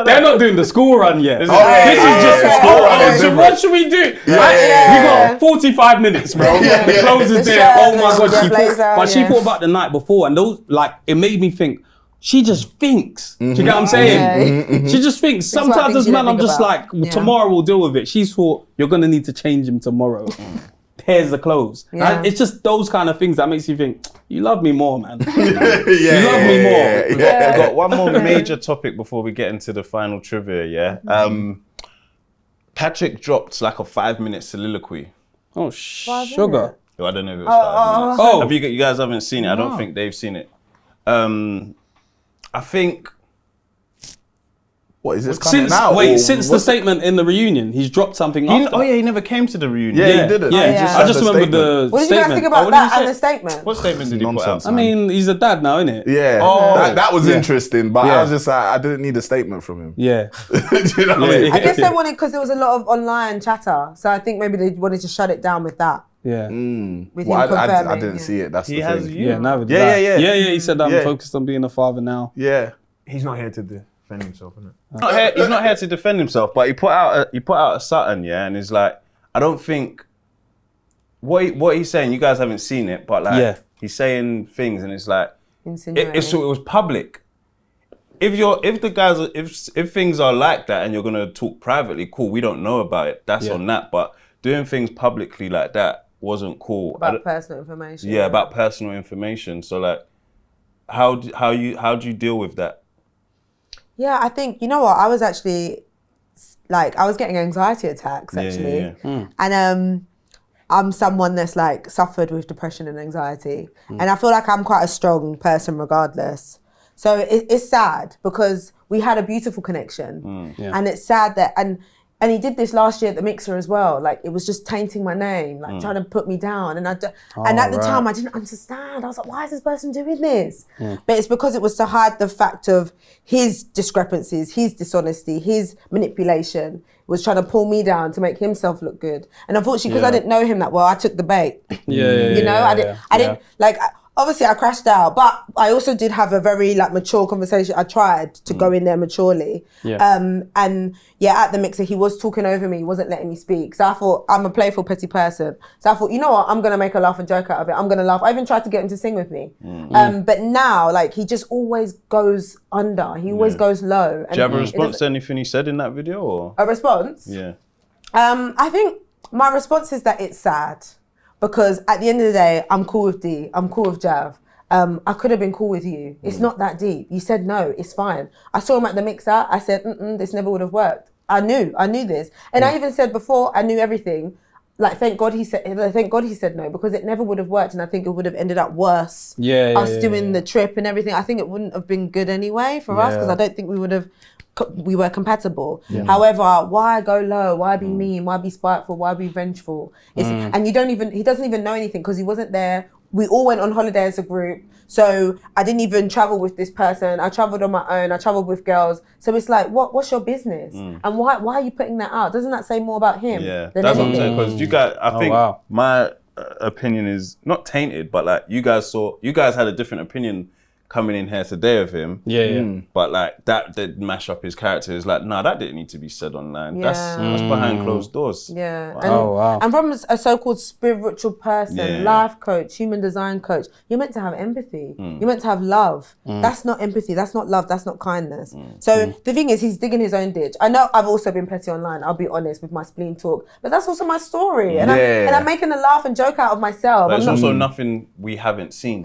They're not doing the school run yet. This This is just yeah. school run. Yeah. So what should we do? We got 45 minutes, bro. The clothes is The there. Oh my shirt, god, the blazer, she yeah. thought about the night before, and those, like, it made me think. She just thinks. Do you get what I'm saying? She just thinks. Sometimes things as you man, don't I'm think just about. like, tomorrow we'll deal with it. She thought, you're gonna need to change him tomorrow. Here's the clothes. Yeah. And it's just those kind of things that makes you think, you love me more, man. You love me more. We've got one more major topic before we get into the final trivia, yeah? Patrick dropped like a 5-minute soliloquy. Oh, sugar. Well, I don't know if it was 5 minutes. Oh. Have you guys haven't seen it? I don't think they've seen it. I think What is this coming Since out? the statement in the reunion, he's dropped something after. he never came to the reunion. Yeah, he didn't. Yeah, yeah. I just had the remember statement. the What did you statement. guys think Oh, about what did that he and say? the statement? What statement did he put Nonsense, out? I mean, he's a dad now, isn't it? Yeah, that was interesting, but I was just like, I didn't need a statement from him. Yeah. Do you know what I mean? I guess they wanted, because there was a lot of online chatter, so I think maybe they wanted to shut it down with that. Yeah. With Well, him I confirming. didn't see it. That's He the has thing. you. Yeah, neither did Yeah, I. yeah, yeah. Yeah, he said, I'm Yeah. focused on being a father now. Yeah. He's not here to defend himself, isn't it? He's not here to defend himself, but he put out a Sutton, yeah, and he's like, I don't think what he's saying. You guys haven't seen it, but like he's saying things, and it's like it was public. If things are like that, and you're gonna talk privately, cool. We don't know about it. That's on that, but doing things publicly like that wasn't cool. About personal information. Yeah, about personal information. So like, how do you deal with that? Yeah, I think, you know what, I was actually, like, I was getting anxiety attacks, actually. And I'm someone that's, like, suffered with depression and anxiety. And I feel like I'm quite a strong person regardless. So it's sad because we had a beautiful connection. And it's sad that, and he did this last year at the Mixer as well. Like, it was just tainting my name, like trying to put me down. And at the time, I didn't understand. I was like, why is this person doing this? But it's because it was to hide the fact of his discrepancies, his dishonesty, his manipulation. It was trying to pull me down to make himself look good. And unfortunately, because I didn't know him that well, I took the bait. You know, I didn't, like, obviously I crashed out, but I also did have a very like mature conversation. I tried to go in there maturely. And yeah, at the Mixer, he was talking over me. He wasn't letting me speak. So I thought, I'm a playful, petty person. So I thought, you know what? I'm going to make a laugh and joke out of it. I'm going to laugh. I even tried to get him to sing with me. But now, like, he just always goes under. He always goes low. And Do you have a response to anything he said in that video, or? a response? Yeah. I think my response is that it's sad. Because at the end of the day, I'm cool with D, I'm cool with Jav. I could have been cool with you. It's not that deep. You said no, it's fine. I saw him at the mixer. I said, this never would have worked. I knew this. And I even said before, I knew everything. Like, thank God he said no, because it never would have worked, and I think it would have ended up worse. Us doing the trip and everything. I think it wouldn't have been good anyway for us, because I don't think we were compatible. However, why go low? Why be mean? Why be spiteful? Why be vengeful? And he doesn't even know anything because he wasn't there. We all went on holiday as a group. So I didn't even travel with this person. I traveled on my own. I traveled with girls. So it's like, what's your business? And why are you putting that out? Doesn't that say more about him? Yeah, than that's what I'm anything? saying. Because you guys, I think my opinion is not tainted, but like you guys had a different opinion coming in here today of him. But like that did mash up his character. It's like, nah, that didn't need to be said online. That's behind closed doors. And from a so-called spiritual person, life coach, human design coach, you're meant to have empathy. You're meant to have love. That's not empathy. That's not love. That's not kindness. So the thing is, he's digging his own ditch. I know I've also been petty online, I'll be honest, with my spleen talk, but that's also my story. And I'm making a laugh and joke out of myself. But it's also nothing we haven't seen.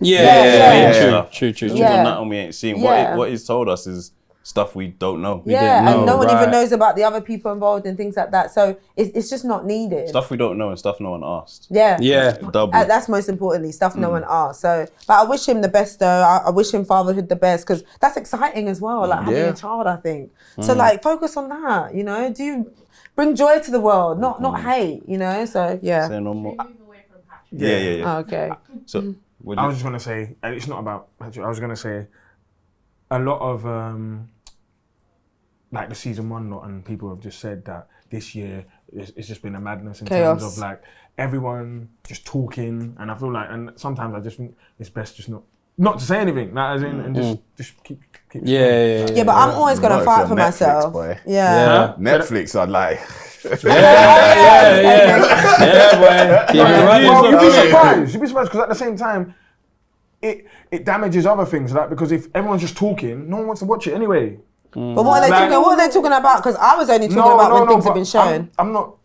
True. Nothing we ain't seen. What he's told us is stuff we don't know. And no one even knows about the other people involved and things like that. So it's just not needed. Stuff we don't know and stuff no one asked. Double. That's most importantly, stuff no one asked. So, but I wish him the best though. I wish him fatherhood the best, because that's exciting as well. Like having a child, I think. So like focus on that. You know, bring joy to the world, not hate. You know, so yeah. Say no more. Move away from Patrick. Oh, okay. So I was just gonna say, and it's not about Patrick. I was gonna say, a lot of like the season 1 lot, and people have just said that this year it's just been a madness in terms of like everyone just talking, and I feel like, and sometimes I just think it's best just not to say anything, like, as in, and just keep. Yeah, but I'm always gonna fight for myself. Boy. Yeah. Netflix, I'd like. You'd be surprised because at the same time, it damages other things. Like, because if everyone's just talking, no one wants to watch it anyway. But what are they talking about? Because I was only talking about when things have been shown. I'm not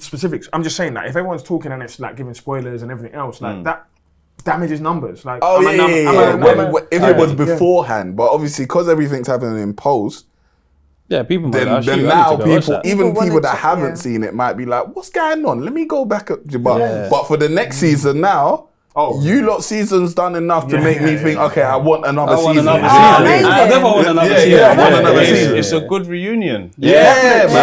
specifics. I'm just saying that if everyone's talking and it's like giving spoilers and everything else, like that damages numbers. Like, if it was beforehand, but obviously because everything's happening in post. People. Then now people that haven't seen it might be like, "What's going on? Let me go back up." But for the next season now, you lot season's done enough to make me think, okay, I want another season. I never want another season. It's a good reunion. Yeah.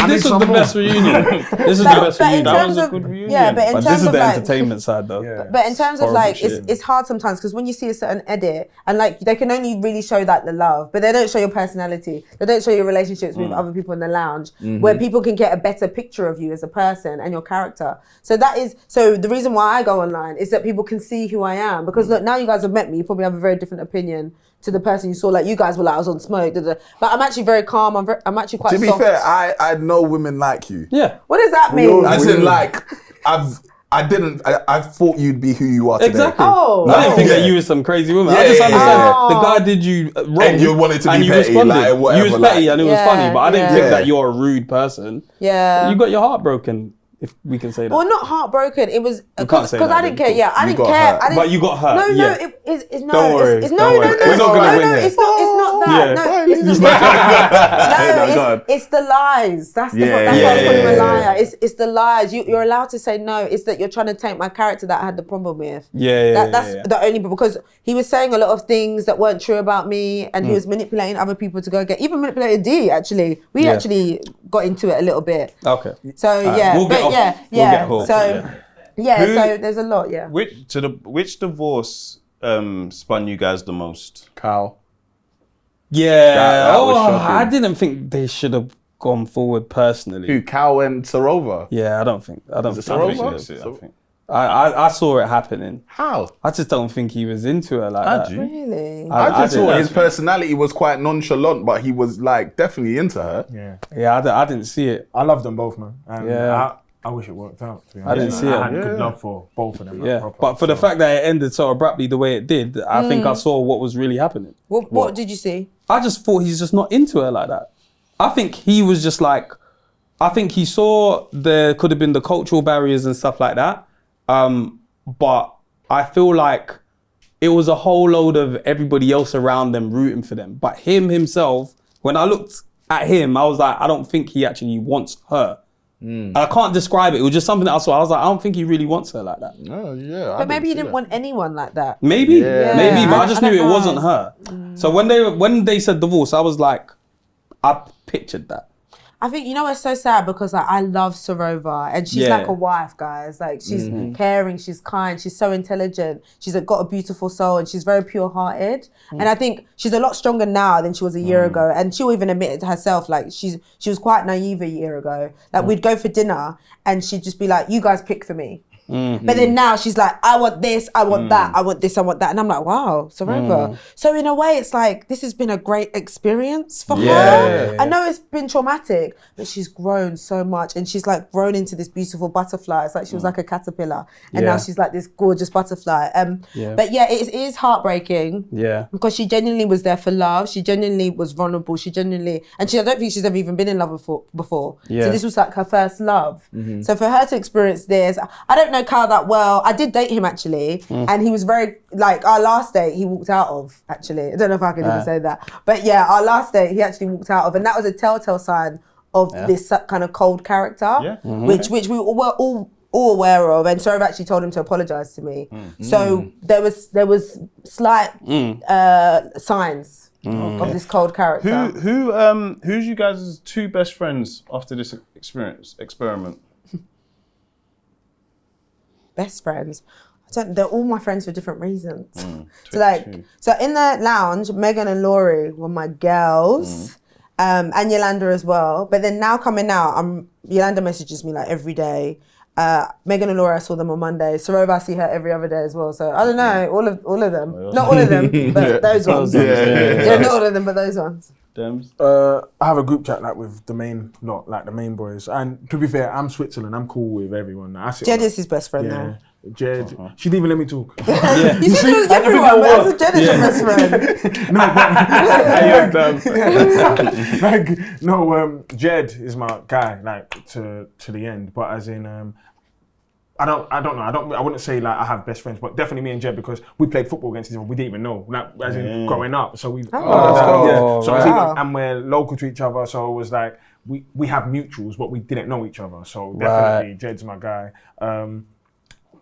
This was the best reunion. This is the best reunion. That was a good reunion. Yeah, but in terms this is of the like, entertainment side though. But in terms of like, it's hard sometimes because when you see a certain edit and like they can only really show like the love, but they don't show your personality. They don't show your relationships with other people in the lounge, where people can get a better picture of you as a person and your character. So the reason why I go online is that people can see who I am, because look, now you guys have met me, you probably have a very different opinion to the person you saw. Like, you guys were like, I was on smoke, but I'm actually very calm. I'm actually quite soft. To be fair, I know women like you. Yeah. What does that mean? As in, like, I thought you'd be who you are today. Exactly. Oh, I didn't think that you was some crazy woman. I just understand the guy did you wrong, and you wanted to be you petty, responded. like, whatever, you was petty and it was funny, but I didn't think Yeah. that you're a rude person. Yeah. You got your heart broken, if we can say that. Well, not heartbroken. It was because that, I didn't care. Yeah, I You didn't got care. hurt. I didn't, But you got hurt. No, yeah. it's no. Don't worry. It's Don't no. worry. No, We're not gonna win here. It's not that. Yeah. No, it's God. it's the lies. That's why I'm calling him a liar. It's the lies. You're allowed to say no. It's that you're trying to take my character that I had the problem with. That's the only, because he was saying a lot of things that weren't true about me, and he was manipulating other people to go get, even manipulated D. Actually, we actually got into it a little bit. Okay. So yeah, we'll get but off. yeah. We'll get So yeah, so there's a lot. Yeah. Which divorce spun you guys the most? Cal. Yeah. That was shocking. I didn't think they should have gone forward personally. Who? Cal and Sarova? Yeah, I don't think. I think. I saw it happening. How? I just don't think he was into her like that. Really? I just thought didn't. his personality was quite nonchalant, but he was like definitely into her. Yeah, I didn't see it. I love them both, man. And Yeah. I wish it worked out. To be I honest. didn't see it. I had good love for both of them. like, Yeah, proper, but for the so. fact that it ended so abruptly the way it did, I think I saw what was really happening. What did you see? I just thought he's just not into her like that. I think he was just like, I think he saw there could have been the cultural barriers and stuff like that. But I feel like it was a whole load of everybody else around them rooting for them. But him himself, when I looked at him, I was like, I don't think he actually wants her. I can't describe it. It was just something that I saw. I was like, I don't think he really wants her like that. Oh, yeah. But maybe he didn't want anyone like that. Maybe, maybe, but I just knew don't it know. wasn't her. So when they said divorce, I was like, I pictured that. I think, you know, it's so sad because like, I love Sorova and she's like a wife, guys. Like she's caring, she's kind, she's so intelligent. She's got a beautiful soul and she's very pure-hearted. And I think she's a lot stronger now than she was a year ago. And she'll even admit it to herself. Like she was quite naive a year ago. Like we'd go for dinner and she'd just be like, you guys pick for me. But then now she's like, I want this, I want that, I want this, I want that. And I'm like, wow, Sorova. So in a way, it's like, this has been a great experience for her. I know it's been traumatic, but she's grown so much. And she's like grown into this beautiful butterfly. It's like she was like a caterpillar. And now she's like this gorgeous butterfly. But yeah, it is heartbreaking. Yeah. Because she genuinely was there for love. She genuinely was vulnerable. She genuinely, and I don't think she's ever even been in love before. So this was like her first love. So for her to experience this, I don't know Kyle that well. I did date him actually, and he was very, like, our last date he walked out of, actually. I don't know if I can even say that. But yeah, our last date he actually walked out of, and that was a telltale sign of this kind of cold character, which we were all aware of, and Sorov actually told him to apologise to me. So there was slight signs of this cold character. Who's you guys' two best friends after this experiment? Best friends. They're all my friends for different reasons. So in the lounge, Megan and Laurie were my girls, and Yolanda as well. But then now coming out, Yolanda messages me like every day. Megan and Laura, I saw them on Monday. Sorova, I see her every other day as well. So I don't know, all of them. Not all of them, but those ones. Yeah, not all of them, but those ones. I have a group chat like with the main lot, like the main boys. And to be fair, I'm Switzerland. I'm cool with everyone. Jed is his best friend now. Jed, she didn't even let me talk. You said it was everyone, but Jed is your best friend. Jed is my guy, like to the end. But as in, I don't know. I wouldn't say like I have best friends, but definitely me and Jed, because we played football against each other. We didn't even know, like as in growing up. So we, and we're local to each other. So it was like we have mutuals, but we didn't know each other. So definitely Jed's my guy.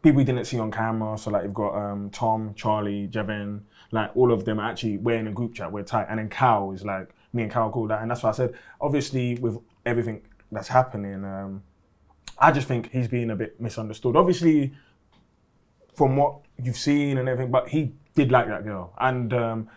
People we didn't see on camera. So like you've got Tom, Charlie, Jevin, like all of them are actually, we're in a group chat. We're tight. And then Cal is like, me and Cal call that, and that's why I said, obviously with everything that's happening. I just think he's being a bit misunderstood. Obviously, from what you've seen and everything, but he did like that girl. And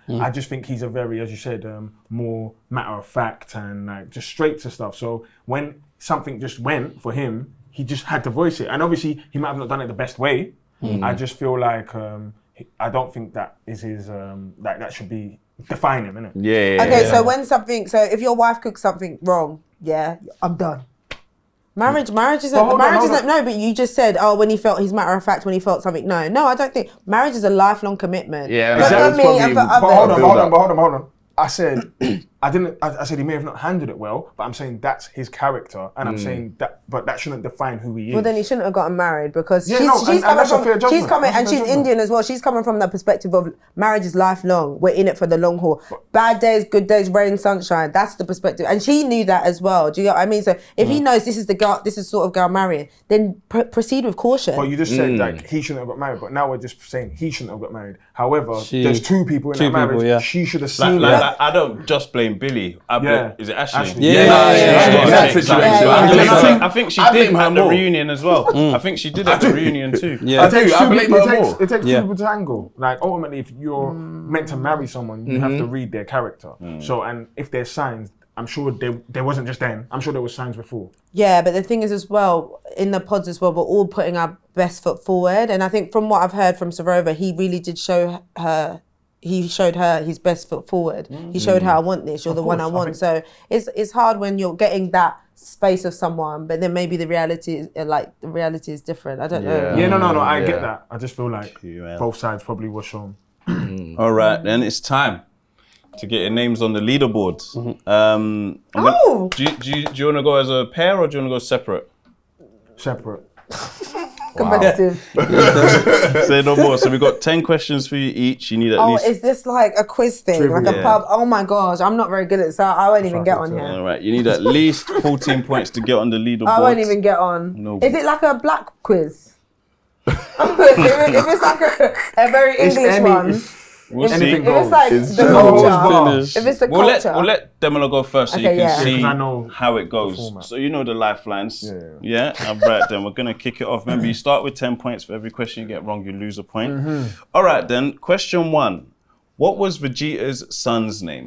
I just think he's a very, as you said, more matter of fact and like just straight to stuff. So when something just went for him, he just had to voice it. And obviously, he might have not done it the best way. I just feel like, I don't think that is his, that should be define him, innit? Yeah. Okay, so if your wife cooks something wrong, I'm done. Marriage is no, but you just said, when he felt, he's matter of fact when he felt something. No, I don't think marriage is a lifelong commitment. Yeah, for me and for others. Hold on. I said, I said he may have not handled it well, but I'm saying that's his character, and I'm saying that, but that shouldn't define who he is. Well, then he shouldn't have gotten married, because she's judgment. coming, and she's Indian as well. She's coming from the perspective of marriage is lifelong. We're in it for the long haul. Bad days, good days, rain, sunshine. That's the perspective, and she knew that as well. Do you get what I mean? So if he knows this is the girl, this is sort of girl marrying, then proceed with caution. Well, you just said like he shouldn't have got married, but now we're just saying he shouldn't have got married. However, there's two people in that marriage. Yeah. She should have seen that. I don't just blame Billy. I blame, is it Ashley? Yeah. I think she did at the reunion as well. I think she did at the reunion too. Yeah. It takes two people to tangle. Like ultimately, if you're meant to marry someone, you have to read their character. So, and if there's signs, I'm sure there wasn't just then. I'm sure there was signs before. Yeah, but the thing is as well, in the pods as well, we're all putting our best foot forward. And I think from what I've heard from Sorova, he really did show her. He showed her his best foot forward. He showed her, I want this, you're the one I want. So it's hard when you're getting that space of someone, but then maybe the reality is different. I don't know. Yeah, no, I get that. I just feel like both sides probably were shown. All right, then it's time to get your names on the leaderboards. Do you want to go as a pair or do you want to go separate? Separate. Competitive. Say no more. So we got 10 questions for you each. You need at Oh, least. is this like a quiz thing? Like a Yeah. pub? Oh my gosh, I'm not very good at it, so I won't even get on here. All right. You need at least 14 points to get on the leaderboard. I won't even get on. No. Is it like a black quiz? if it's like a very English one. We'll see. If it's like It's the always culture. finished. If it's the We'll culture. let Demola go first so Okay, you can yeah. see 'cause I know how it goes. format. So you know the lifelines. Yeah. All right, then we're gonna kick it off. Remember, you start with 10 points. For every question you get wrong, you lose a point. All right, then. Question 1. What was Vegeta's son's name?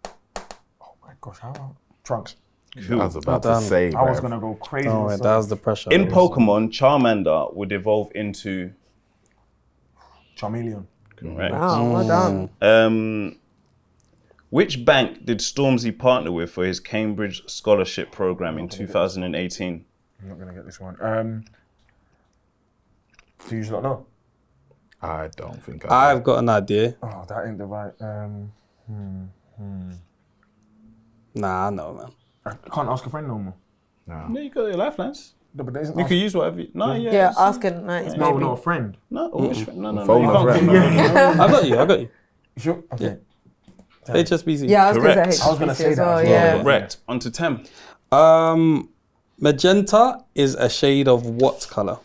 Oh my gosh, how? Trunks. I was about to done. say, I was bruv. gonna go crazy. Oh, with that was the pressure. In Pokemon, Charmander would evolve into. Charmeleon. Correct. Wow, well done. Which bank did Stormzy partner with for his Cambridge scholarship program in 2018? I'm not gonna get this one. Do you just not know? I don't think I I've got an idea. Oh, that ain't the right. Nah, I know, man. I can't ask a friend no more. Yeah, you got your lifelines. No, but there isn't. You can use whatever. No, yeah. Yeah, asking. No, it's No, maybe. not a friend. No, which, no. Phone You a can't friend. call them. I got you. Sure. Okay. HSBC. Yeah, I was Correct. going to say I was gonna HSBC say as that well, as well, yeah. yeah. Correct. On to 10. Magenta is a shade of what color?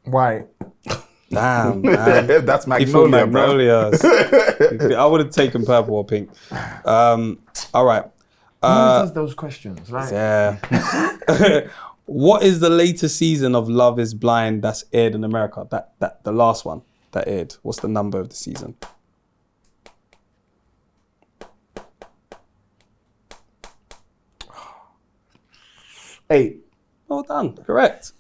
Why? Damn, man. That's He thought Magnolia, bro. magnolias. I would have taken purple or pink. All right. Who does those questions? Right. Yeah. What is the latest season of Love is Blind that's aired in America? That the last one that aired. What's the number of the season? Eight. Well done. Correct.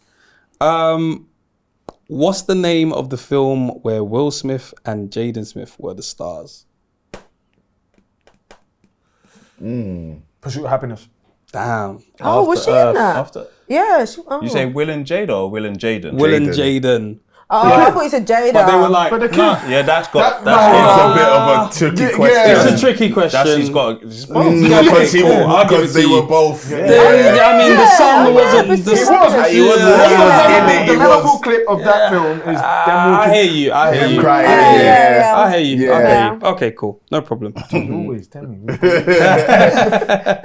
What's the name of the film where Will Smith and Jaden Smith were the stars? Pursuit of Happiness. Damn. Oh, was she in that? After. Yeah. She, oh. You say Will and Jada or Will and Jaden? Will and Jaden. Oh, I thought you said Jada. But they were like, But the kid. Yeah, that's got. It's a bit of a tricky question. it's a tricky question. That's he's got. Because Okay, cool. I'll give it because they to you. were both. I mean, the song wasn't. The He was. song- He was. Yeah. The memorable clip of that film is them I walking. hear you. I hear you. crying. Yeah. I hear you. Yeah. I hear you. Okay, cool. No problem. Always tell me.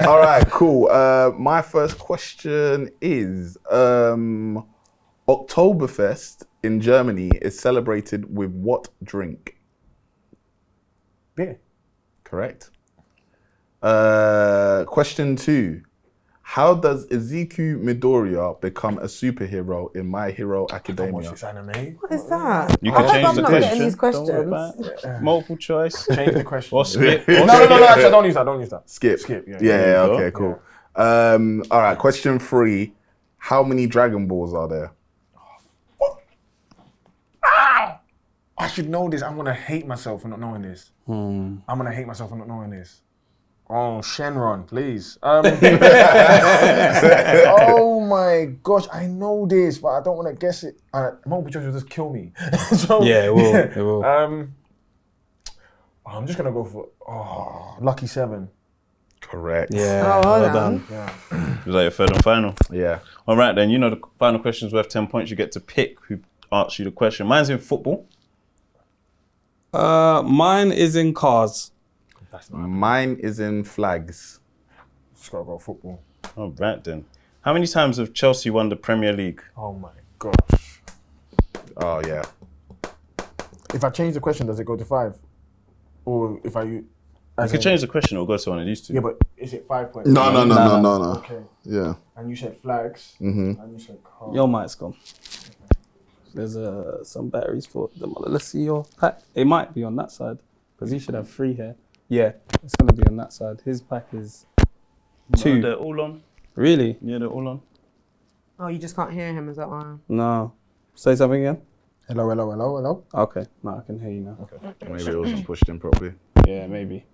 All right, cool. My first question is Oktoberfest in Germany is celebrated with what drink? Beer. Correct. Question 2. How does Ezekiel Midoriya become a superhero in My Hero Watch Academia? this anime. What is that? You I can hope change I'm the not question. getting these Don't worry questions. about it. Multiple choice. Change the question. Or skip. No, actually, don't use that. Don't use that. Skip. Skip, yeah. Yeah, There you go. okay, cool. All right, question 3. How many Dragon Balls are there? I should know this. I'm gonna hate myself for not knowing this. I'm gonna hate myself for not knowing this. Oh, Shenron, please. Oh my gosh, I know this, but I don't want to guess it. Multiple choice will just kill me. So, Yeah, it will. It will. I'm just gonna go for Lucky 7. Correct. Yeah. Oh, well well done. done. Was that your third and final? Yeah. All right, then. You know the final question's worth 10 points. You get to pick who asks you the question. Mine's in football. Mine is in cars. Mine is in flags. Just gotta go football. All right, then. How many times have Chelsea won the Premier League? Oh my gosh. Oh, yeah. If I change the question, does it go to 5? Or if I... You can change the question or go to one of these two. Yeah, but is it 5 points? No. Okay. Yeah. And you said flags. And you said cars. Your mic's gone. There's some batteries for them. Let's see your pack. It might be on that side because he should have 3 here. Yeah, it's gonna be on that side. His pack is 2. No, they're all on. Really? Yeah, they're all on. Oh, you just can't hear him, is that why? No. Say something again. Hello. Okay. No, I can hear you now. Okay. Maybe it wasn't pushed in properly. Yeah, maybe.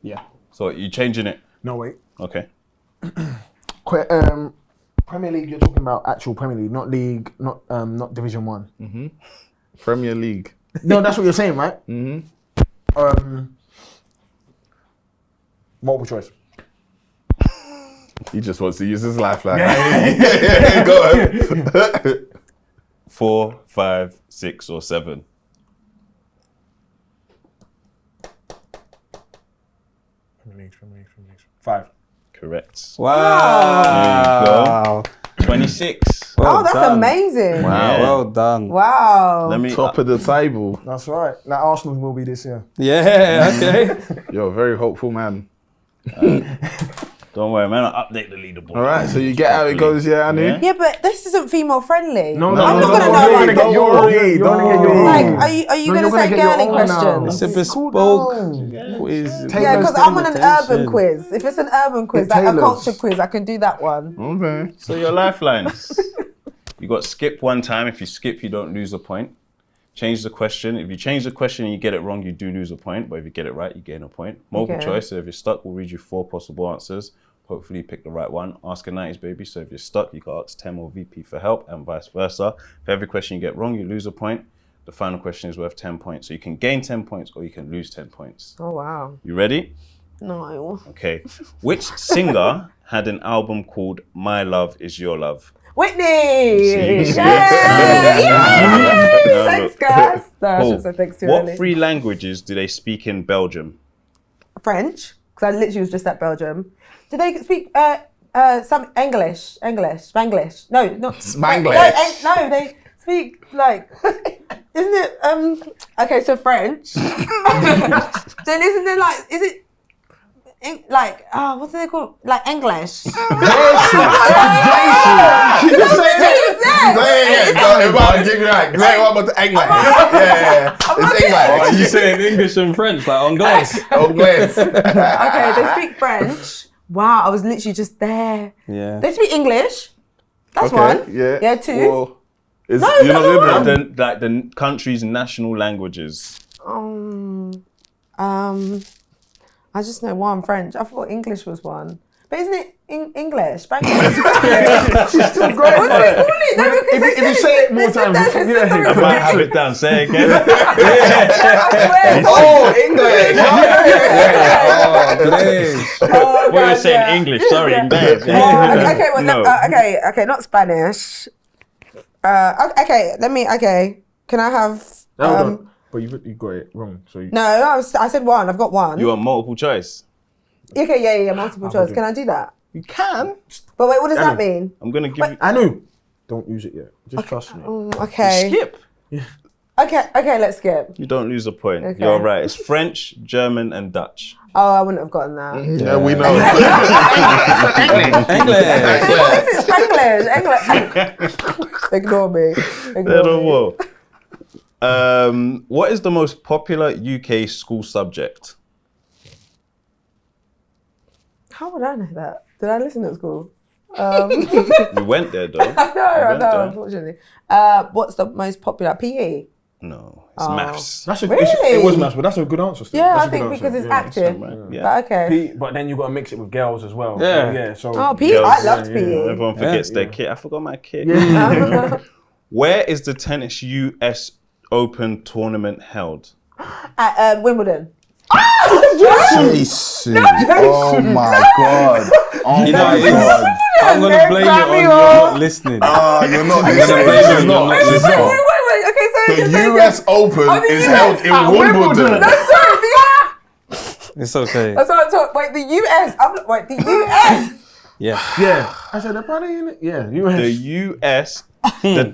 Yeah. So you changing it? No, wait. Okay. Premier League, you're talking about actual Premier League, not league, not Division 1. Premier League. No, that's what you're saying, right? Multiple choice. He just wants to use his lifeline. Go on. 4, 5, 6, or 7. Premier League. 5. Correct. Wow. There you go. 26. Well Oh, that's done. amazing. Wow. Well done. Wow. Let me. Top of the table. That's right. Like Arsenal will be this year. Yeah, okay. You're a very hopeful man. Don't worry, man. I'll update the leaderboard. All right, so you get how it goes, yeah, Anu? Yeah. Yeah, but this isn't female friendly. No, I'm not gonna know. You're like, gonna get your own. You're gonna get your own. Like, are you No, gonna you're say get your girly own now. questions? It's a bespoke quiz. Yeah, because I'm on an Invitation. urban quiz. If it's an urban quiz, like a tailors. culture quiz, I can do that one. Okay. So your lifelines. You got skip one time. If you skip, you don't lose a point. Change the question. If you change the question and you get it wrong, you do lose a point. But if you get it right, you gain a point. Multiple Okay. choice. So if you're stuck, we'll read you 4 possible answers. Hopefully you pick the right one. Ask a 90s baby. So if you're stuck, you can ask Tem or VP for help and vice versa. If every question you get wrong, you lose a point. The final question is worth 10 points. So you can gain 10 points or you can lose 10 points. Oh wow. You ready? No. Okay. Which singer had an album called My Love Is Your Love? Whitney! See? Yay! No, Thanks, look. guys. No, I Cool. should say thanks too What early. 3 languages do they speak in Belgium? French, because I literally was just at Belgium. Do they speak some English? Spanglish? No, not Spanglish. No, they speak like. Isn't it? Okay, so French. Then isn't there like? Is it? Like, what's it called? Like English. It's English. Are you saying English and French, like anglais? Okay, they speak French. Wow, I was literally just there. Yeah. They speak English. That's Okay, one. yeah. Yeah, 2. Well, No, you're not it's living. The country's national languages. I just know one French. I thought English was one. But isn't it English? Spanglish? She's still great for it. If you say it more times, I might have it down. Say it again. Oh, English. What you're saying English? Sorry, English. Okay, well, No. okay, not Spanish. Okay, can I have? Hold on. But you got it wrong. So No, I said one. I've got one. You want multiple choice? Okay, yeah, multiple choice. Can I do that? You can. But wait, what does that mean? I'm gonna give you. I knew. Don't use it yet. Just trust me. Okay. Skip. Okay, let's skip. You don't lose a point. Okay. You're right. It's French, German, and Dutch. Oh, I wouldn't have gotten that. Yeah, we know. English. Ignore me. What is the most popular UK school subject? How would I know that? Did I listen at school? You went there though. I know, there. unfortunately. What's the most popular? PE? No, it's maths. That's a, Really? it was maths, but that's a good answer. Still. Yeah, That's I a good think answer. because it's Yeah. active. Yeah. But okay. But then you got to mix it with girls as well. Yeah. So Oh, PE. Girls, I loved yeah, PE. Everyone forgets their kit. I forgot my kit. Where is the tennis US Open tournament held? At Wimbledon. Jesus. Oh my God. Oh You know, my it's- God. I'm gonna blame it on you're not listening. You're not gonna listening. blame This you is on not. not This is listening. not. Wait. Okay, so The US Open the is US held in Wimbledon. No, sorry, It's okay. that's what I'm talking. Wait, the US. Wait, the US. Yeah. Yeah. I said they're probably in it. Yeah. The US.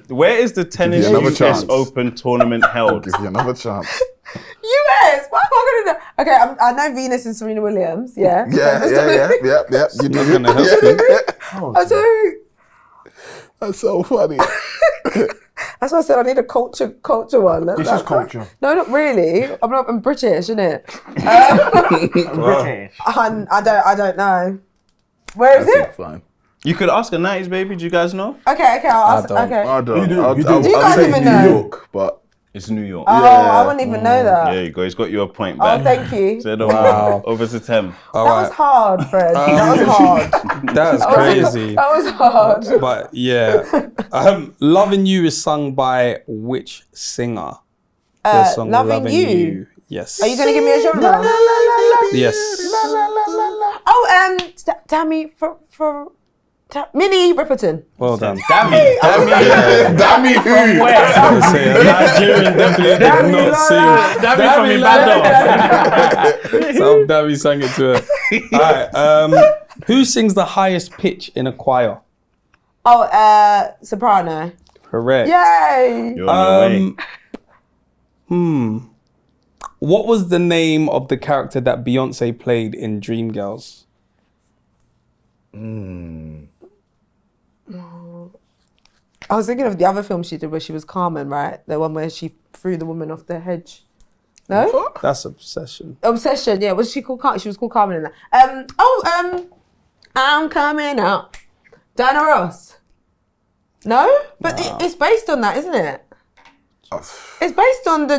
Where is the tennis Give you another US chance. Open tournament held? Give you another chance. US. What am I gonna do? Okay, I know Venus and Serena Williams. Yeah. Yeah. You do. Not gonna help you. I do. That's so funny. That's why I said I need a culture one. This is culture. No, not really. I'm British, isn't it? British. I don't know. Where is it? Fine. You could ask a 90s baby. Do you guys know? Okay, I'll ask. don't. Okay. I don't. You do, I'll you do. I'll Do you guys say even New know? York, but It's New York. Oh, I wouldn't even know that. There you go. He's got you a point Oh, back. thank you. So Wow. over to Tem. All That was right. hard, Fred. That was hard. That's crazy. That was hard. But yeah. Loving You is sung by which singer? The song Loving You. Yes. Are you going to give me a genre? Yes. Tammy Minnie Ripperton. Well done. Dammy. Dammy who? Nigerian definitely did not sing. Dammy from Ibadan. So Dammy sang it to her. All right. Who sings the highest pitch in a choir? Soprano. Correct. Yay! You're on your way. What was the name of the character that Beyonce played in Dreamgirls? I was thinking of the other film she did where she was Carmen, right? The one where she threw the woman off the hedge. No? That's Obsession. Obsession, yeah. Was she called Carmen? She was called Carmen in that. I'm coming out. Diana Ross. No? But it's based on that, isn't it? It's based on the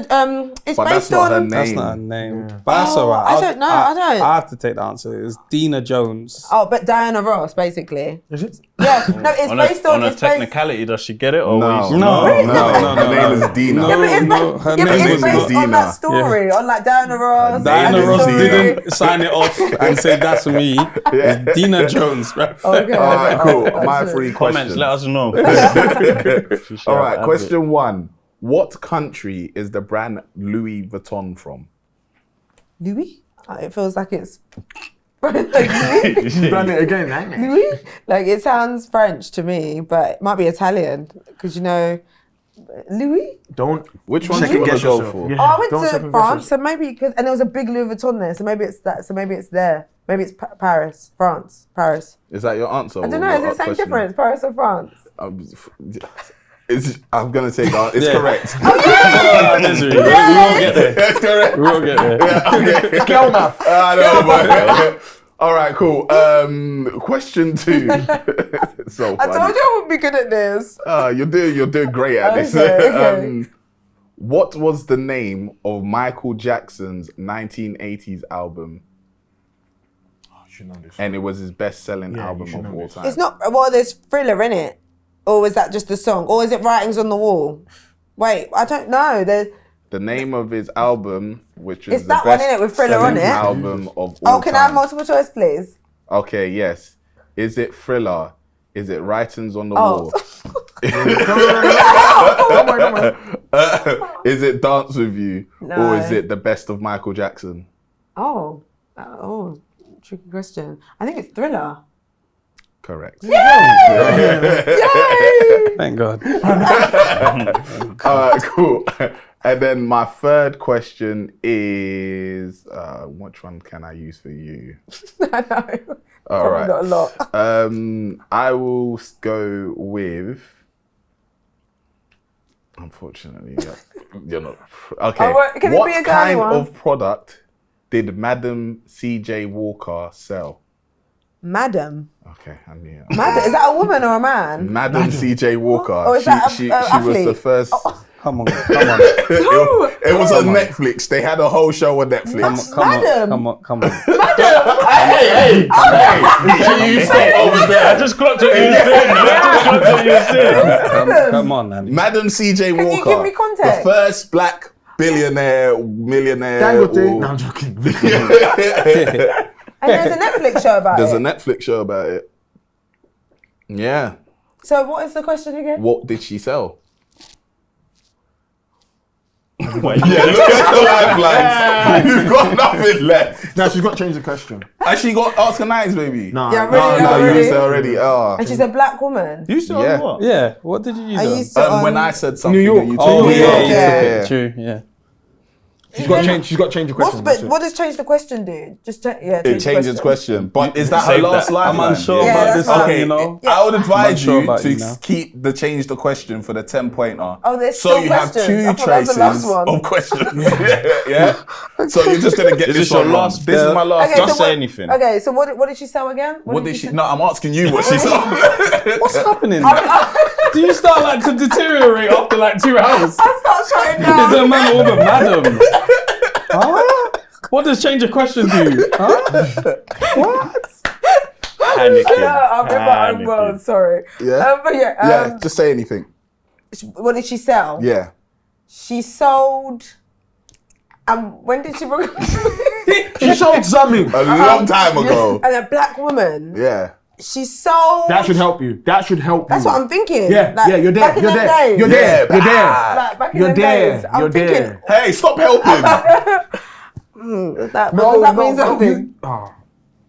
it's But based that's not her on name. That's not her name. But that's all right. I don't know. I don't. I have to take the answer. It's Dina Jones. But Diana Ross, basically. Is it? Yeah. No, it's based On a it's based- technicality, does she get it? Or No. No. Her name is Dina. Yeah, but it's her yeah, but name it's was based on that story, on like Diana Ross. Diana and the Ross story. didn't sign it off and say that's me. It's Dina Jones, bro. Okay. All right, cool. My three Comments, questions. let us know. All right, question 1. What country is the brand Louis Vuitton from? Louis? It feels like it's like Louis. You've done it again, ain't it? Louis? Like it sounds French to me, but it might be Italian because Louis. Which one do Second you want to guess go yourself. for? Yeah. Oh, I Don't went to second France, guess so maybe and there was a big Louis Vuitton there, so maybe it's that. So maybe it's there. Maybe it's Paris, France, Paris. Is that your answer? I don't know. Is it the same difference, Paris or France? I'm going to say that. It's correct. We will get there. That's correct. We will get there. Okay. Kill math. I know, but all right, cool. Question 2. So I funny. told you I would be good at this. You're doing great at this. Okay. What was the name of Michael Jackson's 1980s album? You should know this. And it was his best-selling Yeah, you album should of know all this. time. It's not. Well, there's Thriller in it, or is that just the song, or is it Writings on the Wall? Wait, I don't know. The name of his album, which was It's the that one, best innit, with Thriller on it? album of all Oh, can I have time. multiple choice, please? Okay, yes. Is it Thriller? Is it Writings on the Oh. Wall? Is it Dance With You? No. Or is it The Best of Michael Jackson? Oh, tricky question. I think it's Thriller. Correct. Thank God. Cool. And then my third question is, which one can I use for you? I know. All Probably right. not a lot. I will go with. Unfortunately, you're not. Okay. Oh, what- can it what be a girly kind one? of product did Madam C.J. Walker sell? Madam. Okay, I knew it. Madam. Is that a woman or a man? Madam C.J. Walker. Oh, is that a- she a was the athlete? first. Come on. It was on Netflix. They had a whole show on Netflix. Madam. Come on. Hey! You stay over there. I just clocked what you was doing. Come on, Nanny. Madam C.J. Walker. you give me context? The first black millionaire. Dangote. or- No, I'm joking. And there's a Netflix show about There's it. a Netflix show about it. Yeah. So what is the question again? What did she sell? Wait, Yeah, look at the lifelines. You've got nothing left. No, she's got to change the question. Actually got Oscar Nice, baby. No, Yeah, no, really, No, you really. used it already. Oh. And she's a black woman. You still Yeah. on what? Yeah. What did you use? I on? used to When I said something, New York. you Oh, told me. yeah, Yeah. True. Yeah. She's got to change. She's got to change the question. that's it. What does change the question do? Just It changes the question. But is that her Save last that. lifeline? I'm unsure Yeah, about that's this fine. one, Okay, you know. I would advise unsure you about to you now. keep the change the question for the 10-pointer. Oh, there's so still you have questions. I two thought that was the last traces one. of questions. yeah. So you're just gonna get Is this this your one wrong. last This is my last. Okay, Just so say what- anything. Okay, so what did she sell again? What did you she? say? No, I'm asking you what she saw. What's happening? Do you start like to deteriorate after like 2 hours? I start shutting Is down. a man or woman, madam? Huh? What does change a question do? Huh? What? Panicking. I'm in my own world, sorry. Yeah? But yeah, Yeah, just say anything. what did she sell? Yeah. She sold When did she broke up? She sold something. A long time ago. And a black woman. Yeah. She sold. That should help you. That should help you. That's what I'm thinking. Yeah, Like, yeah, you're there. back in You're them there. days. You're there. Yeah, You're there. Like, back in You're them there. days. I'm You're thinking, there. Hey, stop helping. does that mean something?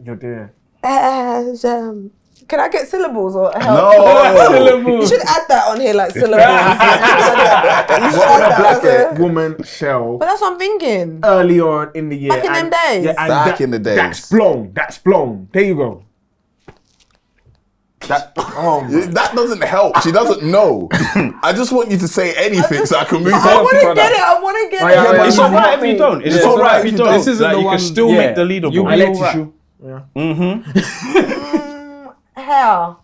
You're there. Can I get syllables or help? No. You should add that on here, like syllables. You should What add would a that. black woman sell But that's what I'm thinking. early on in the year? Back in them days. Yeah, and Back in the days. That's blown. That's blown. There you go. That. Oh. That doesn't help. She doesn't know. I just want you to say anything so I can move I on. want to get it. I want to get it. yeah, But it's yeah. alright if you don't. It's alright if you don't. This isn't Like, the you one. can still make the leaderboard. I let alright. you. Hair.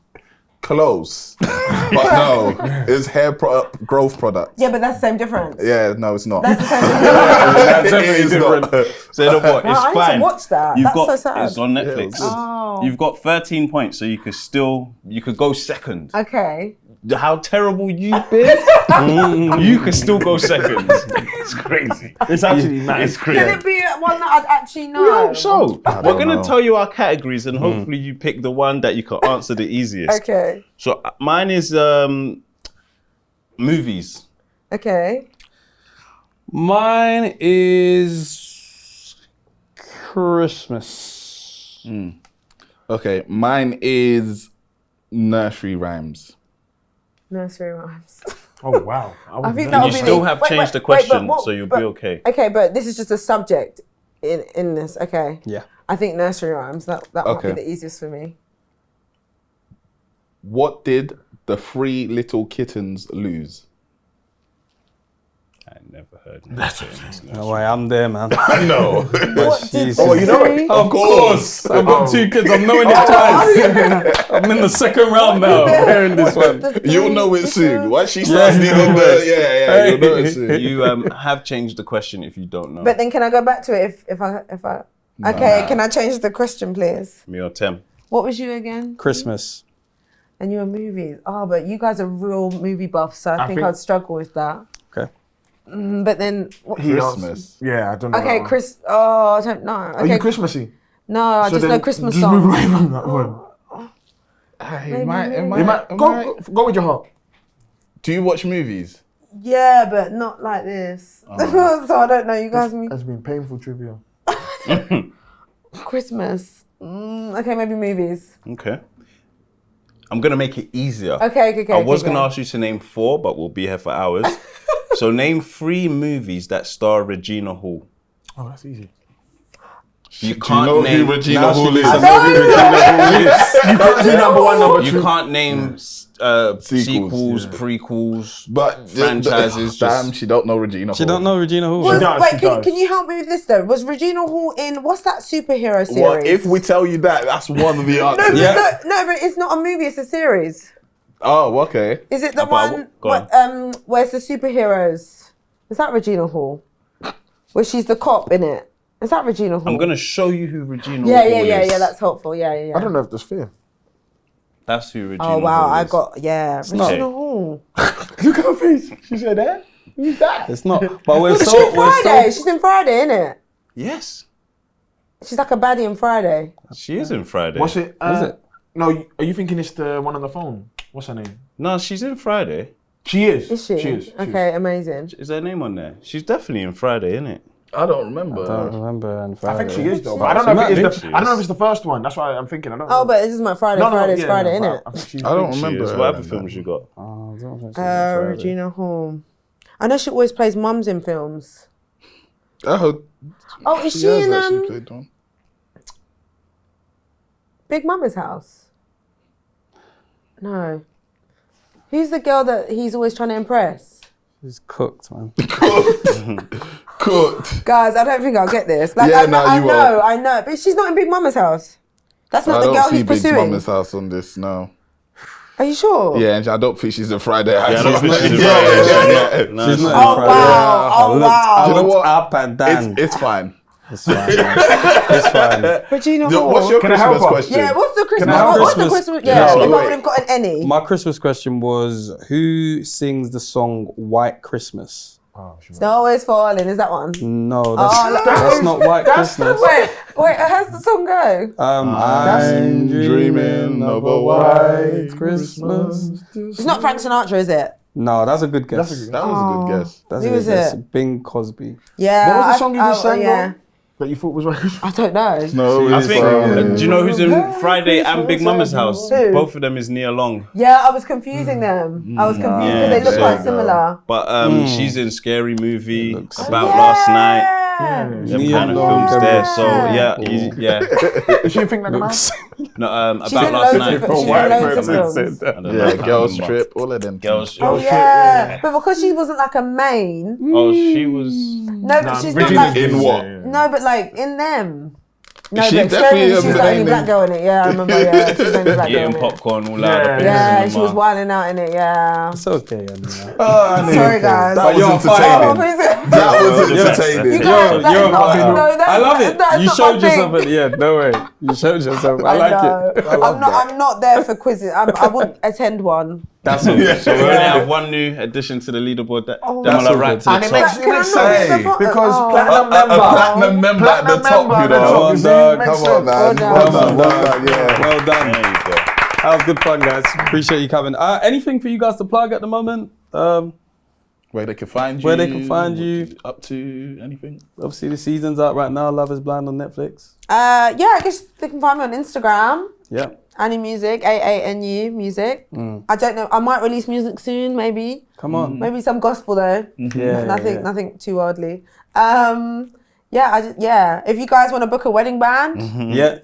Close. But no, it's hair growth products. Yeah, but that's the same difference. Yeah, no, it's not. That's the same difference. It is not. So you know what? It's I need fine. to watch that. You've That's got so sad. it's on Netflix. Oh. You've got 13 points, so you could go second. Okay. How terrible you've been, you could still go second. It's crazy. It's actually nice. It's crazy. Can it be one that I'd actually know? We hope so. We're going know. to tell you our categories and hopefully you pick the one that you can answer the easiest. Okay. So mine is movies. Okay. Mine is Christmas. Okay, mine is nursery rhymes. Nursery rhymes. Oh wow. I think And that'll you be still me. have Wait, changed the but question, what- so you'll but- be okay. Okay, but this is just a subject in this. Okay. Yeah. I think nursery rhymes. That might Okay. be the easiest for me. What did the 3 little kittens lose? I never heard that. No way, I'm there, man. No. What did Oh, you know it? Of course. I've got 2 kids. I'm knowing it twice. I'm in the second round now. I'm hearing this one. You'll know it soon. Once she starts dealing with yeah, you'll know it soon. You have changed the question if you don't know. But then can I go back to it if I Okay, can I change the question, please? Me or Tem. What was you again? Christmas. And you were movies. Oh, but you guys are real movie buffs, so I think I'd struggle with that. Okay. But then, Christmas. Yeah, I don't know. okay, that one. Chris. Oh, I don't know. Are Okay, you Christmassy? no, I just know then Christmas just move songs. away from that one. Go with your heart. Do you watch movies? Yeah, but not like this. So I don't know. You guys mean That's been painful trivia. Christmas? Okay, maybe movies. Okay. I'm going to make it easier. Okay. I was going to ask you to name 4, but we'll be here for hours. So name 3 movies that star Regina Hall. Oh, that's easy. You Do you can't know name who Regina Hall is? You can't do number 1, number 2. You can't name sequels, prequels, But franchises. Damn, she don't know Regina Hall. She don't know Regina Hall. Was, does, wait, she can, does. can you help me with this though? Was Regina Hall in what's that superhero series? Well, if we tell you that, that's one of the no, answers. Yeah. no, but it's not a movie. It's a series. Oh, okay. Is it the but one go on. where it's the superheroes? Is that Regina Hall? Where she's the cop in it? Is that Regina Hall? I'm going to show you who Regina Yeah, Hall yeah, yeah, is. yeah. That's helpful. Yeah, yeah, yeah. I don't know if there's fear. That's who Regina Oh wow, Hall I is. got Regina not. Hall. Look at her face. She said that. Who's that? It's not. But we're She's so. in Friday. She's in Friday, isn't it? Yes, She's like a baddie in Friday. she is in Friday. What's it? Is it? No, are you thinking it's the one on the phone? What's her name? No, she's in Friday. She is. Is she? She is. Okay, amazing. Is her name on there? She's definitely in Friday, isn't it? I don't remember. I don't remember. On I Friday. think she is though, but I don't know if She it might is be. I don't know if it's the first one. That's why I'm thinking. I don't know. Oh, but this is my Friday. Friday's Friday, but innit? I think she's I don't She remember. is. her What other in films that. you got? Oh, I don't think she's on Friday. Regina Hall. I know she always plays mums in films. Oh, Oh, is she has in actually played one. Big Mama's House? No. Who's the girl that he's always trying to impress? She's cooked, man. Cooked. Guys, I don't think I'll get this. Like, Yeah, I know, no, you I know, but she's not in Big Mama's House. That's not I the don't girl see he's Big pursuing. Mama's house on this, no. Are you sure? Yeah, and I don't think she's a Friday. I don't think she's in Yeah, Friday. yeah, yeah. No, She's it's not not. in Oh Friday. wow! Oh I wow! You know looked what? up and down. It's fine. It's fine. Man. It's fine. Regina Hall. What's your Can I help Christmas her? question? Yeah, what's the Christmas? I have What's the Christmas? Christmas? Yeah, No, if I wait. would have gotten any. My Christmas question was, who sings the song White Christmas? Oh, she Snow always falling. Is that one? No, that's not White Christmas. Wait. How's the song go? I'm dreaming of a white Christmas. It's not Frank Sinatra, is it? No, that's a good guess. That was a good guess. That's Who a good was guess. it? Bing Cosby. Yeah. What was the song you just sang Yeah. on? That you thought was right? I don't know. No, I it's, think. Do you know who's in Friday and Big Mama's house? Who? Both of them is Nia Long. Yeah, I was confusing them. I was confused because they look Yeah. quite similar. But she's in Scary Movie looks about Yeah. last night. Them Nia kind of Long, films there. Gabriel. So yeah. Is she a Think Like a Man? No, She's about in last loads night. of she's in loads of films. I don't know, I yeah, can't Girls remember. Trip, all of them. Girls. Oh yeah, but because she wasn't like a main. Oh, she was. No, but she's not Regina like In what? No, but like in them. No, She but definitely she's the is only the black girl in it. Yeah, I remember. Yeah, she's the only black girl Eating in it. popcorn all out. Yeah, she was wilding out in it. Yeah. It's okay, Anina. Sorry, guys. That was you're entertaining. Please. That was entertaining. You guys, that is not- fine. no, that's I love not- it. that's You not showed my thing. yourself at the end. No way. You showed yourself. I like know. it. I'm not there for quizzes. I wouldn't attend one. That's all. So we only have one new addition to the leaderboard. That Demola all right good. to the And it top. makes Can I not sense be the- because Oh. platinum member. Platinum member at the top, you know. Come on, dog. Come on, man. Well done. Well done, well done, yeah. Well done. There you go. That was good fun, guys. Appreciate you coming. Anything for you guys to plug at the moment? Where they can find you. Where they can find you. Up to anything. Obviously, the season's out right now. Love is Blind on Netflix. Yeah, I guess they can find me on Instagram. Yeah. AANU Music, AANU Music. I don't know. I might release music soon, maybe. Come on. Maybe some gospel though. Yeah. Nothing too worldly. Yeah. If you guys want to book a wedding band, Yeah.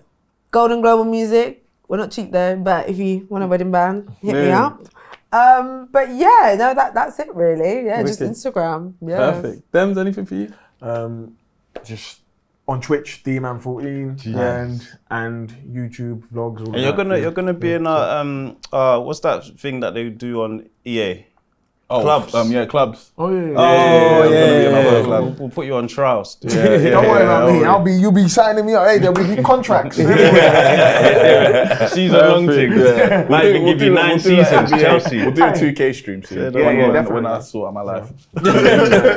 Golden Global Music. We're not cheap though, but if you want a wedding band, hit me Yeah. up. But yeah, no, that's it really. Yeah, just Wicked. Instagram. Yeah. Perfect. Dems, anything for you? Just on Twitch, DMan14 and YouTube vlogs. All And of that. you're gonna be in what's that thing that they do on EA? Oh, Clubs. Yeah, clubs. Oh yeah. Oh, yeah. We'll put you on trials. Don't worry about me. You'll be signing me up. Hey, there'll be contracts. Season long thing. Yeah. Might even give you 9 seasons, Chelsea. We'll do a 2K stream soon. definitely. When I sort out my life.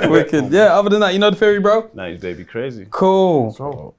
Wicked. Yeah, other than that, you know the theory, bro? Nah, they be crazy. Cool. So,